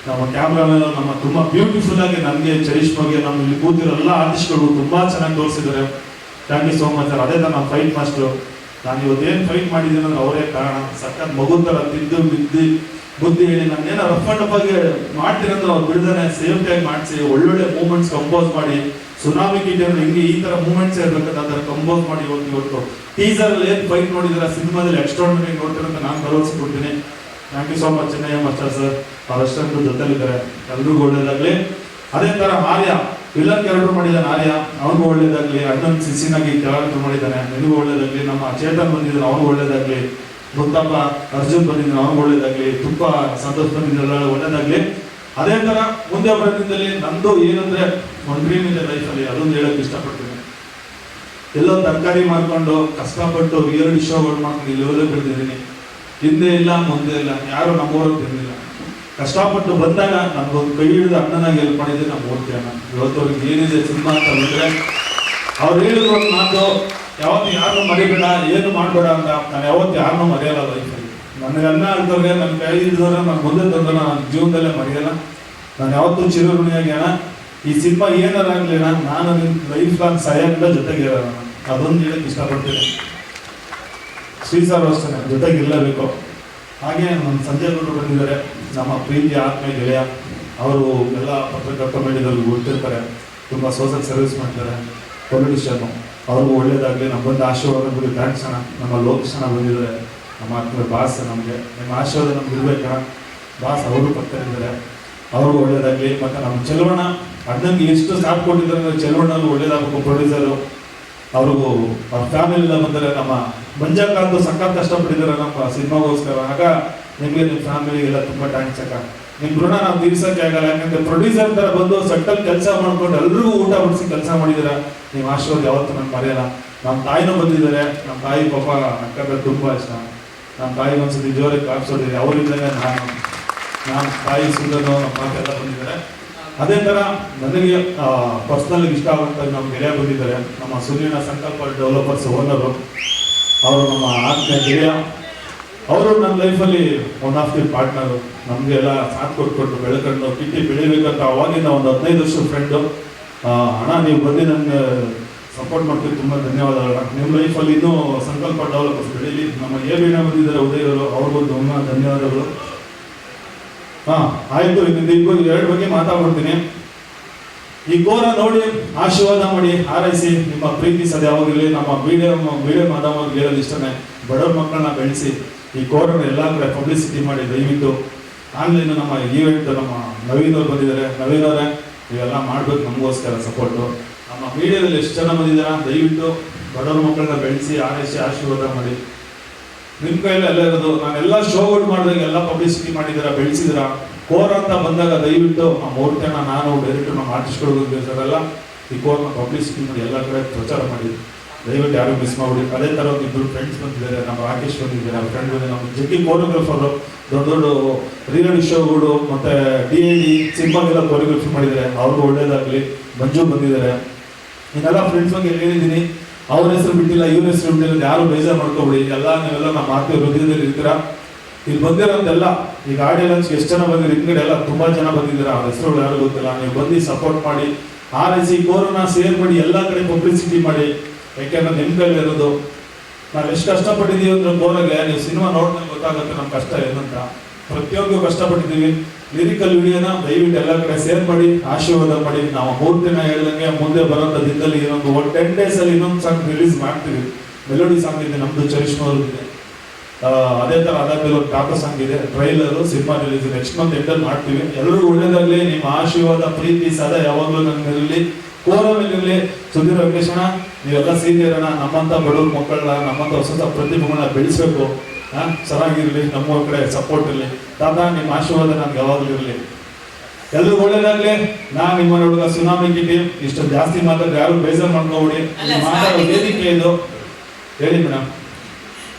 S7: ನಮ್ಮ ಕ್ಯಾಮ್ರಾಮನ್ ನಮ್ಮ ತುಂಬ ಬ್ಯೂಟಿಫುಲ್ ಆಗಿ ನನಗೆ ಚರಿಷ್ಮಾಗೆ ನಮ್ಮ ಇಲ್ಲಿ ಕೂತಿರೋ ಎಲ್ಲ ಆರ್ಟಿಸ್ಟ್ಗಳು ತುಂಬ ಚೆನ್ನಾಗಿ ತೋರಿಸಿದ್ದಾರೆ. Thank you so much sir. ಅದೇ ಥರ ನಮ್ಮ ಫೈಟ್ ಮಾಸ್ಟರು, ನಾನು ಇವತ್ತೇನು ಫೈಟ್ ಮಾಡಿದ್ದೀನಿ ಅಂದ್ರೆ ಅವರೇ ಕಾರಣ. ಸಖತ್ ಮಗು ಥರ ತಿದ್ದು ಬುದ್ಧಿ ಹೇಳಿ ನಾನೇನೋ ರಫ್ ಅಂಡ್ ಅಪ್ ಆಗಿ ಮಾಡ್ತೀನಿ ಅಂದ್ರೆ ಅವ್ರು ಬಿಡ್ದಾನೆ ಸೇಫ್ಟಿಯಾಗಿ ಮಾಡಿಸಿ, ಒಳ್ಳೊಳ್ಳೆ ಮೂಮೆಂಟ್ಸ್ ಕಂಪೋಸ್ ಮಾಡಿ, ಸುನಾಮಿ ಕಿಟಿ ಅಂದ್ರೆ ಹಿಂಗೆ ಈ ಥರ ಮೂಮೆಂಟ್ಸ್ ಇರ್ಬೇಕಂತ ಅದರ ಕಂಪೋಸ್ ಮಾಡಿ ಇವತ್ತು ಟೀಸರಲ್ಲಿ ಏನು ಫೈಟ್ ನೋಡಿದ್ರೆ ಸಿನಿಮಾದಲ್ಲಿ ಎಕ್ಸ್ಟ್ರಾರ್ಡಿನರಿ ನೋಡ್ತಾರೆ ಅಂತ ನಾನು ಭರವಸೆ ಕೊಡ್ತೀನಿ. Thank you so much Chennaiah master sir, ಅವರಷ್ಟೊಂದು ಜೊತೆಲಿದ್ದಾರೆ. ಎಲ್ರಿಗೂ ಒಳ್ಳೇದಾಗಲಿ. ಅದೇ ಥರ ಆರ್ಯ ವಿಲನ್ ಕ್ಯಾರೆಕ್ಟರ್ ಮಾಡಿದ್ದಾನೆ. ಆರ್ಯ ಅವನಿಗೂ ಒಳ್ಳೇದಾಗಲಿ. ಅಣ್ಣನ ಸಿಸಿನಾಗಿ ಕ್ಯಾರೆಕ್ಟರ್ ಮಾಡಿದ್ದಾನೆ, ನಿನಗೂ ಒಳ್ಳೇದಾಗಲಿ. ನಮ್ಮ ಚೇತನ್ ಬಂದಿದ್ದಾನೆ, ಅವ್ರಿಗೂ ಒಳ್ಳೇದಾಗಲಿ. ಮುತ್ತಪ್ಪ ಅರ್ಜುನ್ ಬಂದಿದ್ದಾನೆ, ಅವ್ರಿಗೂ ಒಳ್ಳೇದಾಗಲಿ. ತುಂಬ ಸಂತೋಷ್ ಬಂದಿದ್ದೆಲ್ಲ ಒಳ್ಳೇದಾಗಲಿ. ಅದೇ ಥರ ಮುಂದೆ ಬರೋ ದಿನದಲ್ಲಿ ನಂದು ಏನಂದರೆ ಒಂದು ಡ್ರೀಮ್ ಇದೆ ಲೈಫಲ್ಲಿ, ಅದೊಂದು ಹೇಳೋಕ್ಕೆ ಇಷ್ಟಪಡ್ತೀನಿ. ಎಲ್ಲೋ ತರಕಾರಿ ಮಾಡ್ಕೊಂಡು ಕಷ್ಟಪಟ್ಟು ರಿಯಾಲಿಟಿ ಶೋಗಳು ಮಾಡ್ಕೊಂಡು ಇಲ್ಲಿವರೆಗೂ ಬೆಳೆದಿದ್ದೀನಿ. ಹಿಂದೆ ಇಲ್ಲ ಮುಂದೆ ಇಲ್ಲ, ಯಾರು ನಮ್ಮೂರಲ್ಲಿ ತಿಂದಿಲ್ಲ. ಕಷ್ಟಪಟ್ಟು ಬಂದಾಗ ನಮ್ಗೊಂದು ಕೈ ಹಿಡಿದು ಅಣ್ಣನಾಗಿ ಹೆಲ್ಪ್ ಮಾಡಿದ್ರೆ ನಮ್ಮ ಮೂರ್ತಿ ಅಣ್ಣ. ಇವತ್ತು ಅವ್ರಿಗೆ ಏನಿದೆ ಸಿನಿಮಾ ಅಂತ ಬಂದರೆ ಅವ್ರು ಹೇಳಿದ್ರು ಒಂದು ಮಾತು, ಯಾವತ್ತು ಯಾರನ್ನೂ ಮರಿಬೇಡ, ಏನು ಮಾಡಬೇಡ ಅಂತ. ನಾನು ಯಾವತ್ತು ಯಾರನ್ನೂ ಮರೆಯಲ್ಲ ಲೈಫಲ್ಲಿ. ನನಗೆ ಅನ್ನ ಆಗ್ತವ್ರೆ, ನನ್ನ ಕೈ ಹಿಡಿದವ್ರೆ, ನಾನು ಮುಂದೆ ತಂದ್ರೆ ನನ್ನ ಜೀವನದಲ್ಲೇ ಮರೆಯಲ್ಲ. ನಾನು ಯಾವತ್ತೂ ಚಿರಋಣಿಯಾಗಿ ಅಣ್ಣ, ಈ ಸಿನಿಮಾ ಏನಾರಾಗಲಿ ಅಣ್ಣ, ನಾನು ನಿಮ್ಮ ಲೈಫ್ ಲಾಂಗ್ ಸಹಾಯದಿಂದ ಜೊತೆಗಿರೋಣ, ಅದೊಂದು ಹೇಳಕ್ಕೆ ಇಷ್ಟಪಡ್ತೀನಿ. ಶ್ರೀ ಸರ್ ಅಷ್ಟೇ ಜೊತೆಗಿರಲೇಬೇಕು. ಹಾಗೆ ನಮ್ಮ ಸಂಜಯ್ ಗೌಡರು ಬಂದಿದ್ದಾರೆ, ನಮ್ಮ ಪ್ರೀತಿ ಆತ್ಮೀಯ ಗೆಳೆಯ. ಅವರು ಎಲ್ಲ ಪತ್ರಕರ್ತ ಮೇಡಿದವ್ರಿಗೆ ಗೊತ್ತಿರ್ತಾರೆ, ತುಂಬ ಸೋಷಲ್ ಸರ್ವಿಸ್ ಮಾಡ್ತಾರೆ, ಪೊಲಿಟಿಷಿಯನ್ನು. ಅವ್ರಿಗೂ ಒಳ್ಳೇದಾಗಲಿ. ನಮ್ಮ ಬಂದು ಆಶೀರ್ವಾದ ಬಗ್ಗೆ ಥ್ಯಾಂಕ್ಸ್ ಅಣ್ಣ. ನಮ್ಮ ಲೋಕೇಶ್ ಅಣ್ಣ ಬಂದಿದ್ದಾರೆ, ನಮ್ಮ ಆತ್ಮೀಯ ಬಾಸ್. ನಮಗೆ ನಿಮ್ಮ ಆಶೀರ್ವಾದ ನಮ್ಗೆ ಇರ್ಬೇಕಣ್ಣ. ಬಾಸ್ ಅವರು ಪಕ್ಕದಲ್ಲಿದ್ದಾರೆ, ಅವ್ರಿಗೂ ಒಳ್ಳೇದಾಗಲಿ. ಮತ್ತು ನಮ್ಮ ಚೆಲುವಣ್ಣ ಅಣ್ಣನಿಗೆ ಎಷ್ಟು ಸಾಥ್ ಕೊಟ್ಟಿದ್ದಾರೆ ಅಂದರೆ ಚೆಲುವಣ್ಣಗೂ ಒಳ್ಳೇದಾಗಬೇಕು. ಪ್ರೊಡ್ಯೂಸರು ಅವ್ರಿಗೂ ಅವ್ರ ಫ್ಯಾಮಿಲಿಯಿಂದ ಬಂದರೆ. ನಮ್ಮ ಮಂಜಾಕಾಂತ್ ಸಖತ್ ಕಷ್ಟಪಟ್ಟಿದ್ದಾರೆ ನಮ್ಮ ಸಿನಿಮಾಗೋಸ್ಕರ. ಆಗ ನಿಮಗೆ ನಿಮ್ಮ ಫ್ಯಾಮಿಲಿಗೆಲ್ಲ ತುಂಬ ಥ್ಯಾಂಕ್ಸ್ ಅಕ್ಕ. ನಿಮ್ಮ ಋಣ ನಾವು ತೀರ್ಸೋಕ್ಕೆ ಆಗಲ್ಲ, ಯಾಕಂದರೆ ಪ್ರೊಡ್ಯೂಸರ್ ಥರ ಬಂದು ಸಟ್ಟಲ್ಲಿ ಕೆಲಸ ಮಾಡ್ಕೊಂಡು ಎಲ್ರಿಗೂ ಊಟ ಬಡಿಸಿ ಕೆಲಸ ಮಾಡಿದ್ದೀರಾ. ನಿಮ್ಮ ಆಶೀರ್ವಾದ ಯಾವತ್ತೂ ನಾನು ಮರೆಯಲ್ಲ. ನಮ್ಮ ತಾಯಿನೂ ಬಂದಿದ್ದಾರೆ. ನಮ್ಮ ತಾಯಿ ಪಾಪ ಅಕ್ಕಂದ್ರೆ ತುಂಬ ಇಷ್ಟ. ನಮ್ಮ ತಾಯಿಗೆ ಒಂದ್ಸತಿ ಜೋರಿಗೆ ಕಾಪಿಸೋದಿದೆ. ಅವರಿಂದಲೇ ನಮ್ಮ ತಾಯಿ ಸುಂದರನು ನಮ್ಮ ಮಾತೆಲ್ಲ ಬಂದಿದ್ದಾರೆ. ಅದೇ ಥರ ನನಗೆ ಪರ್ಸ್ನಲ್ ಇಷ್ಟ ಆಗುವಂಥ ನಮ್ಮ ಗೆಳೆಯ ಬಂದಿದ್ದಾರೆ, ನಮ್ಮ ಸುನೀಣ ಸಂಕಲ್ಪ ಡೆವಲಪರ್ಸ್ ಓನರು. ಅವರು ನಮ್ಮ ಆತ್ಮೀಯ ಗೆಳೆಯ. ಅವರು ನನ್ನ ಲೈಫಲ್ಲಿ ಒನ್ ಆಫ್ ದಿ ಪಾರ್ಟ್ನರು. ನಮಗೆ ಎಲ್ಲ ಸಾಥ್ ಕೊಟ್ಕೊಂಡು ಬೆಳ್ಕೊಂಡು ಕಿಟ್ಟಿ ಬೆಳಿಬೇಕಂತ ಅವಾಗಿಂದ ಒಂದು 15 ವರ್ಷದ ಫ್ರೆಂಡು. ಅಣ್ಣ ನೀವು ಬಂದು ನನಗೆ ಸಪೋರ್ಟ್ ಮಾಡ್ತೀವಿ, ತುಂಬ ಧನ್ಯವಾದಗಳು. ನಿಮ್ಮ ಲೈಫಲ್ಲಿ ಇನ್ನೂ ಸಂಕಲ್ಪ ಡೆವಲಪರ್ಸ್ ಬೆಳೀಲಿ. ನಮ್ಮ ಬೀಣ ಬಂದಿದ್ದಾರೆ ಉದಯವರು, ಅವ್ರಿಗೂ ತುಂಬ ಧನ್ಯವಾದಗಳು. ಆಯಿತು. ಇನ್ನೊಂದು ಎರಡು ಬಗ್ಗೆ ಮಾತಾಡ್ಬಿಡ್ತೀನಿ. ಈ ಕೋರ ನೋಡಿ ಆಶೀರ್ವಾದ ಮಾಡಿ ಹಾರೈಸಿ. ನಿಮ್ಮ ಪ್ರೀತಿ ಸದ ಯಾವಾಗಲಿ ನಮ್ಮ ವಿಡಿಯೋ ಮಾಧ್ಯಮವ್ರಿಗೆ ಹೇಳೋದು ಇಷ್ಟನೇ, ಬಡವ್ರ ಮಕ್ಕಳನ್ನ ಬೆಳೆಸಿ ಈ ಕೋರನ್ನು ಎಲ್ಲ ಕಡೆ ಪಬ್ಲಿಸಿಟಿ ಮಾಡಿ. ದಯವಿಟ್ಟು ಆನ್ಲೈನ್ ನಮ್ಮ ಈವೆಂಟ್ ನಮ್ಮ ನವೀನ್ ಅವ್ರು ಬಂದಿದ್ದಾರೆ. ನವೀನ್ ಅವರೇ ಇವೆಲ್ಲ ಮಾಡಬೇಕು ನಮಗೋಸ್ಕರ ಸಪೋರ್ಟು. ನಮ್ಮ ಮೀಡಿಯಾದಲ್ಲಿ ಎಷ್ಟು ಜನ ಬಂದಿದ್ದೀರಾ, ದಯವಿಟ್ಟು ಬಡವ್ರ ಮಕ್ಕಳನ್ನ ಬೆಳೆಸಿ ಹಾರೈಸಿ ಆಶೀರ್ವಾದ ಮಾಡಿ. ನಿಮ್ಮ ಕೈಯಲ್ಲಿ ಎಲ್ಲ ಇರೋದು. ನಾನೆಲ್ಲ ಶೋಗಳು ಮಾಡಿದಾಗ ಎಲ್ಲ ಪಬ್ಲಿಸಿಟಿ ಮಾಡಿದ್ದೀರಾ, ಬೆಳೆಸಿದ್ದೀರಾ. ಕೋರ್ ಅಂತ ಬಂದಾಗ ದಯವಿಟ್ಟು ನಮ್ಮ ಮೂರ್ತಿಯನ್ನ ನಾನು ಡೈರೆಕ್ಟರ್ ನಮ್ಮ ಆರ್ಟಿಸ್ಟ್ಗಳು ಬೇಸರೆಲ್ಲ ಈ ಕೋರ್ನ ಪಬ್ಲಿಸಿಟಿ ಮಾಡಿ ಎಲ್ಲ ಕಡೆ ಪ್ರಚಾರ ಮಾಡಿ. ದಯವಿಟ್ಟು ಯಾರು ಮಿಸ್ ಮಾಡಿಬಿಡಿ. ಅದೇ ಥರ ಒಂದು ಇಬ್ಬರು ಫ್ರೆಂಡ್ಸ್ ಬಂದಿದ್ದಾರೆ, ನಮ್ಮ ರಾಕೇಶ್ ಬಂದಿದ್ದಾರೆ, ಅವ್ರ ಫ್ರೆಂಡ್ ಬಂದಿದ್ದಾರೆ, ನಮ್ಮ ಜಗ್ಗಿ ಕೋರಿಯೋಗ್ರಾಫರು, ದೊಡ್ಡ ದೊಡ್ಡ ರಿಯಾಲಿಟಿ ಶೋಗಳು ಮತ್ತು DID ಸಿನಿಮಾಗೆಲ್ಲ ಕೋರಿಯೋಗ್ರಫಿ ಮಾಡಿದ್ದಾರೆ. ಅವ್ರಿಗೂ ಒಳ್ಳೇದಾಗಲಿ. ಮಂಜು ಬಂದಿದ್ದಾರೆ. ಇನ್ನೆಲ್ಲ ಫ್ರೆಂಡ್ಸ್ ಬಗ್ಗೆ ಹೇಳಿದ್ದೀನಿ, ಅವ್ರ ಹೆಸರು ಬಿಟ್ಟಿಲ್ಲ, ಇವ್ರ ಹೆಸರು ಬಿಟ್ಟಿಲ್ಲ, ಯಾರು ಬೇಜಾರು ಮಾಡ್ಕೊಬಿಡಿ. ಎಲ್ಲ ನೀವೆಲ್ಲ ನಮ್ಮ ಆತ್ಮೀಯ ಹೃದಯದಲ್ಲಿ ಇರ್ತೀರಾ. ಇಲ್ಲಿ ಬಂದಿರೋದೆಲ್ಲ ಈಗ ಆಡಿಯೋ ಲಾಂಚ್ಗೆ ಎಷ್ಟು ಜನ ಬಂದಿರೋ ಹಿಂದ್ಗಡೆ ಎಲ್ಲ ತುಂಬ ಜನ ಬಂದಿದ್ದೀರಾ. ಅವ್ರ ಹೆಸರುಗಳು ಯಾರು ಗೊತ್ತಿಲ್ಲ. ನೀವು ಬಂದು ಸಪೋರ್ಟ್ ಮಾಡಿ, ಹಾರೈಸಿ, ಕೋರೋನಾ ಸೇರ್ ಮಾಡಿ, ಎಲ್ಲ ಕಡೆ ಪಬ್ಲಿಸಿಟಿ ಮಾಡಿ. ಯಾಕೆಂದ್ರೆ ನಿಮ್ಮ ಕೈಲಿ ಇರೋದು. ನಾವು ಎಷ್ಟು ಕಷ್ಟಪಟ್ಟಿದ್ದೀವಿ ಅಂದ್ರೆ ಕೋರಗೆ ನೀವು ಸಿನಿಮಾ ನೋಡಿದ್ರೆ ಗೊತ್ತಾಗುತ್ತೆ ನಮ್ಮ ಕಷ್ಟ ಏನಂತ. ಪ್ರತಿಯೊಂದು ಕಷ್ಟಪಟ್ಟಿದ್ದೀವಿ. ಲಿರಿಕಲ್ ವಿಡಿಯೋನ ದಯವಿಟ್ಟು ಎಲ್ಲ ಕಡೆ ಶೇರ್ ಮಾಡಿ, ಆಶೀರ್ವಾದ ಮಾಡಿ. ನಾವು ಮೂರ್ತಿನ ಹೇಳ್ದಂಗೆ ಮುಂದೆ ಬರೋಂಥ ದಿನದಲ್ಲಿ ಇನ್ನೊಂದು 10 ಡೇಸಲ್ಲಿ ಇನ್ನೊಂದು ಸಾಂಗ್ ರಿಲೀಸ್ ಮಾಡ್ತೀವಿ. ಮೆಲೋಡಿ ಸಾಂಗ್ ಇದೆ ನಮ್ಮದು, ಚರಿಷ್ಮಾ ಅವ್ರದ್ದಿದೆ. ಅದೇ ಥರ ಅದಾದ್ಮೇಲೆ ಒಂದು ಟಾಟಾ ಸಾಂಗ್ ಇದೆ, trailer, cinema release next month ಎಂಡಲ್ಲಿ ಮಾಡ್ತೀವಿ. ಎಲ್ಲರಿಗೂ ಒಳ್ಳೇದಾಗಲಿ. ನಿಮ್ಮ ಆಶೀರ್ವಾದ ಪ್ರೀತಿ ಸದಾ ಯಾವಾಗಲೂ ನನಗಿರಲಿ, ಕೋರಲ್ಲಿರಲಿ. ಸುಧೀರ್ ವೆಂಕಟೇಶಣ್ಣ ನೀವೆಲ್ಲ ಸೀನಿಯರಣ್ಣ. ನಮ್ಮಂಥ ಬಡವ್ರ ಮಕ್ಕಳನ್ನ, ನಮ್ಮಂಥ ಹೊಸ ಪ್ರತಿಭೆಗಳನ್ನ ಬೆಳೆಸಬೇಕು. ಚೆನ್ನಾಗಿರಲಿ, ನಮ್ಮ ಕಡೆ ಸಪೋರ್ಟ್ ಇರಲಿ. ತಾತ ನಿಮ್ಮ ಆಶೀರ್ವಾದ ನನ್ಗೆ ಯಾವಾಗಲೂ ಇರಲಿ. ಎಲ್ರಿಗೂ ಒಳ್ಳೇದಾಗಲಿ. ನಾನು ನಿಮ್ಮ ಹುಡುಗ ಸುನಾಮಿ ಕಿಟಿ. ಇಷ್ಟು ಜಾಸ್ತಿ ಮಾತಾಡಿದ್ರೆ ಯಾರು ಬೇಜಾರು ಮಾಡ್ಕೋಬಿಡಿ. ಮಾತಾಡೋ ವೇದಿಕೆ ಇದು. ಹೇಳಿ ಮೇಡಮ್.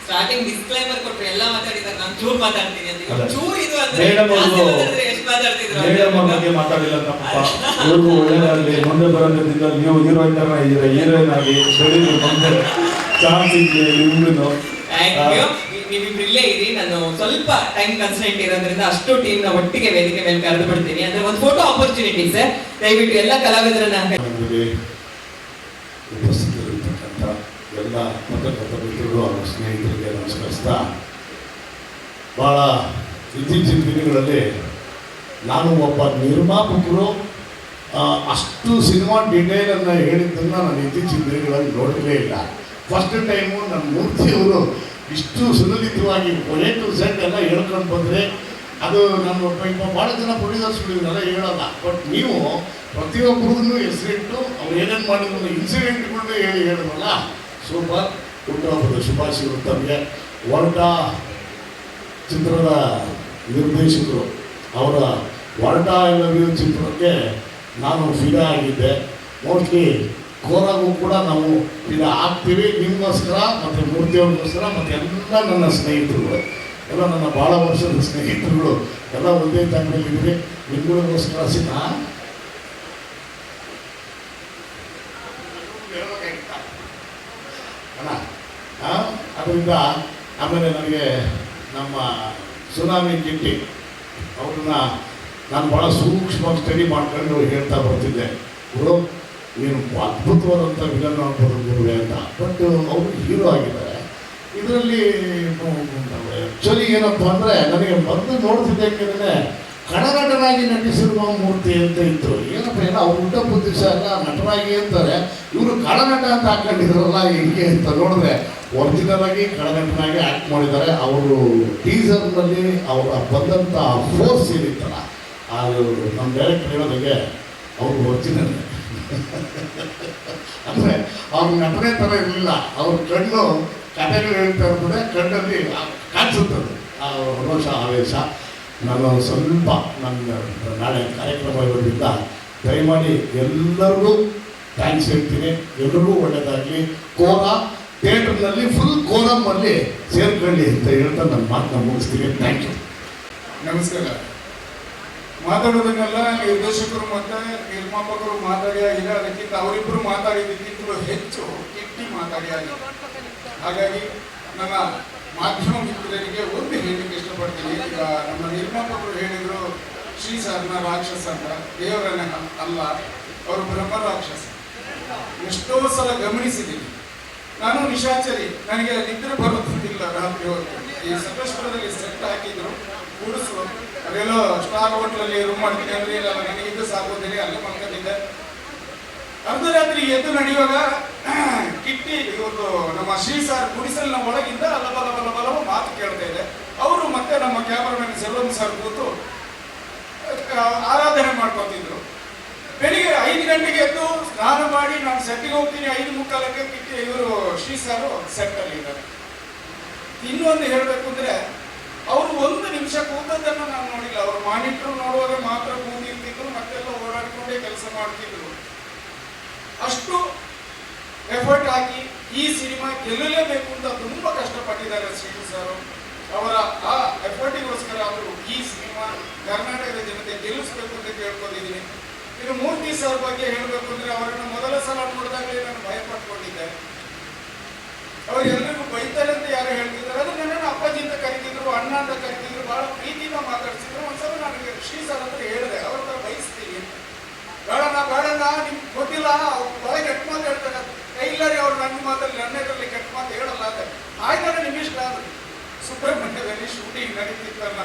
S2: ಸ್ಟಾರ್ಟಿಂಗ್ ಡಿಸ್ಕ್ಲೈಮರ್ ಕೊಟ್ರೆ ಎಲ್ಲ ಮಾತಾಡಿದ್ದಾರೆ, ನಾನು ಚೂರು ಮಾತಾಡ್ತೀನಿ ಅಂತ. ಚೂರು ಇದು ಅಂದ್ರೆ
S7: ಮೇಡಮ್ ಬಗ್ಗೆ ಮಾತಾಡಿಲ್ಲ ತಪ್ಪ. ಇವ್ರಿಗೂ ಒಳ್ಳೇದಾಗಲಿ. ಮುಂದೆ ಬರೋದ್ರಿಂದ ನೀವು ಹೀರೋಯಿನ್ ತರ ಇದ್ದೀರಾ, ಹೀರೋಯಿನ್ ಆಗಿ ಬೆಳೀಲಿ, ಮುಂದೆ ಚಾನ್ಸ್ ಇದೆಯಾ ನಿಮ್ಗೂ.
S2: ನೀವಿಬ್ರು ಇಲ್ಲೇ ಇರಿ. ನಾನು ಸ್ವಲ್ಪ ಟೈಮ್ ಕನ್ಸ್ಟೆಂಟ್ ಇರೋದ್ರಿಂದ ಅಷ್ಟು ಟೀಮ್ ನ ಒಟ್ಟಿಗೆ ವೇದಿಕೆ ಮೇಲೆ ಕರೆದು ಬಿಡ್ತೀನಿ. ಅಂದ್ರೆ ಒಂದು ಫೋಟೋ ಆಪರ್ಚುನಿಟಿ ಸರ್. ದಯವಿಟ್ಟು ಎಲ್ಲ ಕಲಾವಿದರನ್ನ
S8: ಉಪಸ್ಥಿತರಿರ್ತಕ್ಕಂಥ ಎಲ್ಲ ಪತ್ರಕರ್ತ ಮಿತ್ರರು ಹಾಗೂ ಸ್ನೇಹಿತರಿಗೆ ನಮಸ್ಕರಿಸ್ತಾ, ಭಾಳ ಇತ್ತೀಚಿನ ದಿನಗಳಲ್ಲಿ ನಾನು ಒಬ್ಬ ನಿರ್ಮಾಪಕರು ಅಷ್ಟು ಸಿನಿಮಾ ಡೀಟೇಲನ್ನು ಹೇಳಿದ್ದನ್ನು ನಾನು ಇತ್ತೀಚಿನ ದಿನಗಳಲ್ಲಿ ನೋಡಲೇ ಇಲ್ಲ. ಫಸ್ಟ್ ಟೈಮು ನನ್ನ ಮೂರ್ತಿಯವರು ಇಷ್ಟು ಸುಲಲಿತವಾಗಿ A to Z ಎಲ್ಲ ಹೇಳ್ಕೊಂಡು ಬಂದರೆ ಅದು ನಾನು ಭಾಳ ಜನ ಪ್ರೊಡ್ಯೂಸರ್ಸ್ಗಳಿಗೆಲ್ಲ ಹೇಳೋಲ್ಲ. ಬಟ್ ನೀವು ಪ್ರತಿಯೊಬ್ಬರಿಗೂ ಹೆಸರಿಟ್ಟು ಅವ್ರು ಏನೇನು ಮಾಡಿದ್ರು ಇನ್ಸಿಡೆಂಟ್ಗಳನ್ನ ಹೇಳಿದ್ರಲ್ಲ, ಸೂಪರ್. ಹುಟ್ಟುಹಬ್ಬದ ಶುಭಾಶಯಗಳು ತಮಗೆ. ಹೊರಟ ಚಿತ್ರದ ನಿರ್ದೇಶಕರು ಅವರ ಹೊರಟ ಚಿತ್ರಕ್ಕೆ ನಾನು ಫಿದಾ ಆಗಿದ್ದೆ. ಮೋಸ್ಟ್ಲಿ ಕೋರಾಗೂ ಕೂಡ ನಾವು ಈಗ ಆಗ್ತೀವಿ ನಿಮಗೋಸ್ಕರ ಮತ್ತು ಮೂರ್ತಿಯವ್ರಿಗೋಸ್ಕರ ಮತ್ತು ಎಲ್ಲ ನನ್ನ ಸ್ನೇಹಿತರುಗಳು, ಎಲ್ಲ ನನ್ನ ಭಾಳ ವರ್ಷದ ಸ್ನೇಹಿತರುಗಳು ಎಲ್ಲ ಒಂದೇ ತಂಡದಲ್ಲಿದ್ದೀವಿ. ನಿಮಗೋಸ್ಕರ ಅಲ್ಲ ಅದರಿಂದ ಆಮೇಲೆ ನನಗೆ ನಮ್ಮ ಸುನಾಮಿ ಕಿಟ್ಟಿ ಅವ್ರನ್ನ ನಾನು ಭಾಳ ಸೂಕ್ಷ್ಮವಾಗಿ ಸ್ಟಡಿ ಮಾಡ್ಕೊಂಡು ಹೇಳ್ತಾ ಬರ್ತಿದ್ದೆ, ಗುರು ನೀನು ಅದ್ಭುತವಾದಂಥ ವಿಲನ್ ಆಗ್ಬೋದು ಗುರುವೆ ಅಂತ. ಬಟ್ ಅವರು ಹೀರೋ ಆಗಿದ್ದಾರೆ ಇದರಲ್ಲಿ. ಆ್ಯಕ್ಚುಲಿ ಏನಪ್ಪ ಅಂದರೆ ನನಗೆ ಮೊದಲು ನೋಡ್ತಿದ್ದೆ ಯಾಕೆಂದರೆ ಕಡಗಡನಾಗಿ ನಟಿಸಿರುವ ಮೂರ್ತಿ ಅಂತ ಇತ್ತು. ಏನಪ್ಪ ಏನೋ ಅವ್ರು ಊಟ ದಿವಸ ಎಲ್ಲ ನಟರಾಗಿ ಅಂತಾರೆ, ಇವರು ಕಡನಟ ಅಂತ ಹಾಕೊಂಡಿದ್ರಲ್ಲ ಹೆಂಗೆ ಅಂತ ನೋಡಿದ್ರೆ ಒರಿಜಿನಲ್ ಆಗಿ ಕಡನಟನಾಗಿ ಆ್ಯಕ್ಟ್ ಮಾಡಿದ್ದಾರೆ. ಅವರು ಟೀಸರ್ನಲ್ಲಿ ಅವರ ಬಂದಂಥ ಫೋರ್ಸ್ ಏನಿತ್ತಲ್ಲ ಅದು ನಮ್ಮ ಡೈರೆಕ್ಟರ್ ಹೇಳೋದಾಗೆ ಅವರು ಒರಿಜಿನಲ್ ಅಂದರೆ ಅವ್ರ ನಟನೆ ಥರ ಇರಲಿಲ್ಲ. ಅವ್ರ ಕಣ್ಣು ಕಥೆಗಳು ಹೇಳ್ತಾ ಇರ್ತದೆ, ಕಣ್ಣಲ್ಲಿ ಕಾಣಿಸುತ್ತದೆ ಆ ರೋಷ ಆವೇಶ. ನಾನು ಸ್ವಲ್ಪ ನನ್ನ ನಾಳೆ ಕಾರ್ಯಕ್ರಮ ಇರೋದ್ರಿಂದ ದಯಮಾಡಿ ಎಲ್ಲರಿಗೂ ಥ್ಯಾಂಕ್ಸ್ ಹೇಳ್ತೀನಿ. ಎಲ್ರಿಗೂ ಒಳ್ಳೆಯದಾಗಲಿ. ಕೋರಾ ಥಿಯೇಟರ್ನಲ್ಲಿ ಫುಲ್ ಕೋರಮ್ಮಲ್ಲಿ ಸೇರ್ಕೊಳ್ಳಿ ಅಂತ ಹೇಳ್ತಾ ನನ್ನ ಮಾತನ್ನ ಮುಗಿಸ್ತೀನಿ. Thank you.
S9: ನಮಸ್ಕಾರ. ಮಾತಾಡೋದನ್ನೆಲ್ಲ ನಿರ್ದೇಶಕರು ಮತ್ತು ನಿರ್ಮಾಪಕರು ಮಾತಾಡಿ ಆಗಿದೆ, ಅದಕ್ಕಿಂತ ಅವರಿಬ್ಬರು ಮಾತಾಡಿದ್ದಕ್ಕಿಂತಲೂ ಹೆಚ್ಚು ಕಿಟ್ಟಿ ಮಾತಾಡಿ ಆಗಿದೆ. ಹಾಗಾಗಿ ನನ್ನ ಮಾಧ್ಯಮ ಮಿತ್ರರಿಗೆ ಒಂದು ಹೇಳಲಿಕ್ಕೆ ಇಷ್ಟಪಡ್ತೀನಿ. ಈಗ ನಮ್ಮ ನಿರ್ಮಾಪಕರು ಹೇಳಿದರು ಶ್ರೀ ಸರ್ನ ರಾಕ್ಷಸ ಅಂತ. ದೇವರನ್ನ ಅಲ್ಲ, ಅವರು ಬ್ರಹ್ಮ ರಾಕ್ಷಸ. ಎಷ್ಟೋ ಸಲ ಗಮನಿಸಿದ್ದೀನಿ ನಾನು. ನಿಶಾಚರಿ, ನನಗೆ ನಿದ್ರೆ ಬರುತ್ತಿಲ್ಲ ರಾತ್ರಿ ಹೊತ್ತು. ಈ ಸಕಲೇಶ್ವರದಲ್ಲಿ ಸೆಟ್ ಹಾಕಿದ್ರು ಕೂಡಿಸು, ಅದೆಲ್ಲೋ ಸ್ಟಾರ್ ಹೋಟ್ಲಲ್ಲಿ ರೂಮ್ ಮಾಡ್ತೀನಿ ಅಂದ್ರೆ ಇಲ್ಲ ನನಗೆ ಇದು ಸಾಕೋದಿಲ್ಲ, ಅಲ್ಲೇ ಮಲ್ಕೊಂಡಿದ್ದೆ. ಅರ್ಧರಾತ್ರಿ ಎದ್ದು ನಡೆಯುವಾಗ ಕಿಟ್ಟಿ ಇವ್ರದ್ದು ನಮ್ಮ ಶ್ರೀ ಸಾರ್ ಗುಡಿಸಲಿನ ಒಳಗಿಂದ ಅಲ್ಲಬಲ ಮಾತು ಕೇಳ್ತಾ ಇದೆ. ಅವರು ಮತ್ತೆ ನಮ್ಮ ಕ್ಯಾಮರಾಮನ್ ಸೆಲ್ವಂ ಸರ್ ಕೂತು ಆರಾಧನೆ ಮಾಡ್ಕೊತಿದ್ರು. ಬೆಳಿಗ್ಗೆ 5 ಗಂಟೆಗೆ ಎದ್ದು ಸ್ನಾನ ಮಾಡಿ ನಾನು ಸೆಟ್ಟಿಗೆ ಹೋಗ್ತೀನಿ. 5:45ಕ್ಕೆ ಕಿಟ್ಟಿ ಇವರು ಶ್ರೀ ಸಾರು ಸೆಟ್ಟಲ್ಲಿ ಇದ್ದಾರೆ. ಇನ್ನೊಂದು ಹೇಳಬೇಕು ಅಂದ್ರೆ ಅವರು 1 ನಿಮಿಷ ಕೂತದ್ದನ್ನು ನಾನು ನೋಡಿಲ್ಲ. ಅವರು ಮಾನಿಟ್ರು ನೋಡುವಾಗ ಮಾತ್ರ ಕೂತಿರ್ತಿದ್ರು, ಮತ್ತೆಲ್ಲ ಓಡಾಡಿಕೊಂಡೇ ಕೆಲಸ ಮಾಡ್ತಿದ್ರು. ಅಷ್ಟು ಎಫರ್ಟ್ ಹಾಕಿ ಈ ಸಿನಿಮಾ ಗೆಲ್ಲಲೇಬೇಕು ಅಂತ ತುಂಬಾ ಕಷ್ಟಪಟ್ಟಿದ್ದಾರೆ ಶ್ರೀ ಸರ್. ಅವರ ಆ ಎಫರ್ಟಿಗೋಸ್ಕರ ಅವರು ಈ ಸಿನಿಮಾ ಕರ್ನಾಟಕದ ಜನತೆ ಗೆಲ್ಲಿಸಬೇಕು ಅಂತ ಕೇಳ್ಕೊಂಡಿದ್ದೀನಿ. ಇನ್ನು ಮೂರ್ತಿ ಸರ್ ಬಗ್ಗೆ ಹೇಳಬೇಕು ಅಂದ್ರೆ ಅವರನ್ನು ಮೊದಲ ಸಲ ನೋಡಿದಾಗಲೇ ನಾನು ಭಯ ಪಟ್ಕೊಂಡಿದ್ದೆ. ಅವ್ರು ಎಲ್ಲರಿಗೂ ಬೈತಾರೆ ಅಂತ ಯಾರು ಹೇಳ್ತಿದ್ದಾರೆ, ಅದು ನನ್ನನ್ನು ಅಪ್ಪಾಜಿ ಅಂತ ಕರಿತಿದ್ರು, ಅಣ್ಣ ಅಂತ ಕರಿತಿದ್ರು, ಬಹಳ ಪ್ರೀತಿಯಿಂದ ಮಾತಾಡ್ತಿದ್ರು. ಒಂದ್ಸಲ ನನಗೆ ಶ್ರೀ ಸರ್ ಅಂತ ಹೇಳಿದೆ, ಅವ್ರ ಹತ್ರ ಬಯಸ್ತೀನಿ, ಬೇಡಣ್ಣ ನಿಮ್ಗೆ ಗೊತ್ತಿಲ್ಲ, ಬಹಳ ಕೆಟ್ಟ ಮಾತು ಹೇಳ್ತಾರೆ. ಇಲ್ಲ ರೀ, ಅವ್ರು ನನ್ನ ಮಾತಲ್ಲಿ ನನ್ನ ಎದುರಲ್ಲಿ ಕೆಟ್ಟ ಮಾತು ಹೇಳಲ್ಲ ಅಂತ. ಆಯ್ತಾನೆ ನಿಮ್ಗೆ ಇಷ್ಟ ಆದ್ರು. ಸುಬ್ರಹ್ಮಣ್ಯದಲ್ಲಿ ಶೂಟಿಂಗ್ ನಡೀತಿತ್ತಲ್ಲ,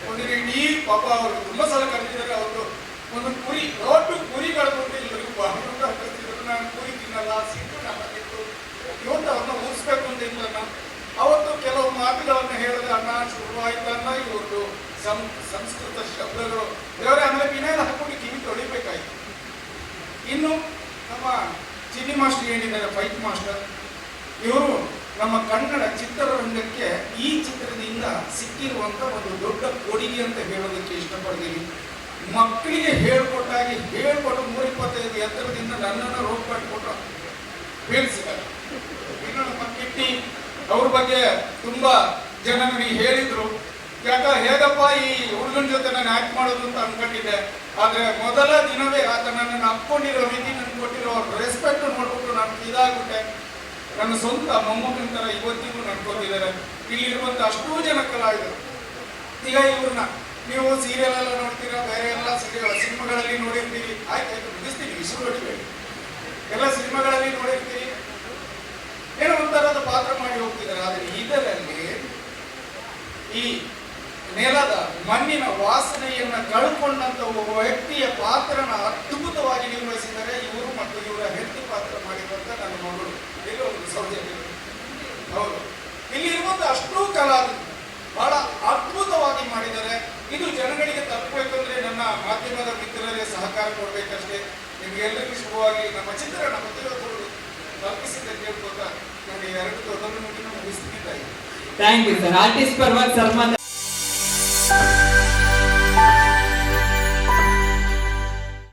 S9: ಒಂದು ಇಡೀ ಪಾಪ ಅವರು ತುಂಬಾ ಸಲ ಕರೆದಿದ್ದಾರೆ. ಅವ್ರದ್ದು ಒಂದು ಕುರಿ, ದೊಡ್ಡ ಕುರಿಗಳು ಕೊಟ್ಟಿಲ್ಲರಿಗೂ ಬಾಗಿಲು ಹಾಕಿದ್ರು. ನಾನು ಕುರಿ ತಿನ್ನಲ್ಲ, ಸಿಟ್ಟು ನನ್ನಲ್ಲಿತ್ತು, ಇವತ್ತು ಅವ್ರನ್ನ ಉಳಿಸ್ಬೇಕು ಅಂತ ಇಲ್ಲ. ಅವತ್ತು ಕೆಲವು ಮಾತುಗಳನ್ನ ಹೇಳಿದ್ರೆ ಅಣ್ಣ ಶುರುವಾಯ್ತನ್ನ ಇವ್ರದ್ದು ಸಂಸ್ಕೃತ ಶಬ್ದಗಳು ದೇವರೇ. ಆಮೇಲೆ ವಿನಯನ ಹಾಕೊಂಡು ಕಿವಿ ತೊಳಿಬೇಕಾಯ್ತು. ಇನ್ನು ನಮ್ಮ ಚಿನ್ನಿ ಮಾಸ್ಟರ್ ಏನಿದ್ದಾರೆ, ಫೈಟ್ ಮಾಸ್ಟರ್, ಇವರು ನಮ್ಮ ಕನ್ನಡ ಚಿತ್ರರಂಗಕ್ಕೆ ಈ ಚಿತ್ರದಿಂದ ಸಿಕ್ಕಿರುವಂತ ಒಂದು ದೊಡ್ಡ ಕೊಡುಗೆ ಅಂತ ಹೇಳೋದಕ್ಕೆ ಇಷ್ಟಪಡ್ತೀನಿ. ಮಕ್ಕಳಿಗೆ ಹೇಳ್ಕೊಟ್ಟಾಗಿ ಹೇಳ್ಕೊಟ್ಟು 125 ಎತ್ತರದಿಂದ ನನ್ನನ್ನು ರೋಗ ಪಟ್ಕೊಟ್ಟು ಬೀಳಿಸಿದ್ದಾರೆ. ಇನ್ನು ನಮ್ಮ ಕಿಟ್ಟಿ ಅವ್ರ ಬಗ್ಗೆ ತುಂಬಾ ಜನ ನನಗೆ ಹೇಳಿದ್ರು, ಹೇಗಪ್ಪ ಈ ಹುಡುಗನ ಜೊತೆ ನಾನು ಆಕ್ಟ್ ಮಾಡೋದು ಅಂತ ಅನ್ಕೊಂಡಿದ್ದೆ. ಆದ್ರೆ ಮೊದಲ ದಿನವೇ ಆತ ನನ್ನನ್ನು ಅಪ್ಕೊಂಡಿರೋ ರೀತಿ ನನ್ಗೆ ಕೊಟ್ಟಿರೋ ರೆಸ್ಪೆಕ್ಟ್ ನೋಡ್ಬಿಟ್ಟು ನಾನು ಇದಾಗ್ಬಿಟ್ಟೆ. ನನ್ನ ಸ್ವಂತ ಮೊಮ್ಮಗನ ತರ ಇವತ್ತಿಗೂ ನಡ್ಕೊಂಡಿದ್ದಾರೆ. ಇಲ್ಲಿರುವಂತ ಅಷ್ಟೂ ಜನ ಕಲಾವಿದರು. ಈಗ ಇವ್ರನ್ನ ನೀವು ಸೀರಿಯಲ್ ಎಲ್ಲ ನೋಡ್ತೀರಾ, ಬೇರೆ ಎಲ್ಲ ಸಿನಿಮಾಗಳಲ್ಲಿ ನೋಡಿರ್ತೀರಿ. ಆಯ್ತಾಯ್ತು ಮುಗಿಸ್ತೀನಿ, ವಿಷಯ ಹೊಡಿಬೇಡಿ. ಎಲ್ಲ ಸಿನಿಮಾಗಳಲ್ಲಿ ನೋಡಿರ್ತೀರಿ, ಏನೋ ಒಂಥರದ ಪಾತ್ರ ಮಾಡಿ ಹೋಗ್ತಿದ್ದಾರೆ. ಆದ್ರೆ ಇದರಲ್ಲಿ ಈ ನೆಲದ ಮಣ್ಣಿನ ವಾಸನೆಯನ್ನ ಕಳ್ಕೊಂಡಂತ ಒಬ್ಬ ವ್ಯಕ್ತಿಯ ಪಾತ್ರನ ಅದ್ಭುತವಾಗಿ ನಿರ್ವಹಿಸಿದ್ದಾರೆ ಇವರು. ಮತ್ತು ಇವರ ಹೆಂಡತಿ ಪಾತ್ರ ಮಾಡಿರುವಂತ ನನ್ನ ಮಗಳು ಇಲ್ಲಿ ಒಂದು ಸೌಜನ್ಯ. ಹೌದು, ಇಲ್ಲಿ ಇರುವಂತ ಅಷ್ಟೂ ಕಲಾವಿದರು ಬಹಳ ಅದ್ಭುತವಾಗಿ ಮಾಡಿದ್ದಾರೆ. ಇದು ಜನಗಳಿಗೆ ತಲುಪಬೇಕಂದ್ರೆ ನನ್ನ ಮಾಧ್ಯಮದ ಮಿತ್ರರೇ ಸಹಕಾರ ಕೊಡ್ಬೇಕಷ್ಟೇ. ನಿಮ್ಗೆಲ್ಲರಿಗೂ ಶುಭವಾಗಿ ನಮ್ಮ ಚಿತ್ರಣ ಪ್ರತಿಯೊಬ್ಬರು ತಲುಪಿಸಿದ್ದೆ ಕೇಳ್ಕೊತ ನನಗೆ 2 ದೊಡ್ಡ ಮುಗಿಸ್ತೀನಿ.
S2: Thank you sir. ಆರ್ಟಿಸ್ಟ್ ಪರವಾಗಿ ಸರ್ ಮಾತ್ರ